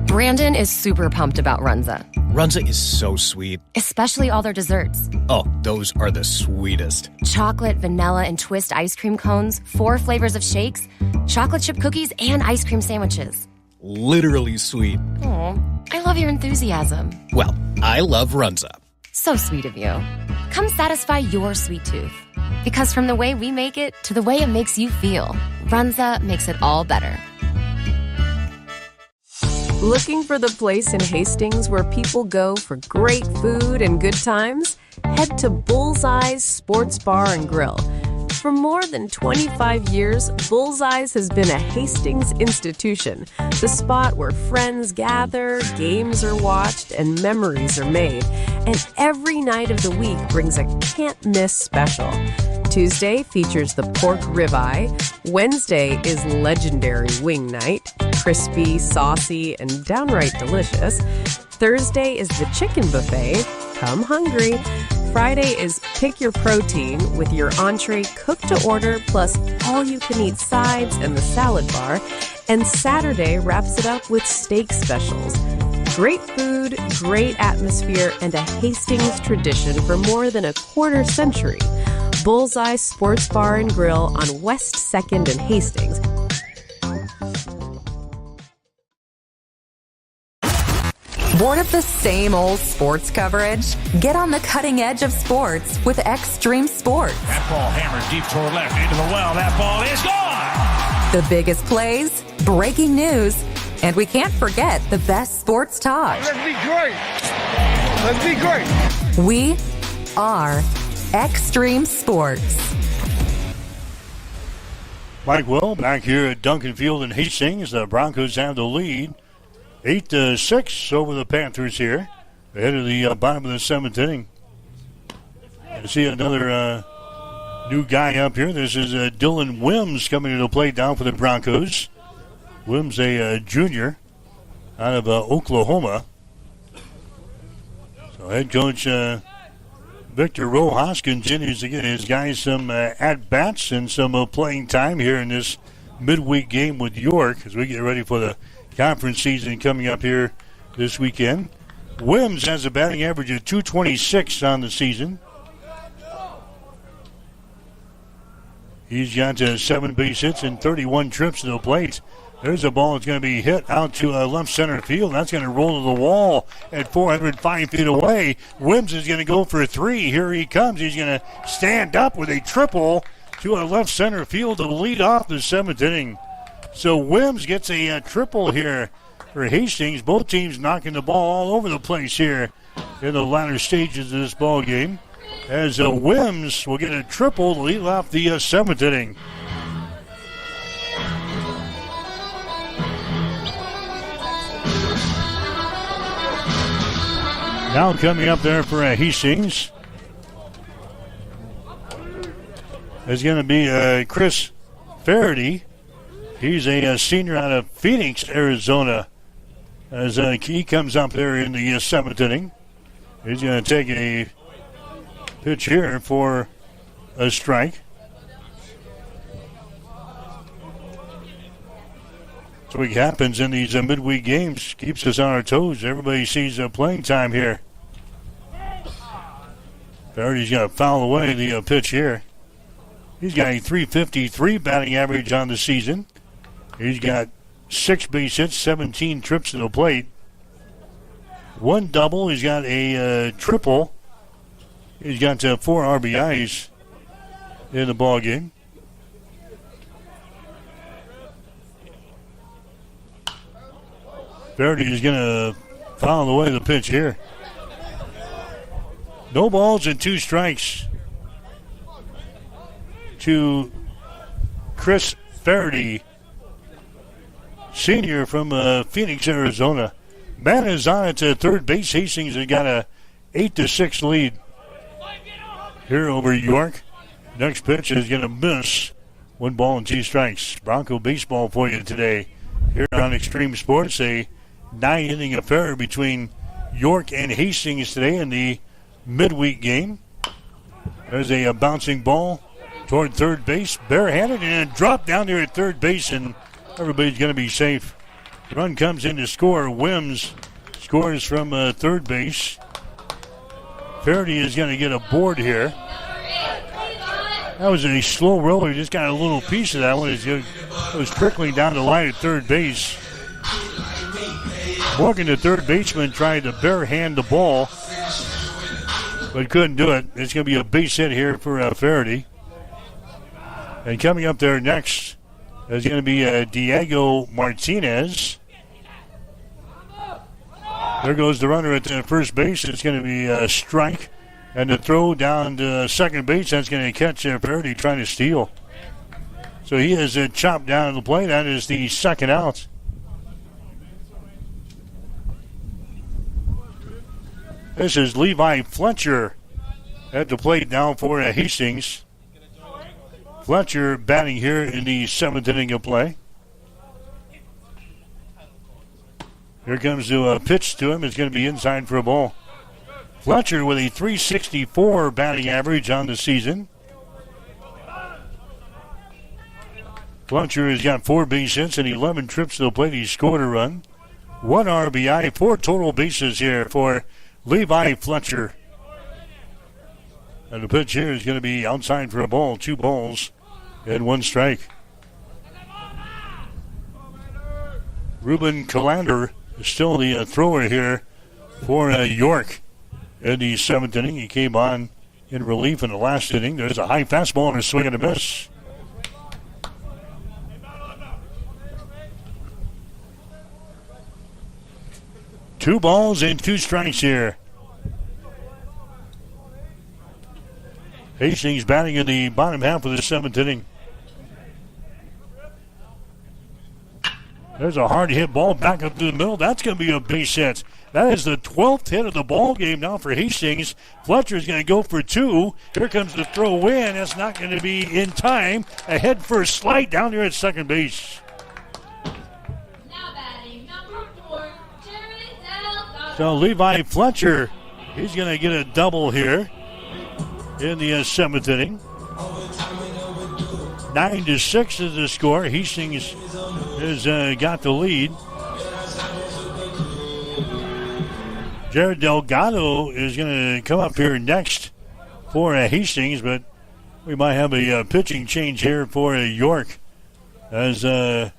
Brandon is super pumped about Runza. Runza is so sweet. Especially all their desserts. Oh, those are the sweetest. Chocolate, vanilla, and twist ice cream cones, 4 flavors of shakes, chocolate chip cookies, and ice cream sandwiches. Literally sweet. Aw, I love your enthusiasm. Well, I love Runza. So sweet of you. Come satisfy your sweet tooth. Because from the way we make it to the way it makes you feel, Runza makes it all better. Looking for the place in Hastings where people go for great food and good times? Head to Bullseye's Sports Bar and Grill. For more than 25 years, Bullseye's has been a Hastings institution, the spot where friends gather, games are watched, and memories are made. And every night of the week brings a can't-miss special. Tuesday features the pork ribeye. Wednesday is legendary wing night, crispy, saucy, and downright delicious. Thursday is the chicken buffet. Come hungry. Friday is pick your protein with your entree cooked to order plus all-you-can-eat sides and the salad bar. And Saturday wraps it up with steak specials. Great food, great atmosphere, and a Hastings tradition for more than a quarter century. Bullseye Sports Bar and Grill on West 2nd and Hastings. Bored of the same old sports coverage? Get on the cutting edge of sports with Extreme Sports. That ball hammered deep toward left into the well. That ball is gone. The biggest plays, breaking news, and we can't forget the best sports talk. Let's be great. Let's be great. We are Extreme Sports. Mike Will back here at Duncan Field in Hastings. The Broncos have the lead. 8-6 over the Panthers here. Ahead of the bottom of the seventh inning. You see another new guy up here. This is Dylan Wims coming to the plate down for the Broncos. Wims, a junior out of Oklahoma. So head coach Victor Rojas continues to get his guys some at-bats and some playing time here in this midweek game with York as we get ready for the conference season coming up here this weekend. Wims has a batting average of .226 on the season. He's got 7 base hits and 31 trips to the plate. There's a ball that's going to be hit out to left center field. That's going to roll to the wall at 405 feet away. Wims is going to go for 3. Here he comes. He's going to stand up with a triple to a left center field to lead off the seventh inning. So Wims gets a triple here for Hastings. Both teams knocking the ball all over the place here in the latter stages of this ball game. As Wims will get a triple to lead off the seventh inning. Now coming up there for Hastings is going to be Chris Faraday. He's a senior out of Phoenix, Arizona. As he comes up there in the seventh inning, he's going to take a pitch here for a strike. That's what happens in these midweek games. Keeps us on our toes. Everybody sees playing time here. Faraday's going to foul away the pitch here. He's got a .353 batting average on the season. He's got 6 base hits, 17 trips to the plate. 1 double. He's got a triple. He's got 4 RBIs in the ball game. Faraday is going to foul away the pitch here. No balls and 2 strikes to Chris Faraday, senior from Phoenix, Arizona. Man is on at third base. Hastings has got a 8-6 lead here over York. Next pitch is going to miss. 1 ball and 2 strikes. Bronco baseball for you today here on Extreme Sports. A 9-inning affair between York and Hastings today in the midweek game. There's a bouncing ball toward third base, barehanded, and dropped down there at third base, and everybody's going to be safe. Run comes in to score. Wims scores from third base. Faraday is going to get a board here. That was a slow roller. He just got a little piece of that one. It was trickling down the line at third base. Morgan, the third baseman, tried to barehand the ball, but couldn't do it. It's going to be a base hit here for Faraday. And coming up there next is going to be Diego Martinez. There goes the runner at first base. It's going to be a strike. And the throw down to second base, that's going to catch Faraday trying to steal. So he is chopped down to the plate. That is the second out. This is Levi Fletcher at the plate now for Hastings. Fletcher batting here in the 7th inning of play. Here comes the pitch to him. It's going to be inside for a ball. Fletcher with a .364 batting average on the season. Fletcher has got 4 base hits and 11 trips to the plate. He scored a run. 1 RBI, 4 total bases here for Levi Fletcher. And the pitch here is going to be outside for a ball. 2 balls and 1 strike. Ruben Calander is still the thrower here for York in the 7th inning. He came on in relief in the last inning. There's a high fastball and a swing and a miss. Two balls and 2 strikes here. Hastings batting in the bottom half of the 7th inning. There's a hard hit ball back up to the middle. That's going to be a base hit. That is the 12th hit of the ball game now for Hastings. Fletcher's going to go for 2. Here comes the throw in. That's not going to be in time. A head first slide down there at second base. So Levi Fletcher, he's going to get a double here in the 7th inning. 9-6 is the score. Hastings has got the lead. Jared Delgado is going to come up here next for Hastings, but we might have a pitching change here for York as the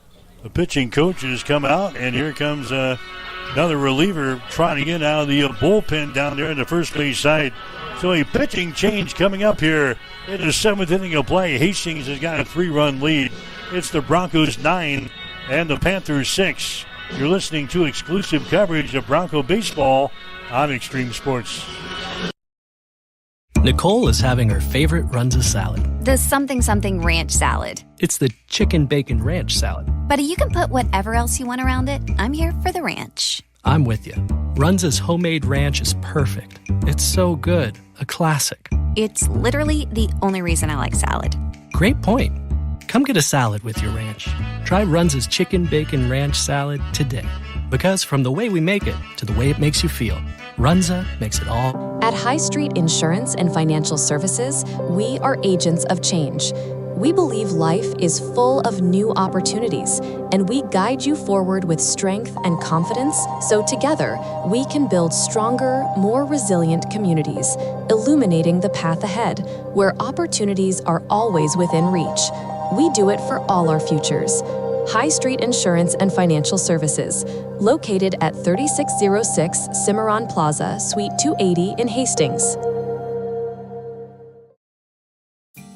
pitching coach has come out, and here comes another reliever trotting in out of the bullpen down there in the first base side. So a pitching change coming up here in the 7th inning of play. Hastings has got a 3-run lead. It's the Broncos 9 and the Panthers 6 You're listening to exclusive coverage of Bronco baseball on Extreme Sports. Nicole is having her favorite Runza salad. The something ranch salad. It's the chicken bacon ranch salad. But you can put whatever else you want around it. I'm here for the ranch. I'm with you. Runza's homemade ranch is perfect. It's so good. A classic. It's literally the only reason I like salad. Great point. Come get a salad with your ranch. Try Runza's chicken bacon ranch salad today. Because from the way we make it to the way it makes you feel, Runza makes it all. At High Street Insurance and Financial Services, we are agents of change. We believe life is full of new opportunities, and we guide you forward with strength and confidence so together we can build stronger, more resilient communities, illuminating the path ahead, where opportunities are always within reach. We do it for all our futures. High Street Insurance and Financial Services, located at 3606 Cimarron Plaza, Suite 280 in Hastings.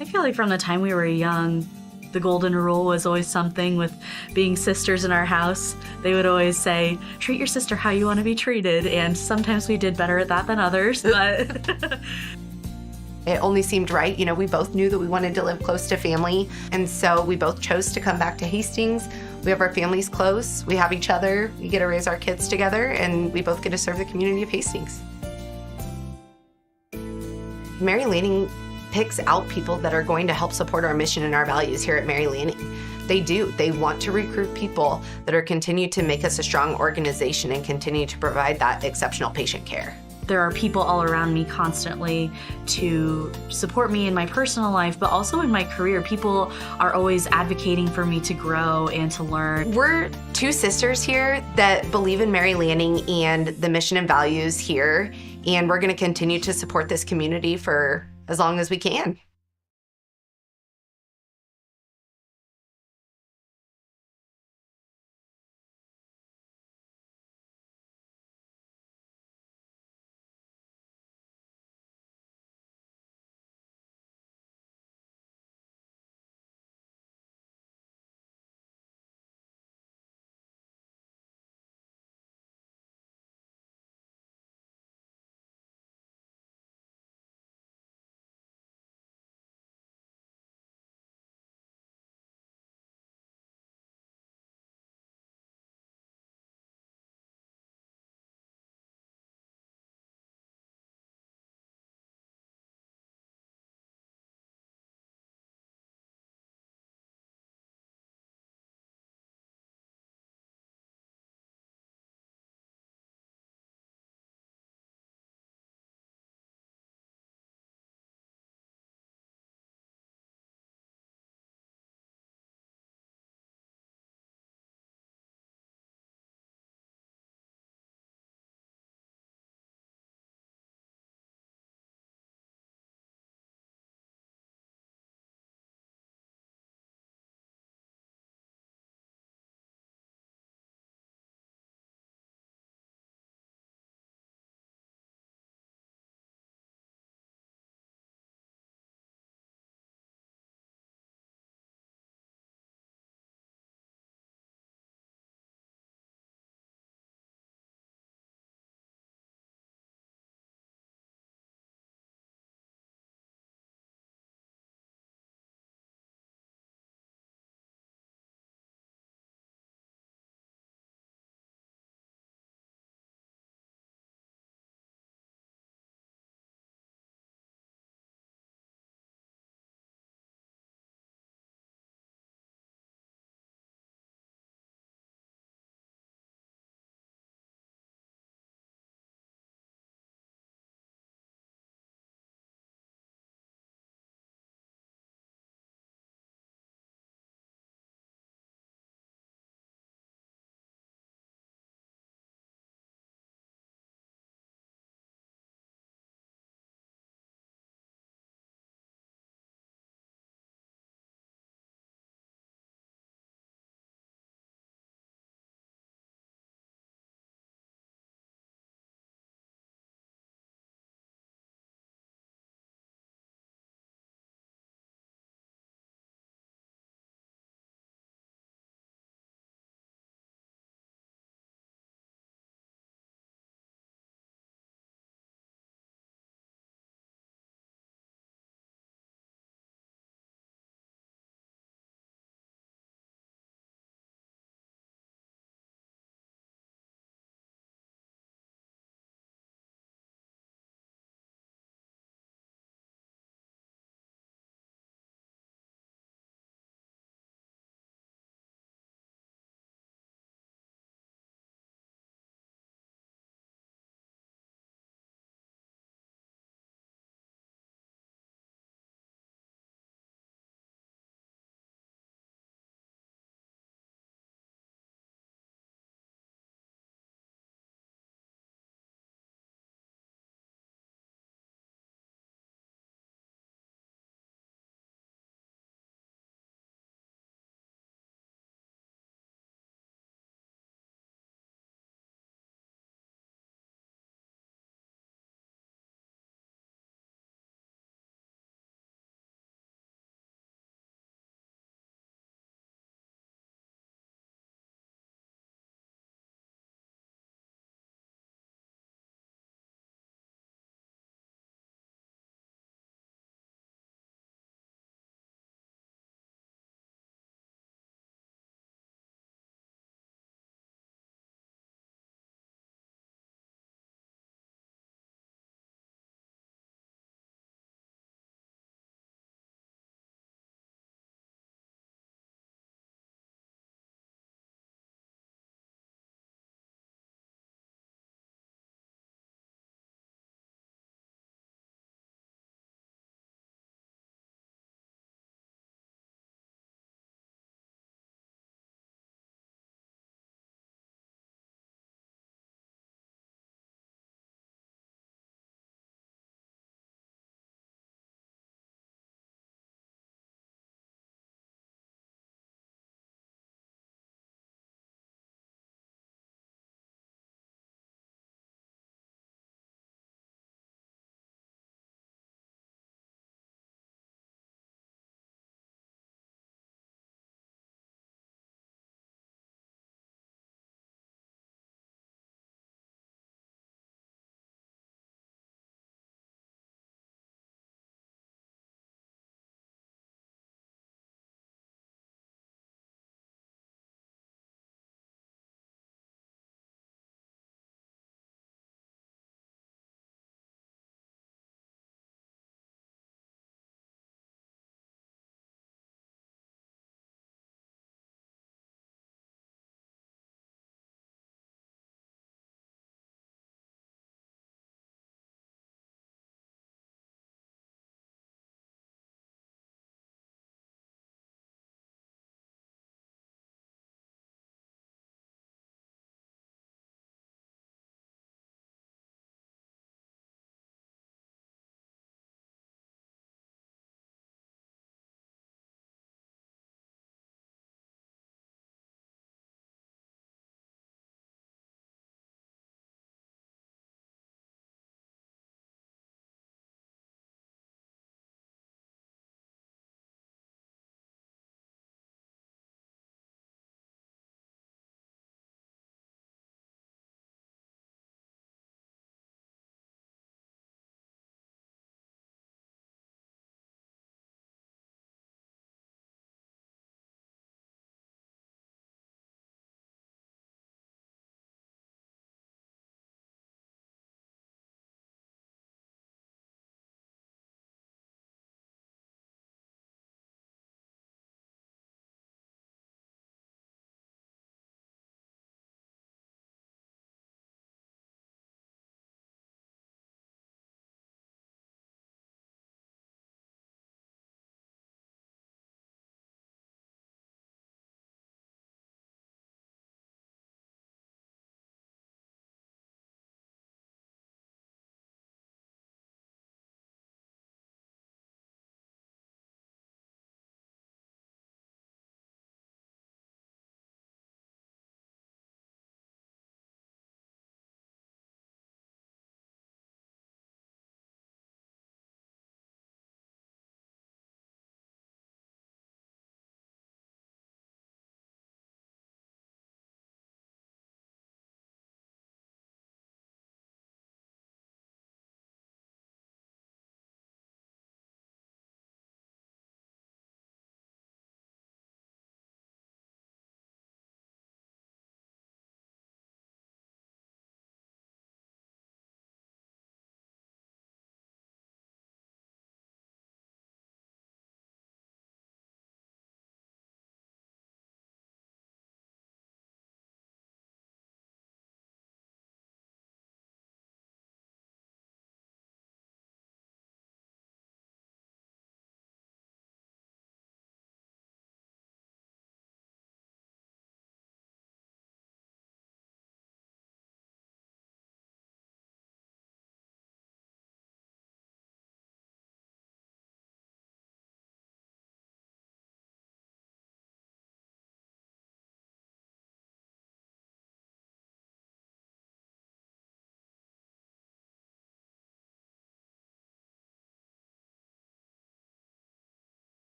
I feel like from the time we were young, the golden rule was always something with being sisters in our house. They would always say, treat your sister how you want to be treated. And sometimes we did better at that than others. But it only seemed right. You know, we both knew that we wanted to live close to family. And so we both chose to come back to Hastings. We have our families close. We have each other. We get to raise our kids together. And we both get to serve the community of Hastings. Mary Lanning picks out people that are going to help support our mission and our values here at Mary Lanning. They do. They want to recruit people that are continue to make us a strong organization and continue to provide that exceptional patient care. there are people all around me constantly to support me in my personal life, but also in my career. People are always advocating for me to grow and to learn. We're two sisters here that believe in Mary Lanning and the mission and values here, and we're going to continue to support this community for as long as we can.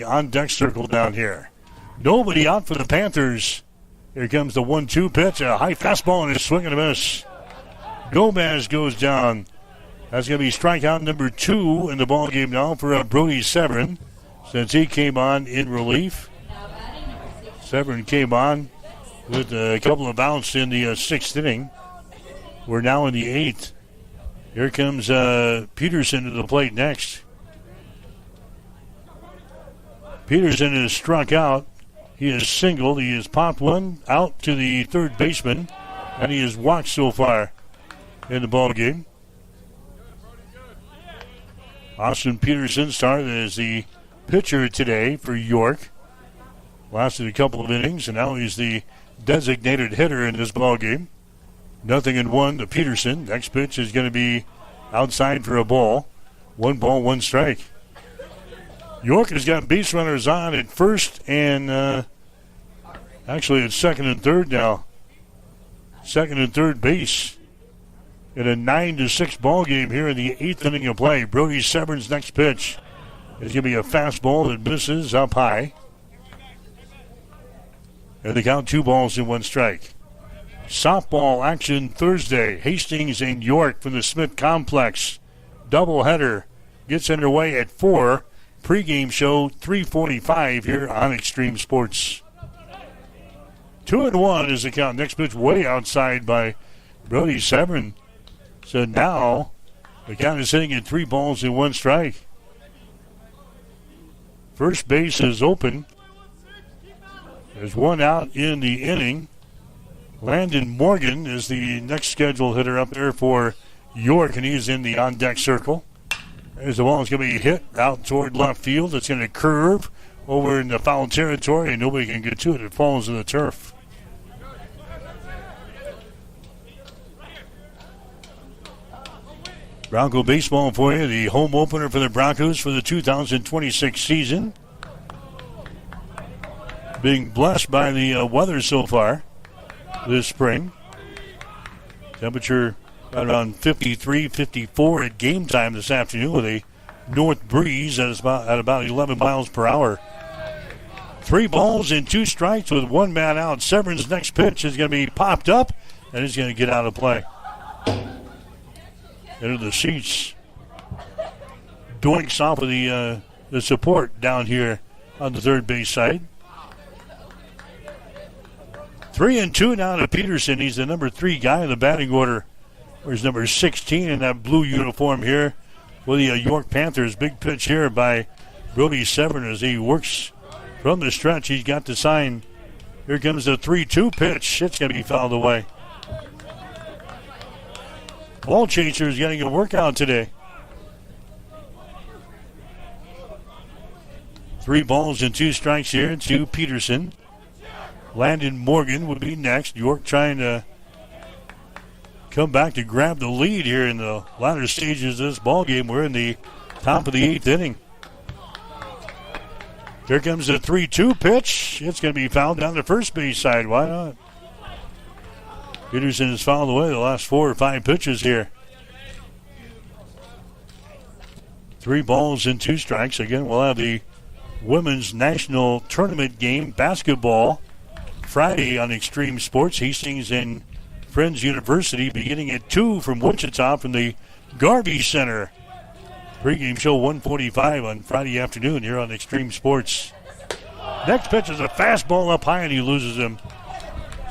on deck circle down here. Nobody out for the Panthers. Here comes the 1-2 pitch. A high fastball and a swing and a miss. Gomez goes down. That's going to be strikeout number 2 in the ball game now for Brody Severin, since he came on in relief. Severin came on with a couple of outs in the 6th inning. We're now in the 8th. Here comes Peterson to the plate next. Peterson is struck out. He is singled. He has popped one out to the third baseman, and he has walked so far in the ball game. Austin Peterson started as the pitcher today for York. Lasted a couple of innings, and now he's the designated hitter in this ball game. 0-1 to Peterson. Next pitch is going to be outside for a ball. 1 ball, 1 strike. York has got base runners on at first and actually at second and third now. Second and third base in a 9-6 ball game here in the 8th inning of play. Brody Severin's next pitch is going to be a fastball that misses up high. And they count 2 balls and 1 strike. Softball action Thursday. Hastings and York from the Smith Complex. Doubleheader gets underway at 4. Pre-game show 3:45 here on Extreme Sports. 2-1 is the count. Next pitch way outside by Brody Severin. So now the count is sitting at 3 balls and 1 strike. First base is open. There's 1 out in the inning. Landon Morgan is the next scheduled hitter up there for York, and he's in the on-deck circle. There's the ball. It's going to be hit out toward left field. It's going to curve over in the foul territory, and nobody can get to it. It falls to the turf. Bronco baseball for you. The home opener for the Broncos for the 2026 season. Being blessed by the weather so far this spring. Temperature around 53, 54 at game time this afternoon with a north breeze at about 11 miles per hour. 3 balls and 2 strikes with 1 man out. Severin's next pitch is going to be popped up and it's going to get out of play. Into the seats. Doinks off of the support down here on the third base side. 3-2 now to Peterson. He's the number 3 guy in the batting order. There's number 16 in that blue uniform here with the York Panthers. Big pitch here by Brody Severin as he works from the stretch. He's got the sign. Here comes the 3-2 pitch. It's going to be fouled away. Ball chaser is getting a workout today. 3 balls and 2 strikes here to Peterson. Landon Morgan would be next. York trying to come back to grab the lead here in the latter stages of this ball game. We're in the top of the 8th inning. Here comes the 3-2 pitch. It's going to be fouled down the first base side. Why not? Peterson has fouled away the last 4 or 5 pitches here. 3 balls and 2 strikes. Again, we'll have the women's national tournament game, basketball, Friday on Extreme Sports. Hastings and Friends University beginning at 2 from Wichita from the Garvey Center. Pre-game show 1:45 on Friday afternoon here on Extreme Sports. Next pitch is a fastball up high and he loses him.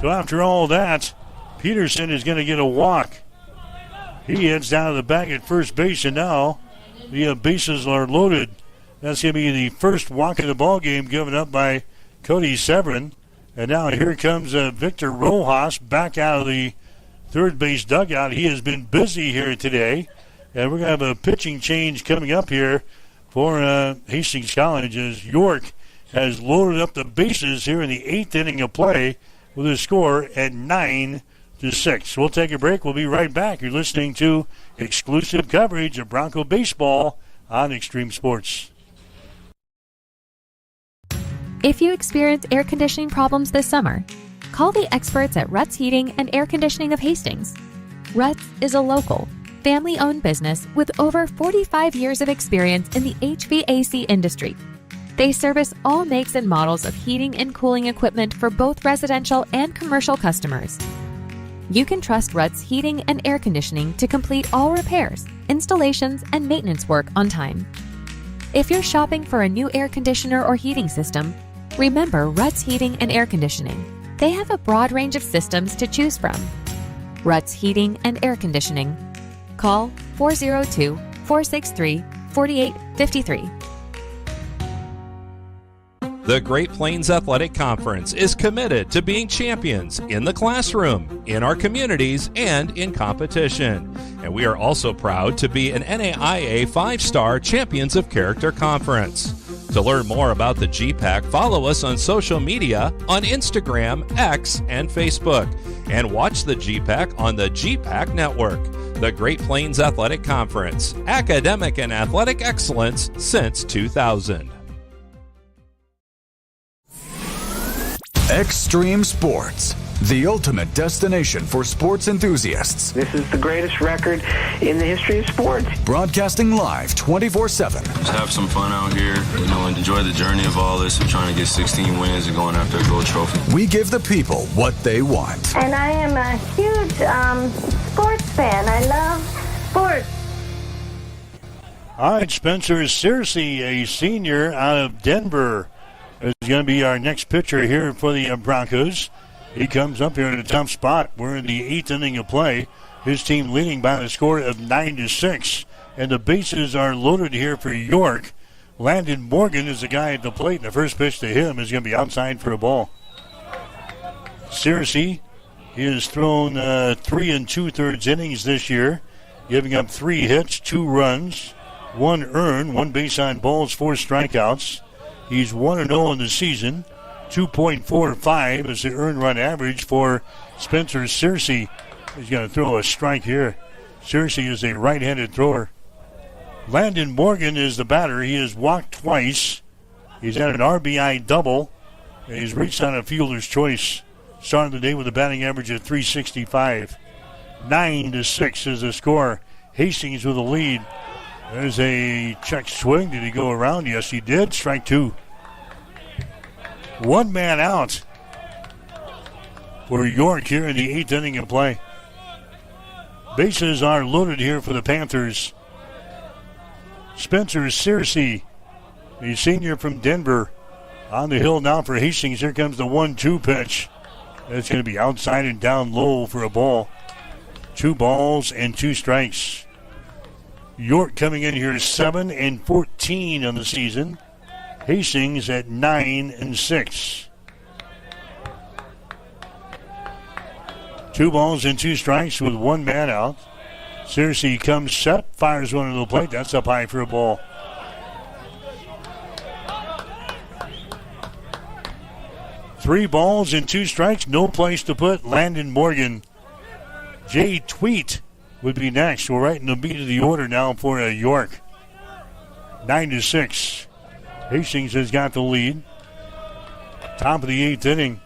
So after all that, Peterson is going to get a walk. He heads down to the back at first base, and now the bases are loaded. That's going to be the first walk of the ball game given up by Cody Severin. And now here comes Victor Rojas back out of the third base dugout. He has been busy here today. And we're going to have a pitching change coming up here for Hastings College as York has loaded up the bases here in the 8th inning of play with a score at 9-6. We'll take a break. We'll be right back. You're listening to exclusive coverage of Bronco baseball on Extreme Sports. If you experience air conditioning problems this summer, call the experts at Ruts Heating and Air Conditioning of Hastings. Ruts is a local, family-owned business with over 45 years of experience in the HVAC industry. They service all makes and models of heating and cooling equipment for both residential and commercial customers. You can trust Rudd's Heating and Air Conditioning to complete all repairs, installations, and maintenance work on time. If you're shopping for a new air conditioner or heating system, remember Rudd's Heating and Air Conditioning. They have a broad range of systems to choose from. Rudd's Heating and Air Conditioning. Call 402-463-4853. The Great Plains Athletic Conference is committed to being champions in the classroom, in our communities, and in competition. And we are also proud to be an NAIA 5-star Champions of Character Conference. To learn more about the GPAC, follow us on social media on Instagram, X, and Facebook. And watch the GPAC on the GPAC Network. The Great Plains Athletic Conference, academic and athletic excellence since 2000. Extreme Sports, the ultimate destination for sports enthusiasts. This is the greatest record in the history of sports. Broadcasting live 24/7. Just have some fun out here, and enjoy the journey of all this of trying to get 16 wins and going after a gold trophy. We give the people what they want. And I am a huge sports fan. I love sports. All right, Spencer Searcy, a senior out of Denver, is going to be our next pitcher here for the Broncos. He comes up here in a tough spot. We're in the 8th inning of play. His team leading by a score of 9-6. And the bases are loaded here for York. Landon Morgan is the guy at the plate. And the first pitch to him is going to be outside for a ball. Searcy, he has thrown 3 2/3 innings this year, giving up 3 hits, 2 runs, 1 earned, 1 base on balls, 4 strikeouts. He's 1-0 in the season. 2.45 is the earned run average for Spencer Searcy. He's going to throw a strike here. Searcy is a right-handed thrower. Landon Morgan is the batter. He has walked twice. He's had an RBI double, and he's reached on a fielder's choice. Started the day with a batting average of .365. 9-6 is the score. Hastings with the lead. There's a check swing. Did he go around? Yes, he did. Strike 2. 1 man out for York here in the 8th inning of play. Bases are loaded here for the Panthers. Spencer Searcy, a senior from Denver, on the hill now for Hastings. Here comes the 1-2 pitch. That's going to be outside and down low for a ball. 2 balls and 2 strikes. York coming in here 7-14 on the season. Hastings at 9-6. 2 balls and 2 strikes with 1 man out. Searcy comes set, fires one to the plate. That's up high for a ball. Three balls and 2 strikes. No place to put Landon Morgan. Jay Tweet would be next. We're right in the beat of the order now for York. 9-6. Hastings has got the lead. Top of the 8th inning.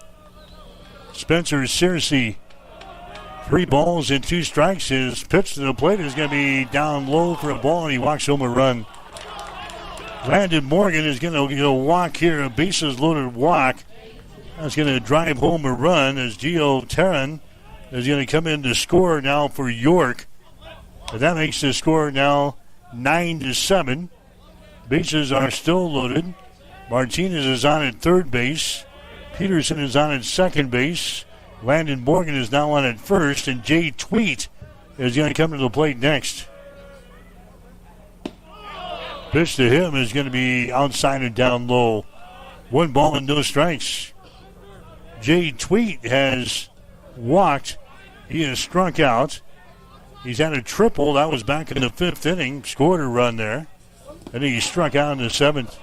Spencer Searcy. 3 balls and 2 strikes. His pitch to the plate is going to be down low for a ball, and he walks home a run. Landon Morgan is going to walk here, a bases loaded walk. That's going to drive home a run as Gio Terran is going to come in to score now for York. And that makes the score now 9-7. Bases are still loaded. Martinez is on at third base. Peterson is on at second base. Landon Morgan is now on at first, and Jay Tweet is going to come to the plate next. Pitch to him is going to be outside and down low. 1 ball and no strikes. Jay Tweet has walked. He has struck out. He's had a triple. That was back in the 5th inning. Scored a run there. And he struck out in the 7th.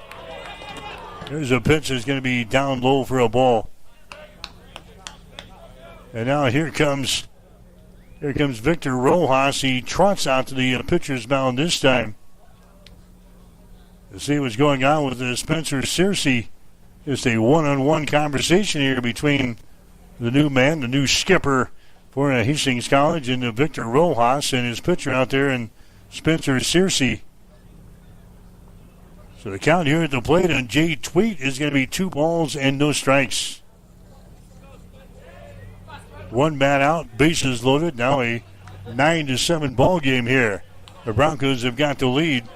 There's a pitch that's going to be down low for a ball. And now here comes Victor Rojas. He trots out to the pitcher's mound this time. To see what's going on with Spencer Searcy. Just a one-on-one conversation here between the new man, the new skipper for Hastings College, and Victor Rojas and his pitcher out there, and Spencer Searcy. So the count here at the plate on Jay Tweet is going to be 2 balls and no strikes. 1 man out, bases loaded. Now a 9-7 ball game here. The Broncos have got the lead.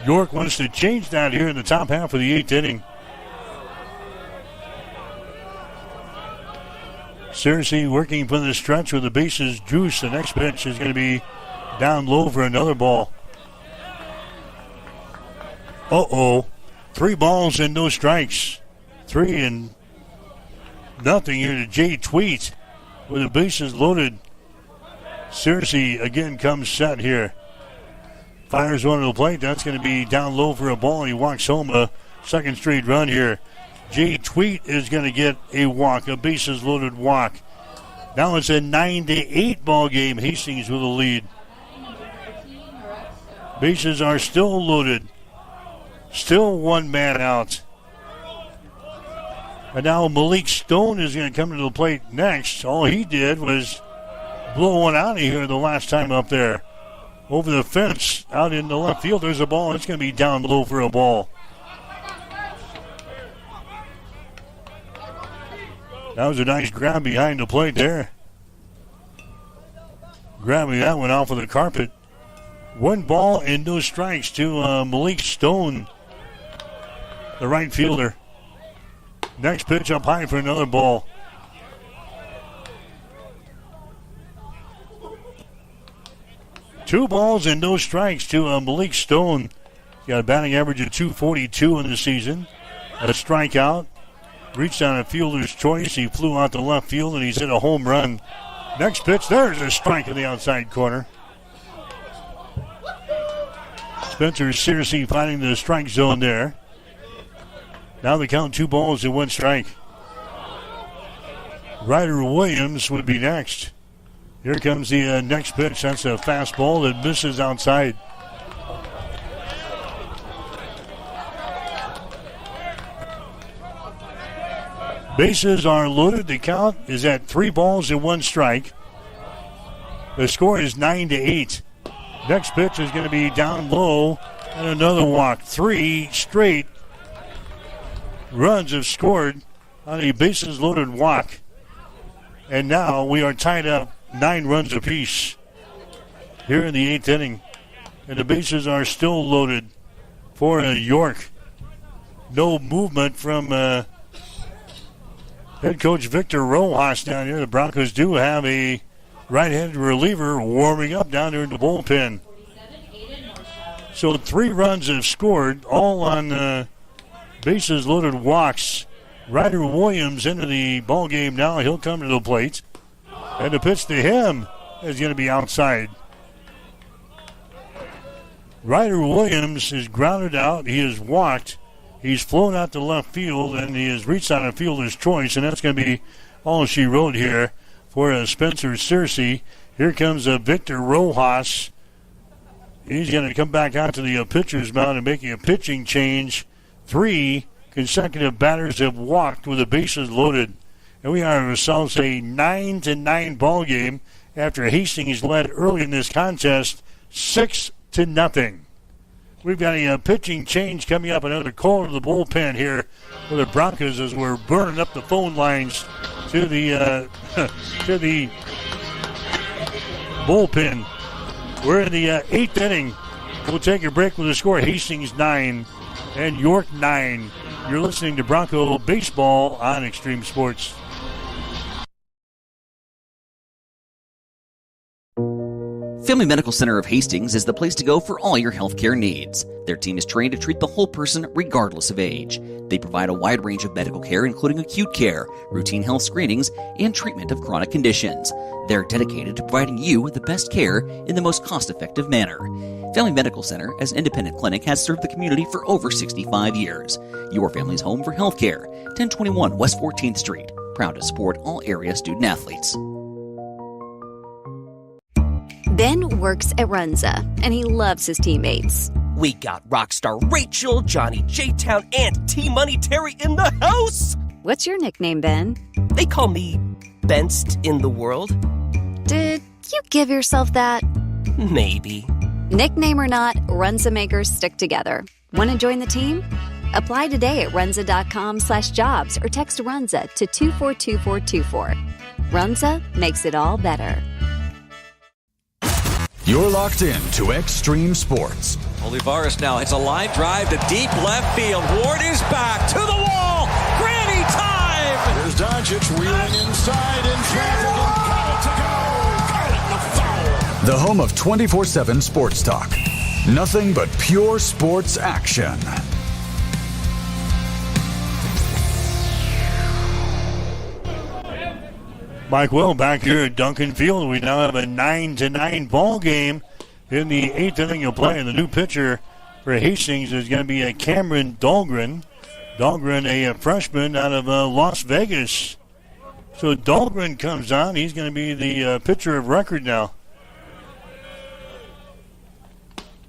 York wants to change that here in the top half of the 8th inning. Searcy working for the stretch with the bases juice. The next pitch is going to be down low for another ball. 3 balls and no strikes. 3-0 here to Jay Tweet with the bases loaded. Searcy again comes set here. Fires one to the plate. That's going to be down low for a ball. He walks home a second straight run here. Jay Tweet is going to get a walk, a bases loaded walk. Now it's a 9-8 ball game. Hastings with a lead. Bases are still loaded. Still 1 man out. And now Malik Stone is going to come to the plate next. All he did was blow one out of here the last time up there. Over the fence, out in the left field, there's a ball. It's going to be down low for a ball. That was a nice grab behind the plate there. Grabbing that one off of the carpet. 1 ball and no strikes to Malik Stone, the right fielder. Next pitch up high for another ball. Two balls and no strikes to Malik Stone. He's got a batting average of .242 in the season. A strikeout. Reached on a fielder's choice. He flew out to left field and he's hit a home run. Next pitch, there's a strike in the outside corner. Spencer Searcy finding the strike zone there. Now they count 2 balls and 1 strike. Ryder Williams would be next. Here comes the next pitch. That's a fastball that misses outside. Bases are loaded. The count is at 3 balls and 1 strike. The score is 9-8. Next pitch is going to be down low and another walk. 3 straight runs have scored on a bases loaded walk. And now we are tied up 9 runs apiece here in the 8th inning. And the bases are still loaded for York. No movement from head coach Victor Rojas down here. The Broncos do have a right-handed reliever warming up down there in the bullpen. So 3 runs have scored, all on bases loaded walks. Ryder Williams into the ball game now. He'll come to the plate. And the pitch to him is going to be outside. Ryder Williams is grounded out. He is walked. He's flown out to left field, and he has reached on a fielder's choice, and that's going to be all she wrote here for Spencer Searcy. Here comes Victor Rojas. He's going to come back out to the pitcher's mound and making a pitching change. 3 consecutive batters have walked with the bases loaded. And we are ourselves a 9-9 ball game after Hastings led early in this contest 6-0. We've got a pitching change coming up. Another call to the bullpen here for the Broncos as we're burning up the phone lines to the to the bullpen. We're in the 8th inning. We'll take a break with the score. Hastings 9 and York 9. You're listening to Bronco Baseball on Extreme Sports. Family Medical Center of Hastings is the place to go for all your healthcare needs. Their team is trained to treat the whole person regardless of age. They provide a wide range of medical care, including acute care, routine health screenings, and treatment of chronic conditions. They're dedicated to providing you the best care in the most cost-effective manner. Family Medical Center, as an independent clinic, has served the community for over 65 years. Your family's home for healthcare. 1021 West 14th Street. Proud to support all area student athletes. Ben works at Runza, and he loves his teammates. We got Rockstar Rachel, Johnny J-Town, and T-Money Terry in the house! What's your nickname, Ben? They call me Benst in the world. Did you give yourself that? Maybe. Nickname or not, Runza makers stick together. Want to join the team? Apply today at runza.com/jobs or text Runza to 242424. Runza makes it all better. You're locked in to Extreme Sports. Olivares now hits a line drive to deep left field. Ward is back to the wall. Granny time! Here's Doncic wheeling inside in traffic and got it to go. Got it, the foul. The home of 24/7 Sports Talk. Nothing but pure sports action. Mike Will back here at Duncan Field. We now have a 9-9 ball game in the 8th inning of play. And the new pitcher for Hastings is going to be a Cameron Dahlgren. Dahlgren, a freshman out of Las Vegas. So Dahlgren comes on. He's going to be the pitcher of record now.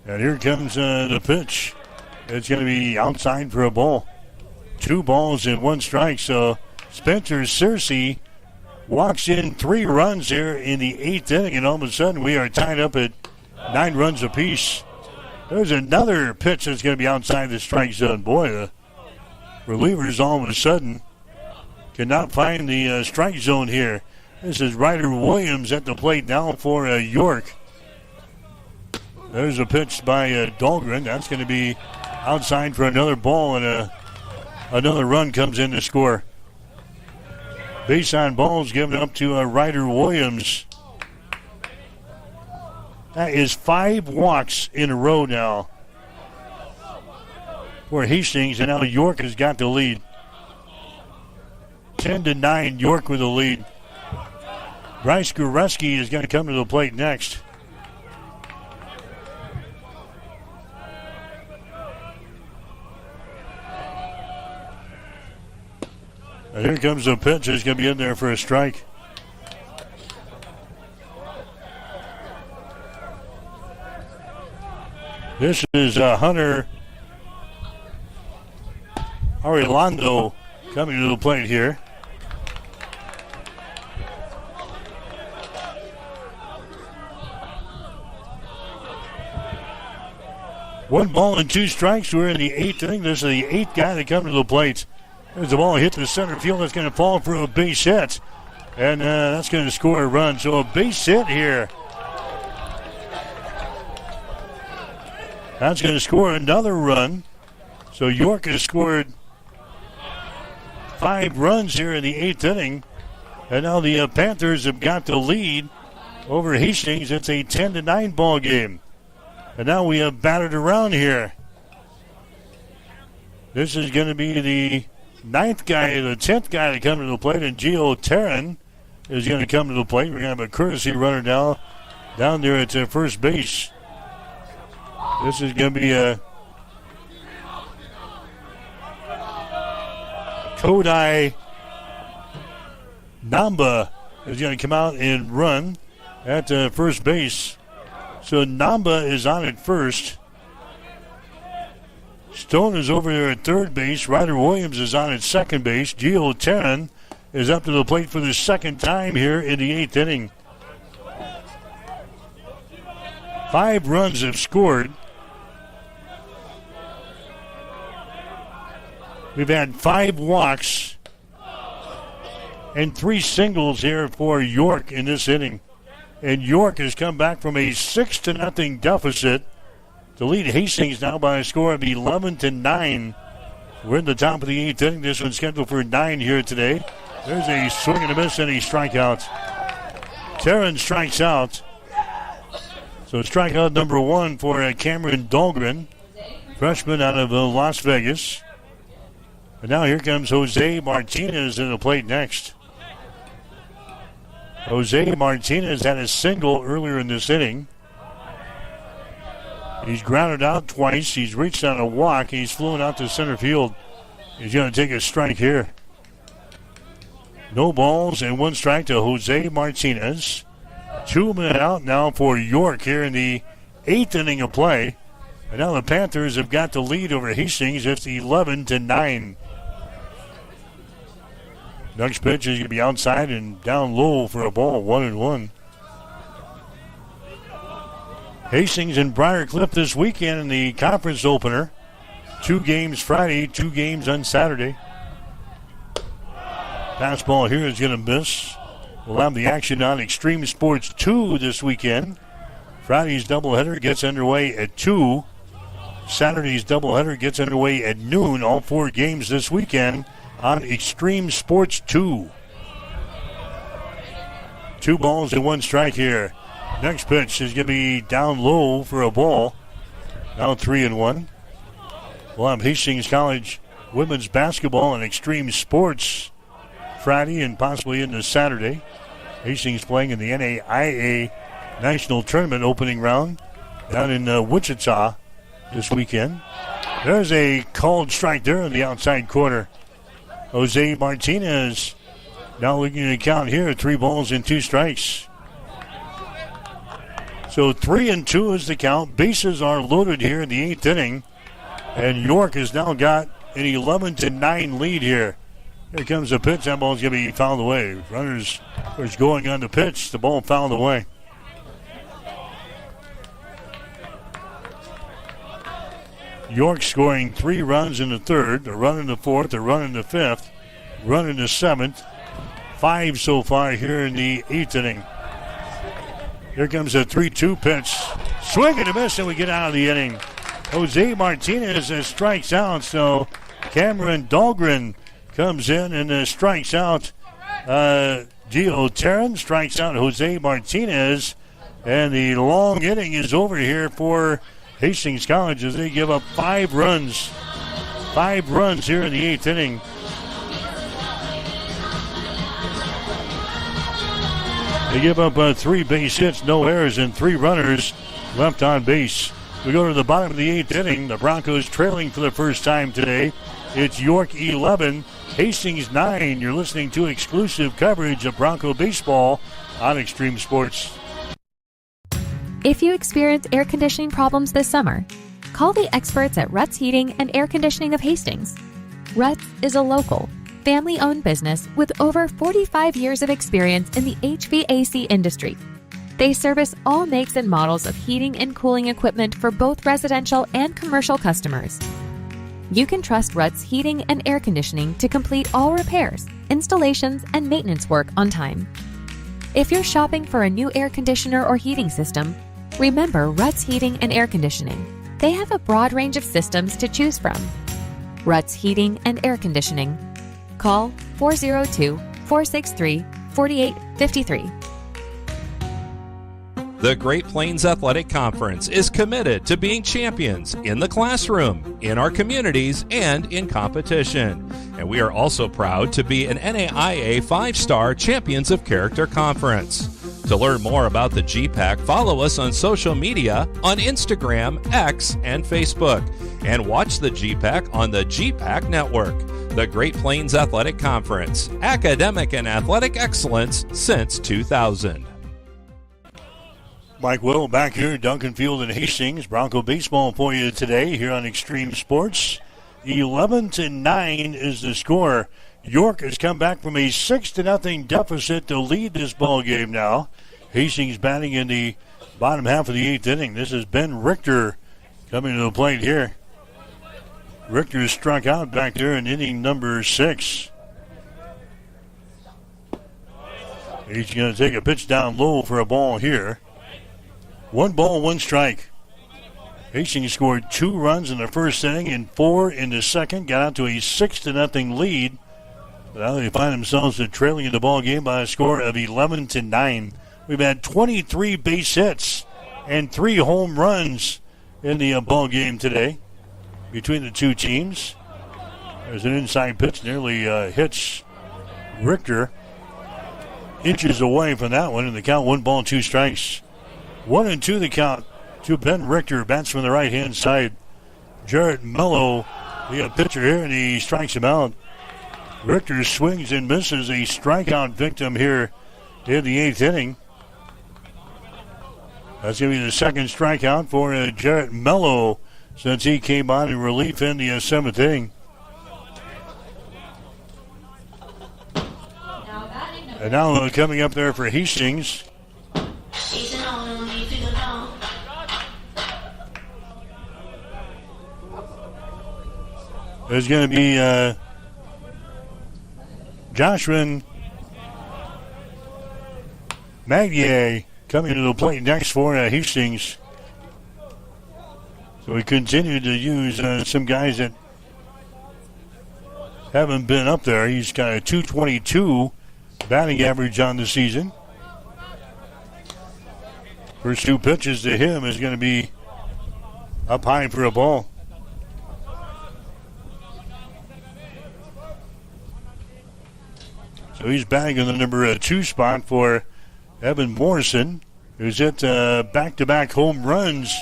And here comes the pitch. It's going to be outside for a ball. 2 balls and 1 strike. So Spencer Searcy walks in 3 runs here in the 8th inning, and all of a sudden we are tied up at 9 runs apiece. There's another pitch that's going to be outside the strike zone. Boy, the relievers all of a sudden cannot find the strike zone here. This is Ryder Williams at the plate now for York. There's a pitch by Dahlgren. That's going to be outside for another ball, and another run comes in to score. Base on balls given up to Ryder Williams. That is 5 walks in a row now for Hastings, and now York has got the lead. 10-9, York with the lead. Bryce Goreski is going to come to the plate next. And here comes the pitch. It's going to be in there for a strike. This is Hunter Arredondo coming to the plate here. One ball and 2 strikes. We're in the 8th inning. This is the 8th guy to come to the plate. There's the ball hit the center field. That's going to fall for a base hit. And that's going to score a run. So a base hit here. That's going to score another run. So York has scored 5 runs here in the 8th inning. And now the Panthers have got the lead over Hastings. It's a 10-9 ball game. And now we have battered around here. This is going to be the 9th guy, the 10th guy to come to the plate, and Gio Terran is going to come to the plate. We're going to have a courtesy runner now down there at first base. This is going to be a Kodai Namba is going to come out and run at first base. So Namba is on at first. Stone is over there at third base. Ryder Williams is on at second base. Gio Terran is up to the plate for the 2nd time here in the 8th inning. 5 runs have scored. We've had 5 walks and 3 singles here for York in this inning. And York has come back from a 6-0 deficit to lead Hastings now by a score of 11-9. We're in the top of the 8th inning. This one's scheduled for 9 here today. There's a swing and a miss and a strikeout. Terran strikes out. So strikeout number 1 for Cameron Dahlgren, freshman out of Las Vegas. And now here comes Jose Martinez in the plate next. Jose Martinez had a single earlier in this inning. He's grounded out twice. He's reached on a walk. He's flown out to center field. He's going to take a strike here. No balls and 1 strike to Jose Martinez. 2 men out now for York here in the 8th inning of play. And now the Panthers have got the lead over Hastings. It's 11-9. Next pitch is going to be outside and down low for a ball, 1-1. Hastings and Briarcliff this weekend in the conference opener. 2 games Friday, 2 games on Saturday. Fastball here is going to miss. We'll have the action on Extreme Sports 2 this weekend. Friday's doubleheader gets underway at 2. Saturday's doubleheader gets underway at noon. All 4 games this weekend on Extreme Sports 2. 2 balls and 1 strike here. Next pitch is going to be down low for a ball. Now 3-1. We'll have Hastings College women's basketball and Extreme Sports Friday and possibly into Saturday. Hastings playing in the NAIA National Tournament opening round down in Wichita this weekend. There's a called strike there in the outside corner. Jose Martinez now looking at the count here, 3 balls and 2 strikes. So 3-2 is the count. Bases are loaded here in the 8th inning. And York has now got an 11-9 lead here. Here comes the pitch. That ball's going to be fouled away. Runners is going on the pitch. The ball fouled away. York scoring 3 runs in the 3rd, a run in the 4th, a run in the 5th, run in the 7th. 5 so far here in the 8th inning. Here comes a 3-2 pitch. Swing and a miss, and we get out of the inning. Jose Martinez strikes out, so Cameron Dahlgren comes in and strikes out. Gio Terran strikes out Jose Martinez, and the long inning is over here for Hastings College as they give up 5 runs. 5 runs here in the 8th inning. They give up 3 base hits, no errors, and 3 runners left on base. We go to the bottom of the 8th inning. The Broncos trailing for the first time today. It's York 11, Hastings 9. You're listening to exclusive coverage of Bronco baseball on Extreme Sports. If you experience air conditioning problems this summer, call the experts at Ruts Heating and Air Conditioning of Hastings. Ruts is a local, family-owned business with over 45 years of experience in the HVAC industry. They service all makes and models of heating and cooling equipment for both residential and commercial customers. You can trust Ruts Heating and Air Conditioning to complete all repairs, installations, and maintenance work on time. If you're shopping for a new air conditioner or heating system, remember Ruts Heating and Air Conditioning. They have a broad range of systems to choose from. Ruts Heating and Air Conditioning. Call 402-463-4853. The Great Plains Athletic Conference is committed to being champions in the classroom, in our communities, and in competition. And we are also proud to be an NAIA 5-star Champions of Character Conference. To learn more about the GPAC, follow us on social media on Instagram, X, and Facebook. And watch the GPAC on the GPAC Network. The Great Plains Athletic Conference, academic and athletic excellence since 2000. Mike Will back here at Duncan Field in Hastings. Bronco baseball for you today here on Extreme Sports. 11-9 is the score. York has come back from a 6-0 deficit to lead this ball game now. Hastings batting in the bottom half of the 8th inning. This is Ben Richter coming to the plate here. Richter struck out back there in inning number 6. He's going to take a pitch down low for a ball here. 1 ball, 1 strike. Hastings scored 2 runs in the first inning and 4 in the second. Got out to a 6-0 lead. But now they find themselves trailing in the ball game by a score of 11-9. We've had 23 base hits and 3 home runs in the ball game today between the two teams. There's an inside pitch, nearly hits Richter. Inches away from that one, and the count 1 ball, 2 strikes. 1-2 the count to Ben Richter, bats from the right-hand side. Jarrett Mello, the pitcher here, and he strikes him out. Richter swings and misses, a strikeout victim here in the 8th inning. That's going to be the second strikeout for Jarrett Mello since he came on in relief in the 7th inning. And now coming up there for Hastings. There's going to be Joshua Magnier coming to the plate next for Hastings. So we continue to use some guys that haven't been up there. He's got a .222 batting average on the season. First two pitches to him is going to be up high for a ball. So he's batting in the number 2 spot for Evan Morrison, who's hit back-to-back home runs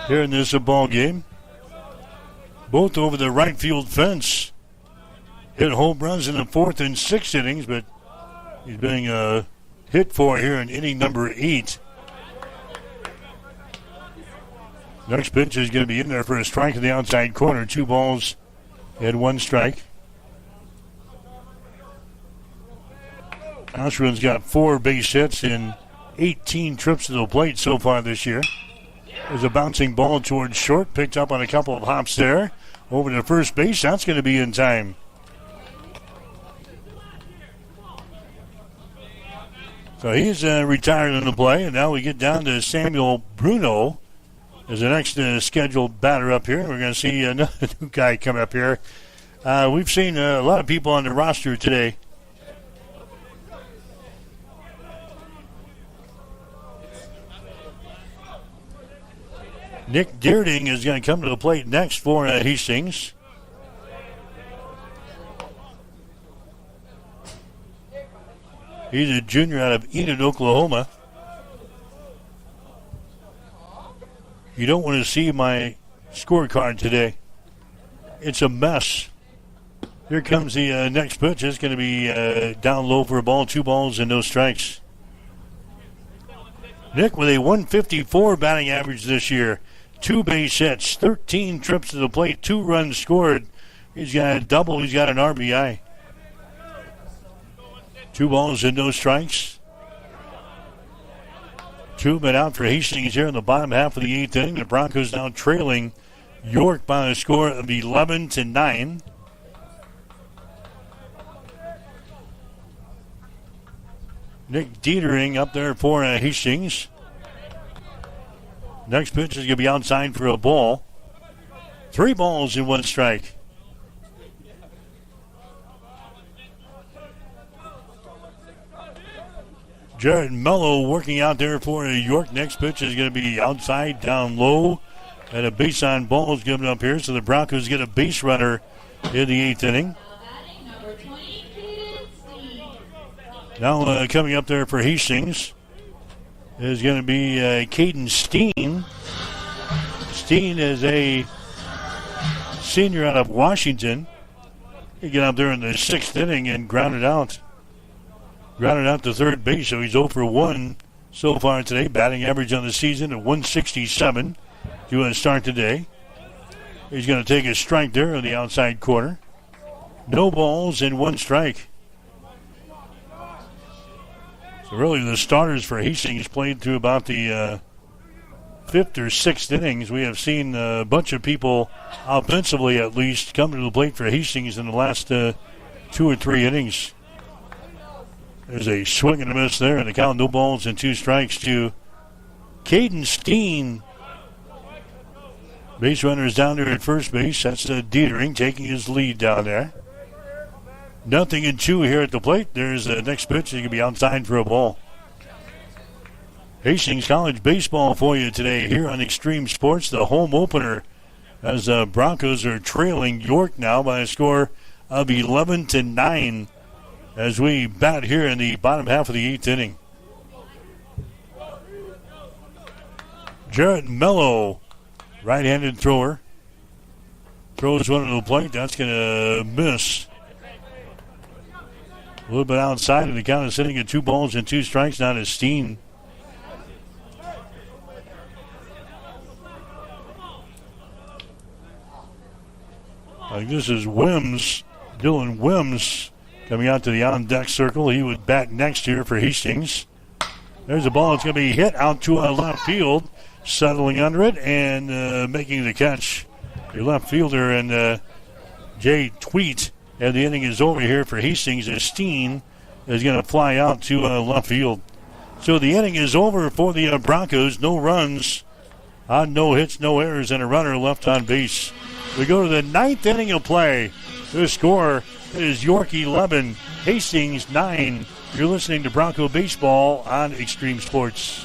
here in this ball game. Both over the right field fence. Hit home runs in the 4th and 6th innings, but he's being hit for here in inning number 8. Next pitch is going to be in there for a strike in the outside corner. 2 balls and 1 strike. Oshrun's got 4 base hits and 18 trips to the plate so far this year. There's a bouncing ball towards short, picked up on a couple of hops there. Over to first base, that's going to be in time. So he's retired in the play, and now we get down to Samuel Bruno as the next scheduled batter up here. We're going to see another new guy come up here. We've seen a lot of people on the roster today. Nick Deerding is going to come to the plate next for Hastings. He's a junior out of Enid, Oklahoma. You don't want to see my scorecard today. It's a mess. Here comes the next pitch. It's going to be down low for a ball, 2 balls and no strikes. Nick with a 154 batting average this year. 2 base hits, 13 trips to the plate, 2 runs scored. He's got a double, he's got an RBI. 2 balls and no strikes. 2 men out for Hastings here in the bottom half of the 8th inning. The Broncos now trailing York by a score of 11-9. Nick Dietering up there for Hastings. Next pitch is going to be outside for a ball. 3 balls and 1 strike. Jared Mello working out there for York. Next pitch is going to be outside, down low. And a base on ball is given up here. So the Broncos get a base runner in the 8th inning. Now coming up there for Hastings is going to be Caden Steen. Steen is a senior out of Washington. He got up there in the 6th inning and grounded out to third base, so he's 0 for 1 so far today. Batting average on the season at 167 to start today. He's going to take a strike there on the outside corner. No balls and 1 strike. So really the starters for Hastings played through about the 5th or 6th innings. We have seen a bunch of people offensively at least come to the plate for Hastings in the last 2 or 3 innings. There's a swing and a miss there, and the count, no balls and 2 strikes to Caden Steen. Base runner is down there at first base. That's Dietering taking his lead down there. 0-2 here at the plate. There's the next pitch. He can be outside for a ball. Hastings College baseball for you today here on Extreme Sports, the home opener, as Broncos are trailing York now by a score of 11-9 as we bat here in the bottom half of the 8th inning. Jarrett Mello, right-handed thrower, throws one to the plate. That's going to miss. A little bit outside, and the count is sitting at 2 balls and 2 strikes now to Steen. I think this is Wims, Dylan Wims, coming out to the on-deck circle. He would bat next here for Hastings. There's a ball that's going to be hit out to left field. settling under it and making the catch. Your left fielder and Jay Tweet. And the inning is over here for Hastings as Steen is going to fly out to left field. So the inning is over for the Broncos. No runs, no hits, no errors, and a runner left on base. We go to the ninth inning of play. The score is York 11, Hastings 9. You're listening to Bronco Baseball on Extreme Sports.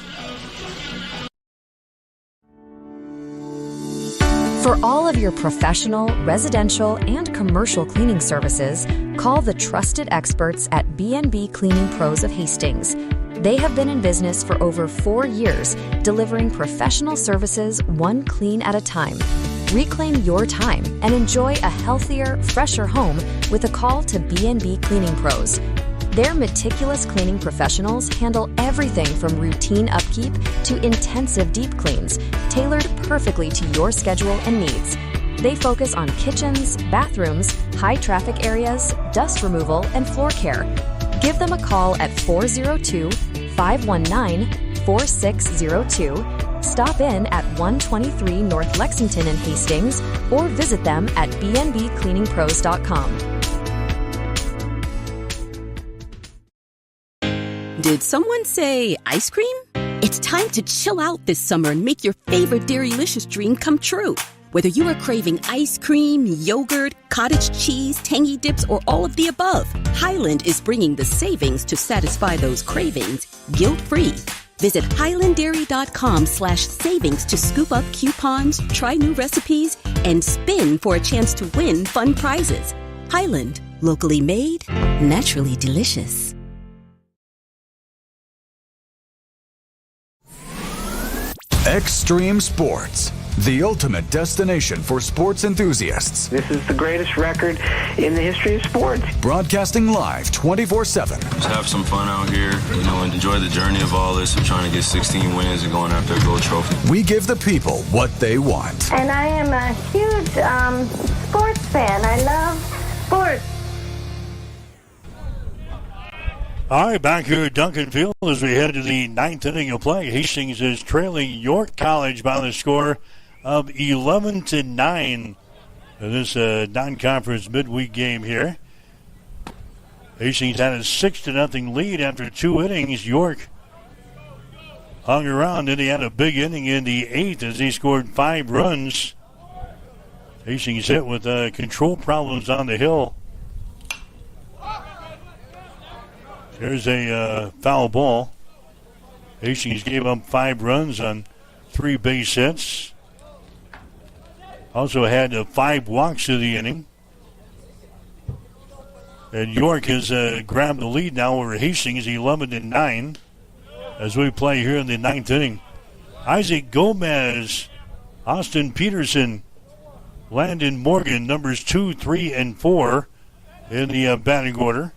For all of your professional, residential, and commercial cleaning services, call the trusted experts at B&B Cleaning Pros of Hastings. They have been in business for over 4 years, delivering professional services one clean at a time. Reclaim your time and enjoy a healthier, fresher home with a call to B&B Cleaning Pros. Their meticulous cleaning professionals handle everything from routine upkeep to intensive deep cleans, tailored perfectly to your schedule and needs. They focus on kitchens, bathrooms, high traffic areas, dust removal, and floor care. Give them a call at 402-519-4602. Stop in at 123 North Lexington in Hastings or visit them at bnbcleaningpros.com. Did someone say ice cream? It's time to chill out this summer and make your favorite Dairylicious dream come true. Whether you are craving ice cream, yogurt, cottage cheese, tangy dips, or all of the above, Highland is bringing the savings to satisfy those cravings guilt-free. Visit highlanddairy.com/savings to scoop up coupons, try new recipes, and spin for a chance to win fun prizes. Highland, locally made, naturally delicious. Extreme Sports, the ultimate destination for sports enthusiasts. This is the greatest record in the history of sports. Broadcasting live 24/7. Just have some fun out here, and enjoy the journey of all this of trying to get 16 wins and going after a gold trophy. We give the people what they want. And I am a huge sports fan. I love sports. All right, back here at Duncan Field as we head to the ninth inning of play. Hastings is trailing York College by the score of 11-9 in this non-conference midweek game here. Hastings had a 6-0 lead after 2 innings. York hung around, and he had a big inning in the 8th as he scored 5 runs. Hastings hit with control problems on the hill. There's a foul ball. Hastings gave up 5 runs on 3 base hits. Also had 5 walks of the inning. And York has grabbed the lead now over Hastings, 11-9, as we play here in the 9th inning. Isaac Gomez, Austin Peterson, Landon Morgan, numbers 2, 3, and 4 in the batting order.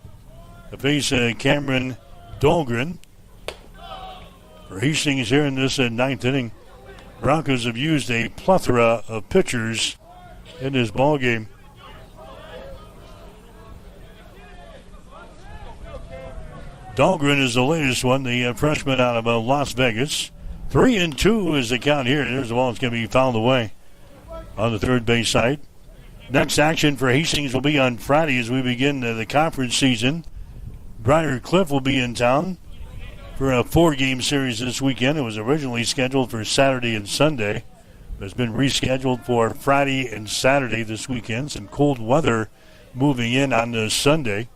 To face Cameron Dahlgren for Hastings here in this 9th inning. Broncos have used a plethora of pitchers in this ball game. Dahlgren is the latest one, the freshman out of Las Vegas. 3-2 is the count here. There's the ball that's going to be fouled away on the third base side. Next action for Hastings will be on Friday as we begin the conference season. Briar Cliff will be in town for a 4-game series this weekend. It was originally scheduled for Saturday and Sunday. It's been rescheduled for Friday and Saturday this weekend. Some cold weather moving in on the Sunday.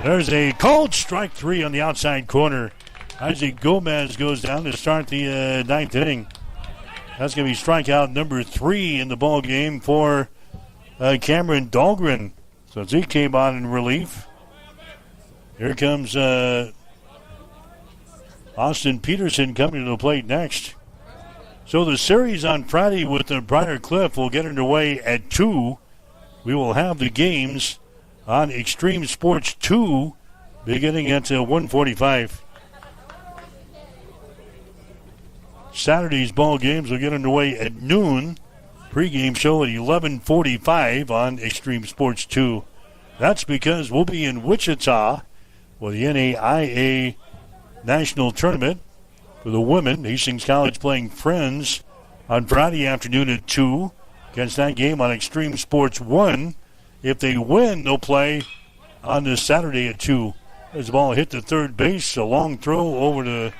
There's a called strike 3 on the outside corner. Isaac Gomez goes down to start the 9th inning. That's going to be strikeout number 3 in the ball game for Cameron Dahlgren. So he came on in relief. Here comes Austin Peterson coming to the plate next. So the series on Friday with the Briar Cliff will get underway at 2. We will have the games on Extreme Sports 2 beginning at 1:45. Saturday's ball games will get underway at noon. Pre-game show at 11:45 on Extreme Sports 2. That's because we'll be in Wichita for the NAIA National Tournament. For the women, Hastings College playing Friends on Friday afternoon at 2. Against that game on Extreme Sports 1. If they win, they'll play on this Saturday at 2. As the ball hit the third base, a long throw over to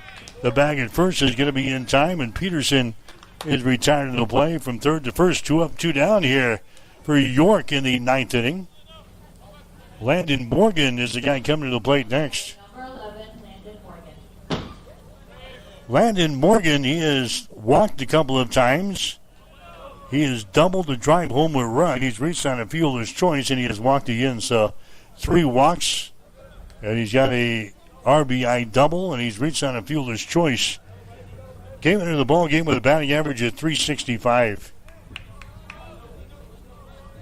the bag at first is going to be in time, and Peterson is retired to play from third to first. 2 up, 2 down here for York in the 9th inning. Landon Morgan is the guy coming to the plate next. Landon Morgan, he has walked a couple of times. He has doubled the drive home with run. He's reached on a fielder's choice, and he has walked again. So 3 walks, and he's got a RBI double, and he's reached on a fielder's choice. Came into the ball game with a batting average of .365.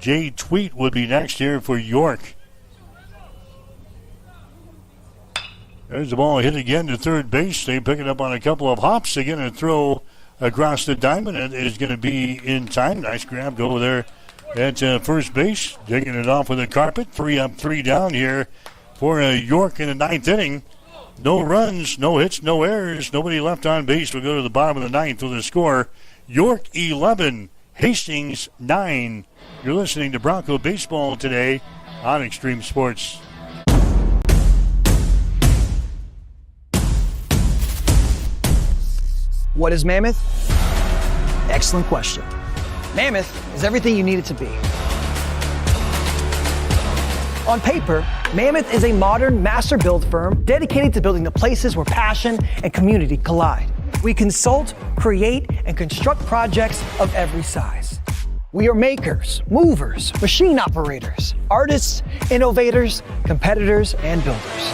Jay Tweet would be next here for York. There's the ball hit again to third base. They pick it up on a couple of hops. They're going to throw across the diamond. It is going to be in time. Nice grab over there at first base. Digging it off with a carpet. 3 up, 3 down here for York in the 9th inning. No runs, no hits, no errors. Nobody left on base. We'll go to the bottom of the 9th with a score. York 11, Hastings 9. You're listening to Bronco Baseball today on Extreme Sports. What is Mammoth? Excellent question. Mammoth is everything you need it to be. On paper, Mammoth is a modern master build firm dedicated to building the places where passion and community collide. We consult, create, and construct projects of every size. We are makers, movers, machine operators, artists, innovators, competitors, and builders.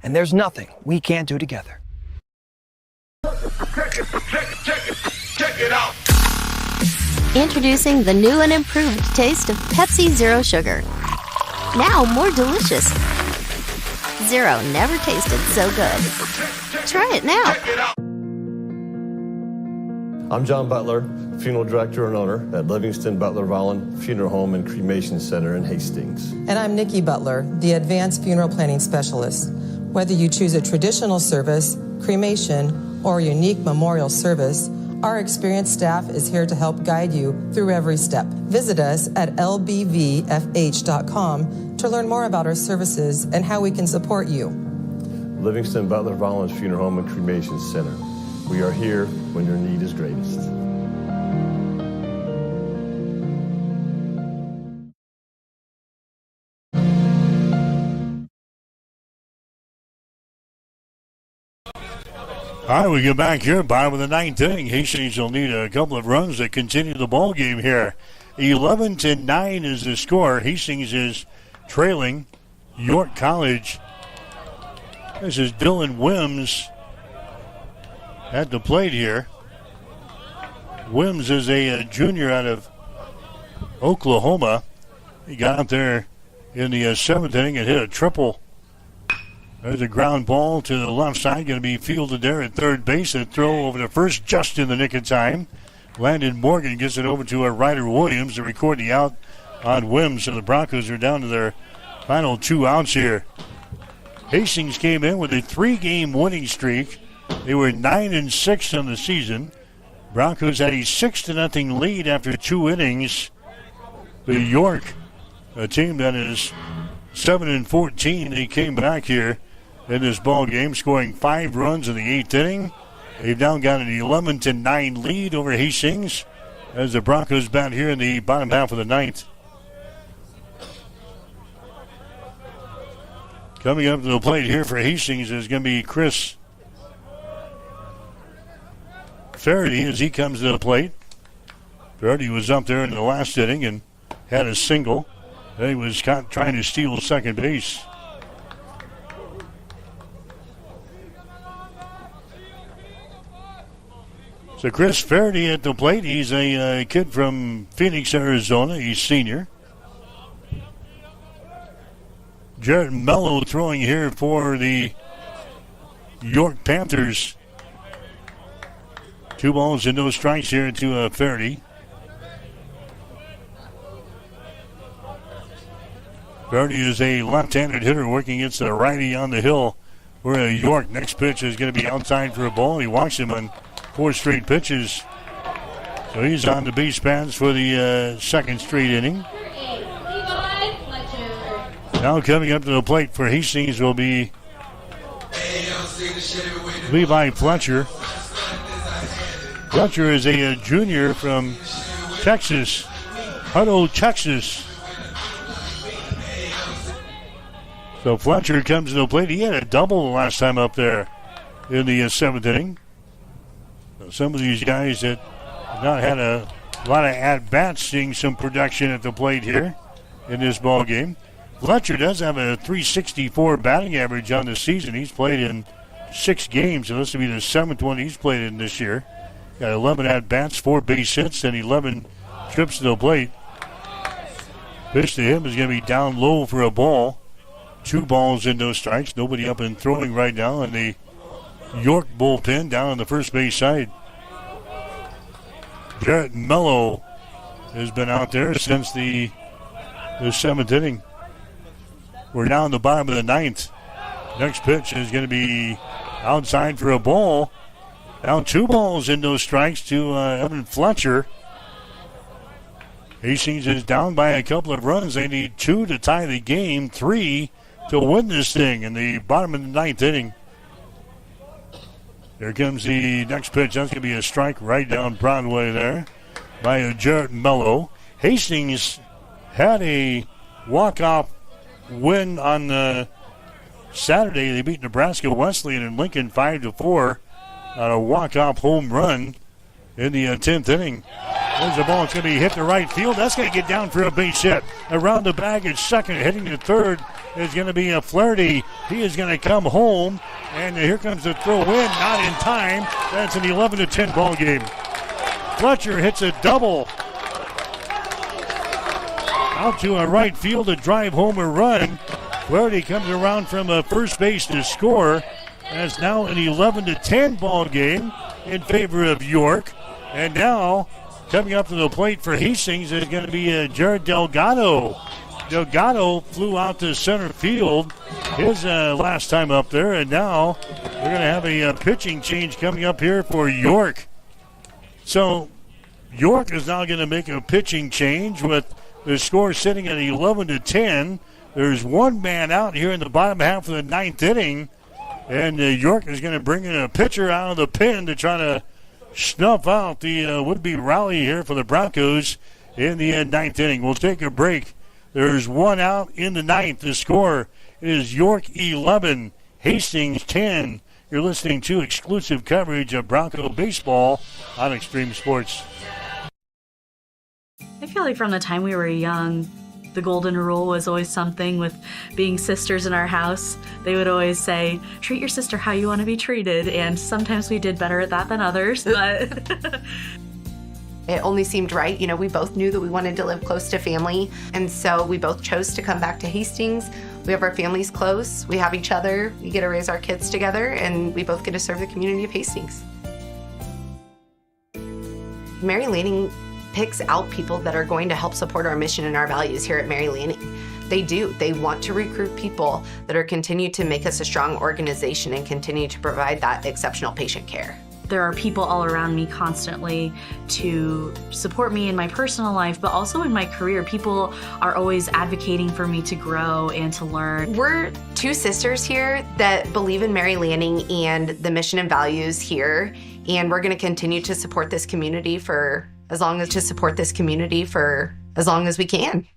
And there's nothing we can't do together. Check it out. Introducing the new and improved taste of Pepsi Zero Sugar. Now more delicious. Zero never tasted so good. Try it now. I'm John Butler, funeral director and owner at Livingston Butler Volland Funeral Home and Cremation Center in Hastings. And I'm Nikki Butler, the Advanced Funeral Planning Specialist. Whether you choose a traditional service, cremation, or a unique memorial service, our experienced staff is here to help guide you through every step. Visit us at lbvfh.com to learn more about our services and how we can support you. Livingston Butler Volland Funeral Home and Cremation Center. We are here when your need is greatest. All right, we get back here, bottom of the 9th inning. Hastings will need a couple of runs to continue the ball game here. 11-9 is the score. Hastings is trailing York College. This is Dylan Wims at the plate here. Wims is a junior out of Oklahoma. He got out there in the 7th inning and hit a triple. There's a ground ball to the left side, going to be fielded there at third base. A throw over to first just in the nick of time. Landon Morgan gets it over to Ryder Williams to record the out on Wims. So the Broncos are down to their final 2 outs here. Hastings came in with a 3-game winning streak. They were 9-6 on the season. Broncos had a 6-0 lead after 2 innings. The York, a team that is 7-14, they came back here in this ball game, scoring 5 runs in the 8th inning. They've now got an 11-9 lead over Hastings as the Broncos bat here in the bottom half of the 9th. Coming up to the plate here for Hastings is going to be Chris Faraday as he comes to the plate. Faraday was up there in the last inning and had a single. Then he was trying to steal second base. So Chris Faraday at the plate. He's a kid from Phoenix, Arizona. He's senior. Jared Mello throwing here for the York Panthers. 2 balls and no strikes here to Faraday. Faraday is a left-handed hitter working against a righty on the hill for York. Next pitch is going to be outside for a ball. He walks him on 4 straight pitches. So he's on the base paths for the second straight inning. Now coming up to the plate for Hastings will be Levi Fletcher. Fletcher is a junior from Texas, Hutto, Texas. So Fletcher comes to the plate. He had a double the last time up there in the 7th inning. So some of these guys that have not had a lot of at-bats seeing some production at the plate here in this ball game. Fletcher does have a .364 batting average on the season. He's played in 6 games, and this will be the 7th one he's played in this year. Got 11 at-bats, 4 base hits, and 11 trips to the plate. Pitch to him is going to be down low for a ball. 2 balls and no strikes. Nobody up and throwing right now in the York bullpen down on the first base side. Jarrett Mello has been out there since the 7th inning. We're down the bottom of the 9th. Next pitch is going to be outside for a ball. Now 2 balls and no strikes to Evan Fletcher. Hastings is down by a couple of runs. They need 2 to tie the game, 3 to win this thing in the bottom of the 9th inning. Here comes the next pitch. That's going to be a strike right down Broadway there by Jarrett Mello. Hastings had a walk-off win on Saturday. They beat Nebraska Wesleyan in Lincoln 5-4 on a walk-off home run in the 10th inning. There's the ball. It's going to be hit to right field. That's going to get down for a base hit. Around the bag at second, hitting to third is going to be a Flaherty. He is going to come home, and here comes the throw in. Not in time. That's an 11-10 ball game. Fletcher hits a double out to a right field to drive home a run. Flaherty comes around from first base to score. That's now an 11-10 ball game in favor of York. And now coming up to the plate for Hastings is going to be Jared Delgado. Delgado flew out to center field his last time up there, and now we're going to have a pitching change coming up here for York. So York is now going to make a pitching change with the score sitting at 11-10. There's 1 man out here in the bottom half of the 9th inning, and York is going to bring in a pitcher out of the pen to try to snuff out the would-be rally here for the Broncos in the 9th inning. We'll take a break. There's 1 out in the 9th. The score is York 11, Hastings 10. You're listening to exclusive coverage of Bronco baseball on Extreme Sports. I feel like from the time we were young, the golden rule was always something with being sisters in our house. They would always say, treat your sister how you want to be treated. And sometimes we did better at that than others. But it only seemed right. You know, we both knew that we wanted to live close to family. And so we both chose to come back to Hastings. We have our families close. We have each other. We get to raise our kids together. And we both get to serve the community of Hastings. Mary Lanning picks out people that are going to help support our mission and our values here at Mary Lanning. They do. They want to recruit people that are continue to make us a strong organization and continue to provide that exceptional patient care. There are people all around me constantly to support me in my personal life, but also in my career. People are always advocating for me to grow and to learn. We're 2 sisters here that believe in Mary Lanning and the mission and values here, and we're going to continue to support this community for as long as we can.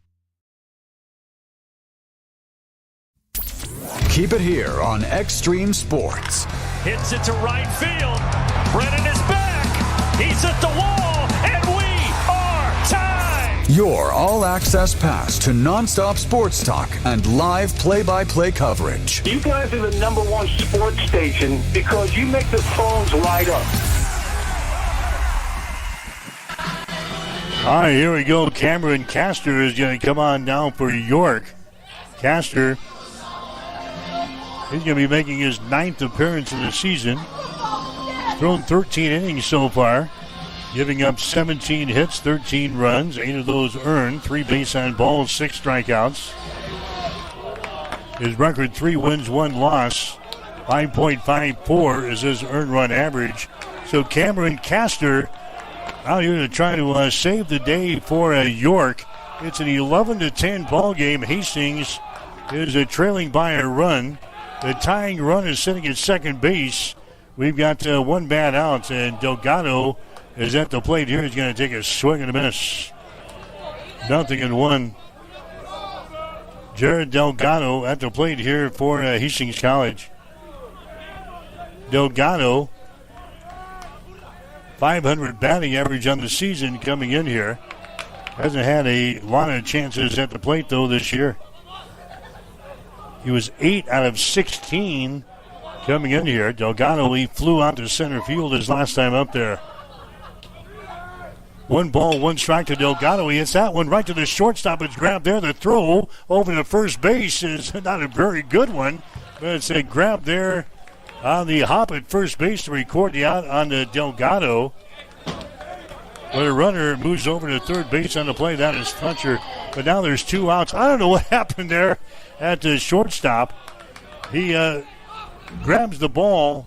Keep it here on Extreme Sports. Hits it to right field. Brennan is back. He's at the wall, and we are tied. Your all-access pass to nonstop sports talk and live play-by-play coverage. You guys are the #1 sports station because you make the phones light up. All right, here we go. Cameron Castor is going to come on down for York. Castor, he's going to be making his 9th appearance of the season. Thrown 13 innings so far, giving up 17 hits, 13 runs, 8 of those earned, 3 base on balls, 6 strikeouts. His record, 3 wins, 1 loss. 5.54 is his earned run average. So Cameron Castor out here to try to save the day for York. It's an 11-10 ball game. Hastings is trailing by a run. The tying run is sitting at second base. We've got one bat out, and Delgado is at the plate here. He's going to take a swing and a miss. 0-1. Jared Delgado at the plate here for Hastings College. Delgado, 500 batting average on the season coming in here. Hasn't had a lot of chances at the plate, though, this year. He was 8 out of 16 coming in here. Delgado, he flew out to center field his last time up there. 1 ball, 1 strike to Delgado. He hits that one right to the shortstop. It's grabbed there. The throw over to first base is not a very good one, but it's a grab there on the hop at first base to record the out on the Delgado. But a runner moves over to third base on the play. That is Fletcher. But now there's 2 outs. I don't know what happened there at the shortstop. He grabs the ball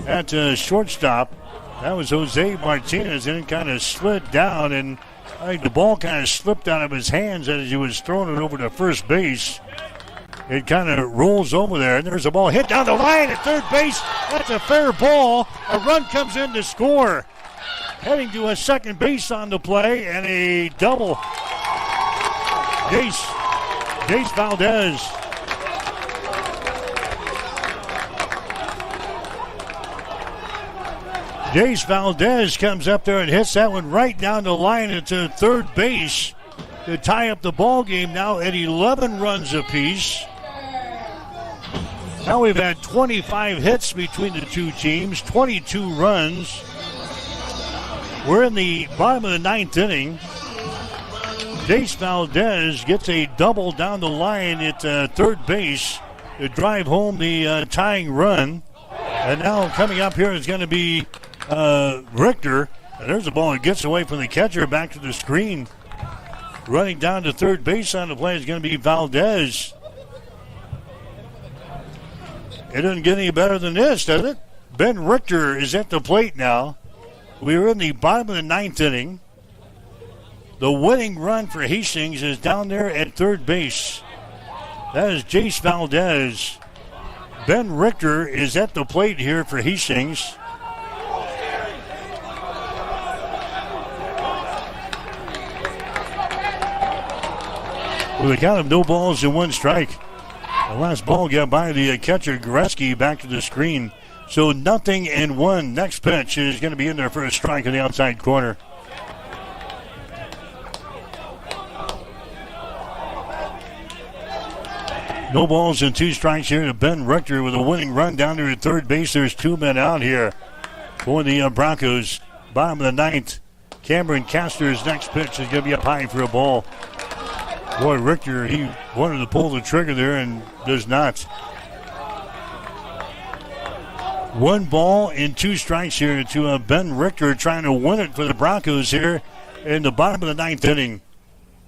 at shortstop. That was Jose Martinez, and it kind of slid down, and I think the ball kind of slipped out of his hands as he was throwing it over to first base. It kind of rolls over there, and there's a ball hit down the line at third base. That's a fair ball. A run comes in to score. Heading to a second base on the play, and a double. Jace Valdez. Jace Valdez comes up there and hits that one right down the line into third base to tie up the ball game now at 11 runs apiece. Now we've had 25 hits between the two teams, 22 runs. We're in the bottom of the 9th inning. Jace Valdez gets a double down the line at third base to drive home the tying run. And now coming up here is going to be Richter. And there's a ball that gets away from the catcher back to the screen. Running down to third base on the play is going to be Valdez. It doesn't get any better than this, does it? Ben Richter is at the plate now. We're in the bottom of the 9th inning. The winning run for Hastings is down there at third base. That is Jace Valdez. Ben Richter is at the plate here for Hastings. With a count of no balls and 1 strike. The last ball got by the catcher, Goreski, back to the screen. So 0-1. Next pitch is going to be in there for a strike in the outside corner. No balls and 2 strikes here to Ben Richter with a winning run down there at third base. There's 2 men out here for the Broncos. Bottom of the 9th. Cameron Castor's next pitch is going to be up high for a ball. Boy, Richter, he wanted to pull the trigger there and does not. 1 ball and 2 strikes here to Ben Richter, trying to win it for the Broncos here in the bottom of the 9th inning.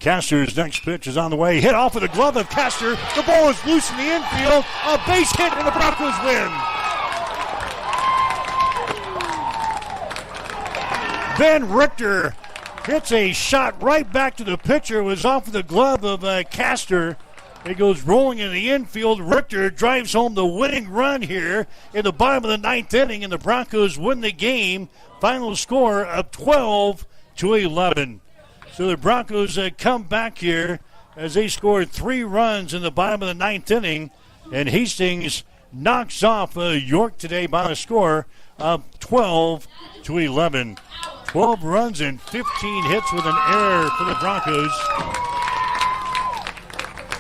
Castor's next pitch is on the way. Hit off with the glove of Castor. The ball is loose in the infield. A base hit and the Broncos win. Ben Richter hits a shot right back to the pitcher. It was off of the glove of Castor. It goes rolling in the infield. Richter drives home the winning run here in the bottom of the 9th inning, and the Broncos win the game. Final score of 12-11. So the Broncos come back here as they scored 3 runs in the bottom of the 9th inning, and Hastings knocks off York today by a score of 12-11. 12 runs and 15 hits with an error for the Broncos.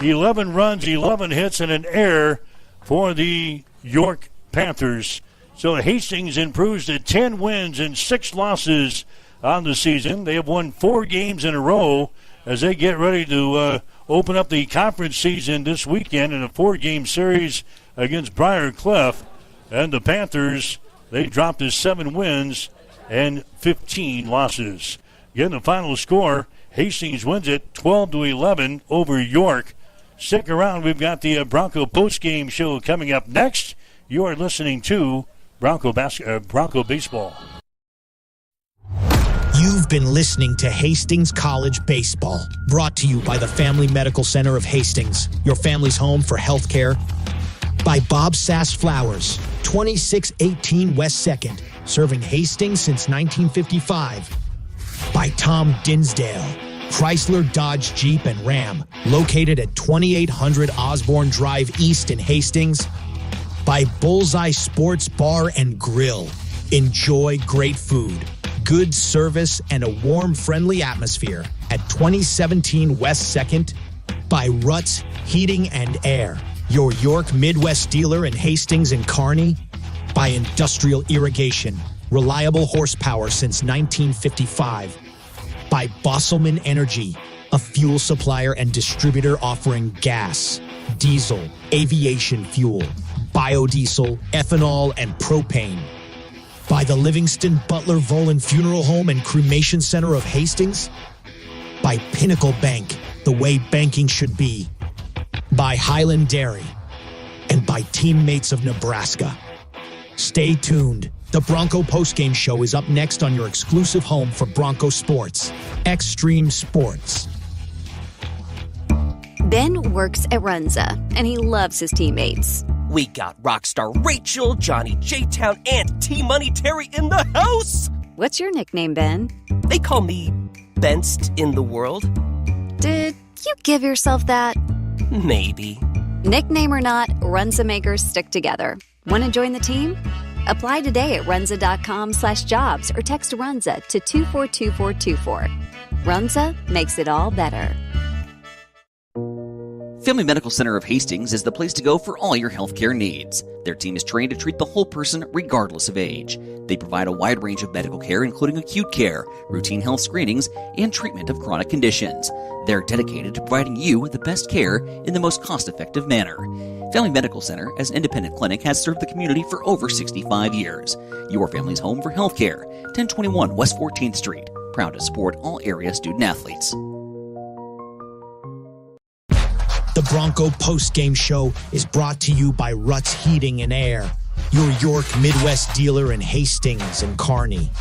11 runs, 11 hits, and an error for the York Panthers. So Hastings improves to 10 wins and 6 losses on the season. They have won 4 games in a row as they get ready to open up the conference season this weekend in a 4-game series against Briar Cliff. And the Panthers, they dropped to 7 wins and 15 losses. Again, the final score, Hastings wins it 12-11 over York. Stick around. We've got the Bronco postgame show coming up next. You are listening to Bronco Baseball. You've been listening to Hastings College Baseball, brought to you by the Family Medical Center of Hastings, your family's home for healthcare. By Bob Sass Flowers, 2618 West 2nd, serving Hastings since 1955. By Tom Dinsdale, Chrysler, Dodge, Jeep, and Ram, located at 2800 Osborne Drive East in Hastings. By Bullseye Sports Bar and Grill. Enjoy great food, good service, and a warm, friendly atmosphere at 2017 West 2nd. By Ruts Heating and Air, your York Midwest dealer in Hastings and Kearney. By Industrial Irrigation, reliable horsepower since 1955. By Bosselman Energy, a fuel supplier and distributor offering gas, diesel, aviation fuel, biodiesel, ethanol, and propane. By the Livingston Butler Volan Funeral Home and Cremation Center of Hastings. By Pinnacle Bank, the way banking should be. By Highland Dairy. And by Teammates of Nebraska. Stay tuned. The Bronco Postgame Show is up next on your exclusive home for Bronco sports, Extreme Sports. Ben works at Runza, and he loves his teammates. We got Rockstar Rachel, Johnny J-Town, and T-Money Terry in the house! What's your nickname, Ben? They call me Benst in the world. Did you give yourself that? Maybe. Nickname or not, Runza makers stick together. Want to join the team? Apply today at runza.com/jobs or text Runza to 242424. Runza makes it all better. Family Medical Center of Hastings is the place to go for all your healthcare needs. Their team is trained to treat the whole person regardless of age. They provide a wide range of medical care, including acute care, routine health screenings, and treatment of chronic conditions. They're dedicated to providing you the best care in the most cost-effective manner. Family Medical Center, as an independent clinic, has served the community for over 65 years. Your family's home for healthcare. 1021 West 14th Street. Proud to support all area student-athletes. The Bronco Postgame Show is brought to you by Ruts Heating and Air, your York Midwest dealer in Hastings and Kearney.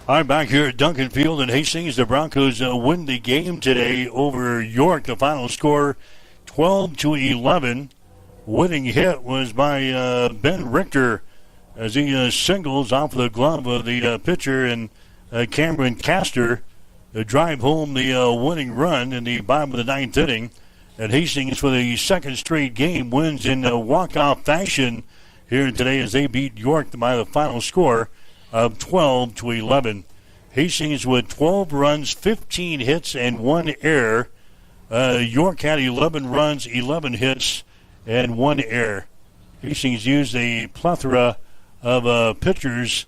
All right, back here at Duncan Field in Hastings, the Broncos win the game today over York. The final score, 12-11. Winning hit was by Ben Richter as he singles off the glove of the pitcher and Cameron Castor to drive home the winning run in the bottom of the ninth inning. And Hastings, for the second straight game, wins in walk-off fashion here today as they beat York by the final score of 12-11. Hastings with 12 runs, 15 hits, and 1 error. York had 11 runs, 11 hits, and 1 error. Hastings used a plethora of pitchers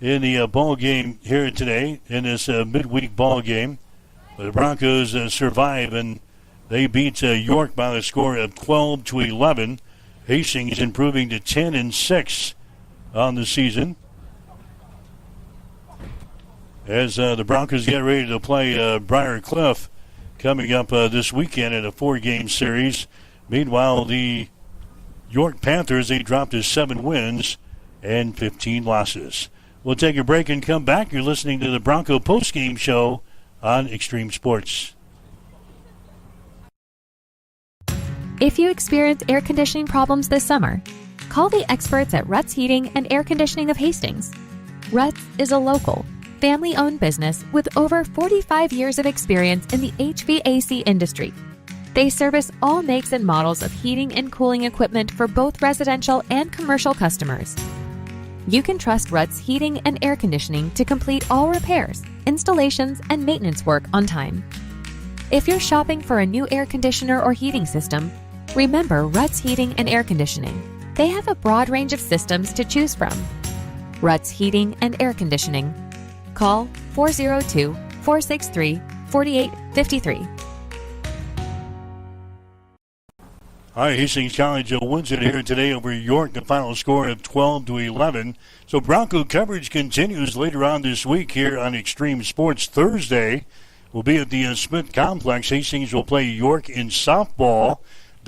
in the ball game here today, in this midweek ball game. But the Broncos survive, and they beat York by the score of 12-11. Hastings improving to 10-6 on the season, as the Broncos get ready to play Briar Cliff coming up this weekend in a 4-game series. Meanwhile, the York Panthers, they dropped to 7 wins and 15 losses. We'll take a break and come back. You're listening to the Bronco Postgame Show on Extreme Sports. If you experience air conditioning problems this summer, call the experts at Ruts Heating and Air Conditioning of Hastings. Ruts is a local, family-owned business with over 45 years of experience in the HVAC industry. They service all makes and models of heating and cooling equipment for both residential and commercial customers. You can trust Ruts Heating and Air Conditioning to complete all repairs, installations, and maintenance work on time. If you're shopping for a new air conditioner or heating system, remember Ruts Heating and Air Conditioning. They have a broad range of systems to choose from. Ruts Heating and Air Conditioning. Call 402-463-4853. All right, Hastings College wins it here today over York, the final score of 12-11. So Bronco coverage continues later on this week here on Extreme Sports. Thursday will be at the Smith Complex. Hastings will play York in softball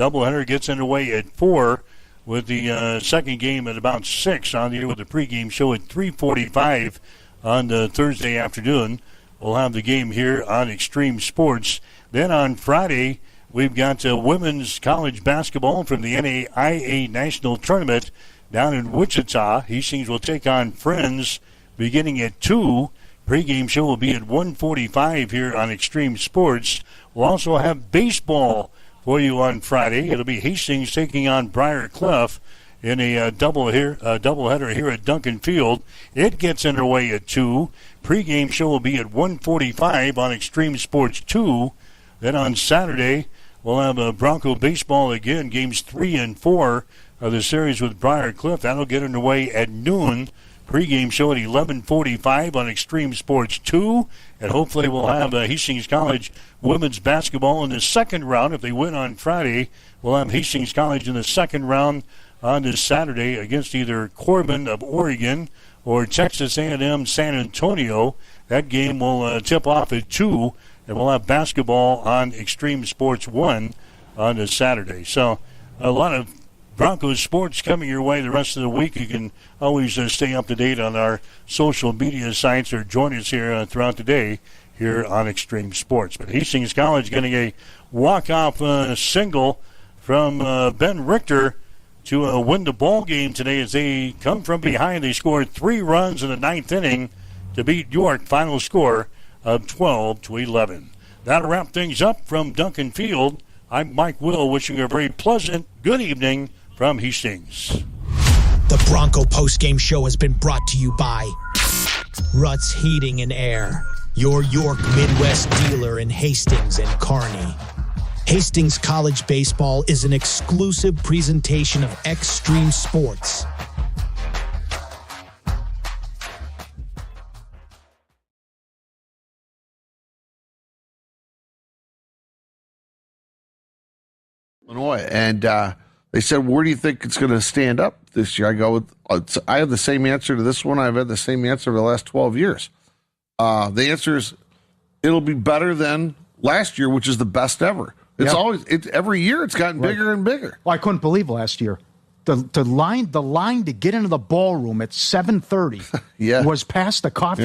Doubleheader gets underway at 4 with the second game at about 6 on the air with the pregame show at 3:45 on the Thursday afternoon. We'll have the game here on Extreme Sports. Then on Friday, we've got women's college basketball from the NAIA National Tournament down in Wichita. Hastings will take on Friends beginning at 2. Pre-game show will be at 1:45 here on Extreme Sports. We'll also have baseball for you on Friday. It'll be Hastings taking on Briar Clough in a doubleheader here at Duncan Field. It gets underway at 2. Pre-game show will be at 1:45 on Extreme Sports 2. Then on Saturday, we'll have Bronco baseball again, games 3 and 4 of the series with Briar Clough. That'll get underway at noon. Pre-game show at 11:45 on Extreme Sports 2. And hopefully we'll have Hastings College women's basketball in the second round. If they win on Friday, we'll have Hastings College in the second round on this Saturday against either Corbin of Oregon or Texas A&M San Antonio. That game will tip off at 2, and we'll have basketball on Extreme Sports 1 on this Saturday. So a lot of Broncos sports coming your way the rest of the week. You can always stay up to date on our social media sites or join us here throughout the day here on Extreme Sports. But Hastings College getting a walk-off single from Ben Richter to win the ball game today as they come from behind. They scored 3 runs in the 9th inning to beat York. Final score of 12-11. That'll wrap things up from Duncan Field. I'm Mike Will, wishing you a very pleasant good evening from Hastings. The Bronco postgame show has been brought to you by Ruts Heating and Air, your York Midwest dealer in Hastings and Kearney. Hastings College Baseball is an exclusive presentation of Extreme Sports. Illinois, and they said, where do you think it's going to stand up this year? I go, I have the same answer to this one. I've had the same answer for the last 12 years. The answer is it'll be better than last year, which is the best ever. It's every year it's gotten bigger and bigger. Well, I couldn't believe last year. The line to get into the ballroom at 7:30 was past the coffee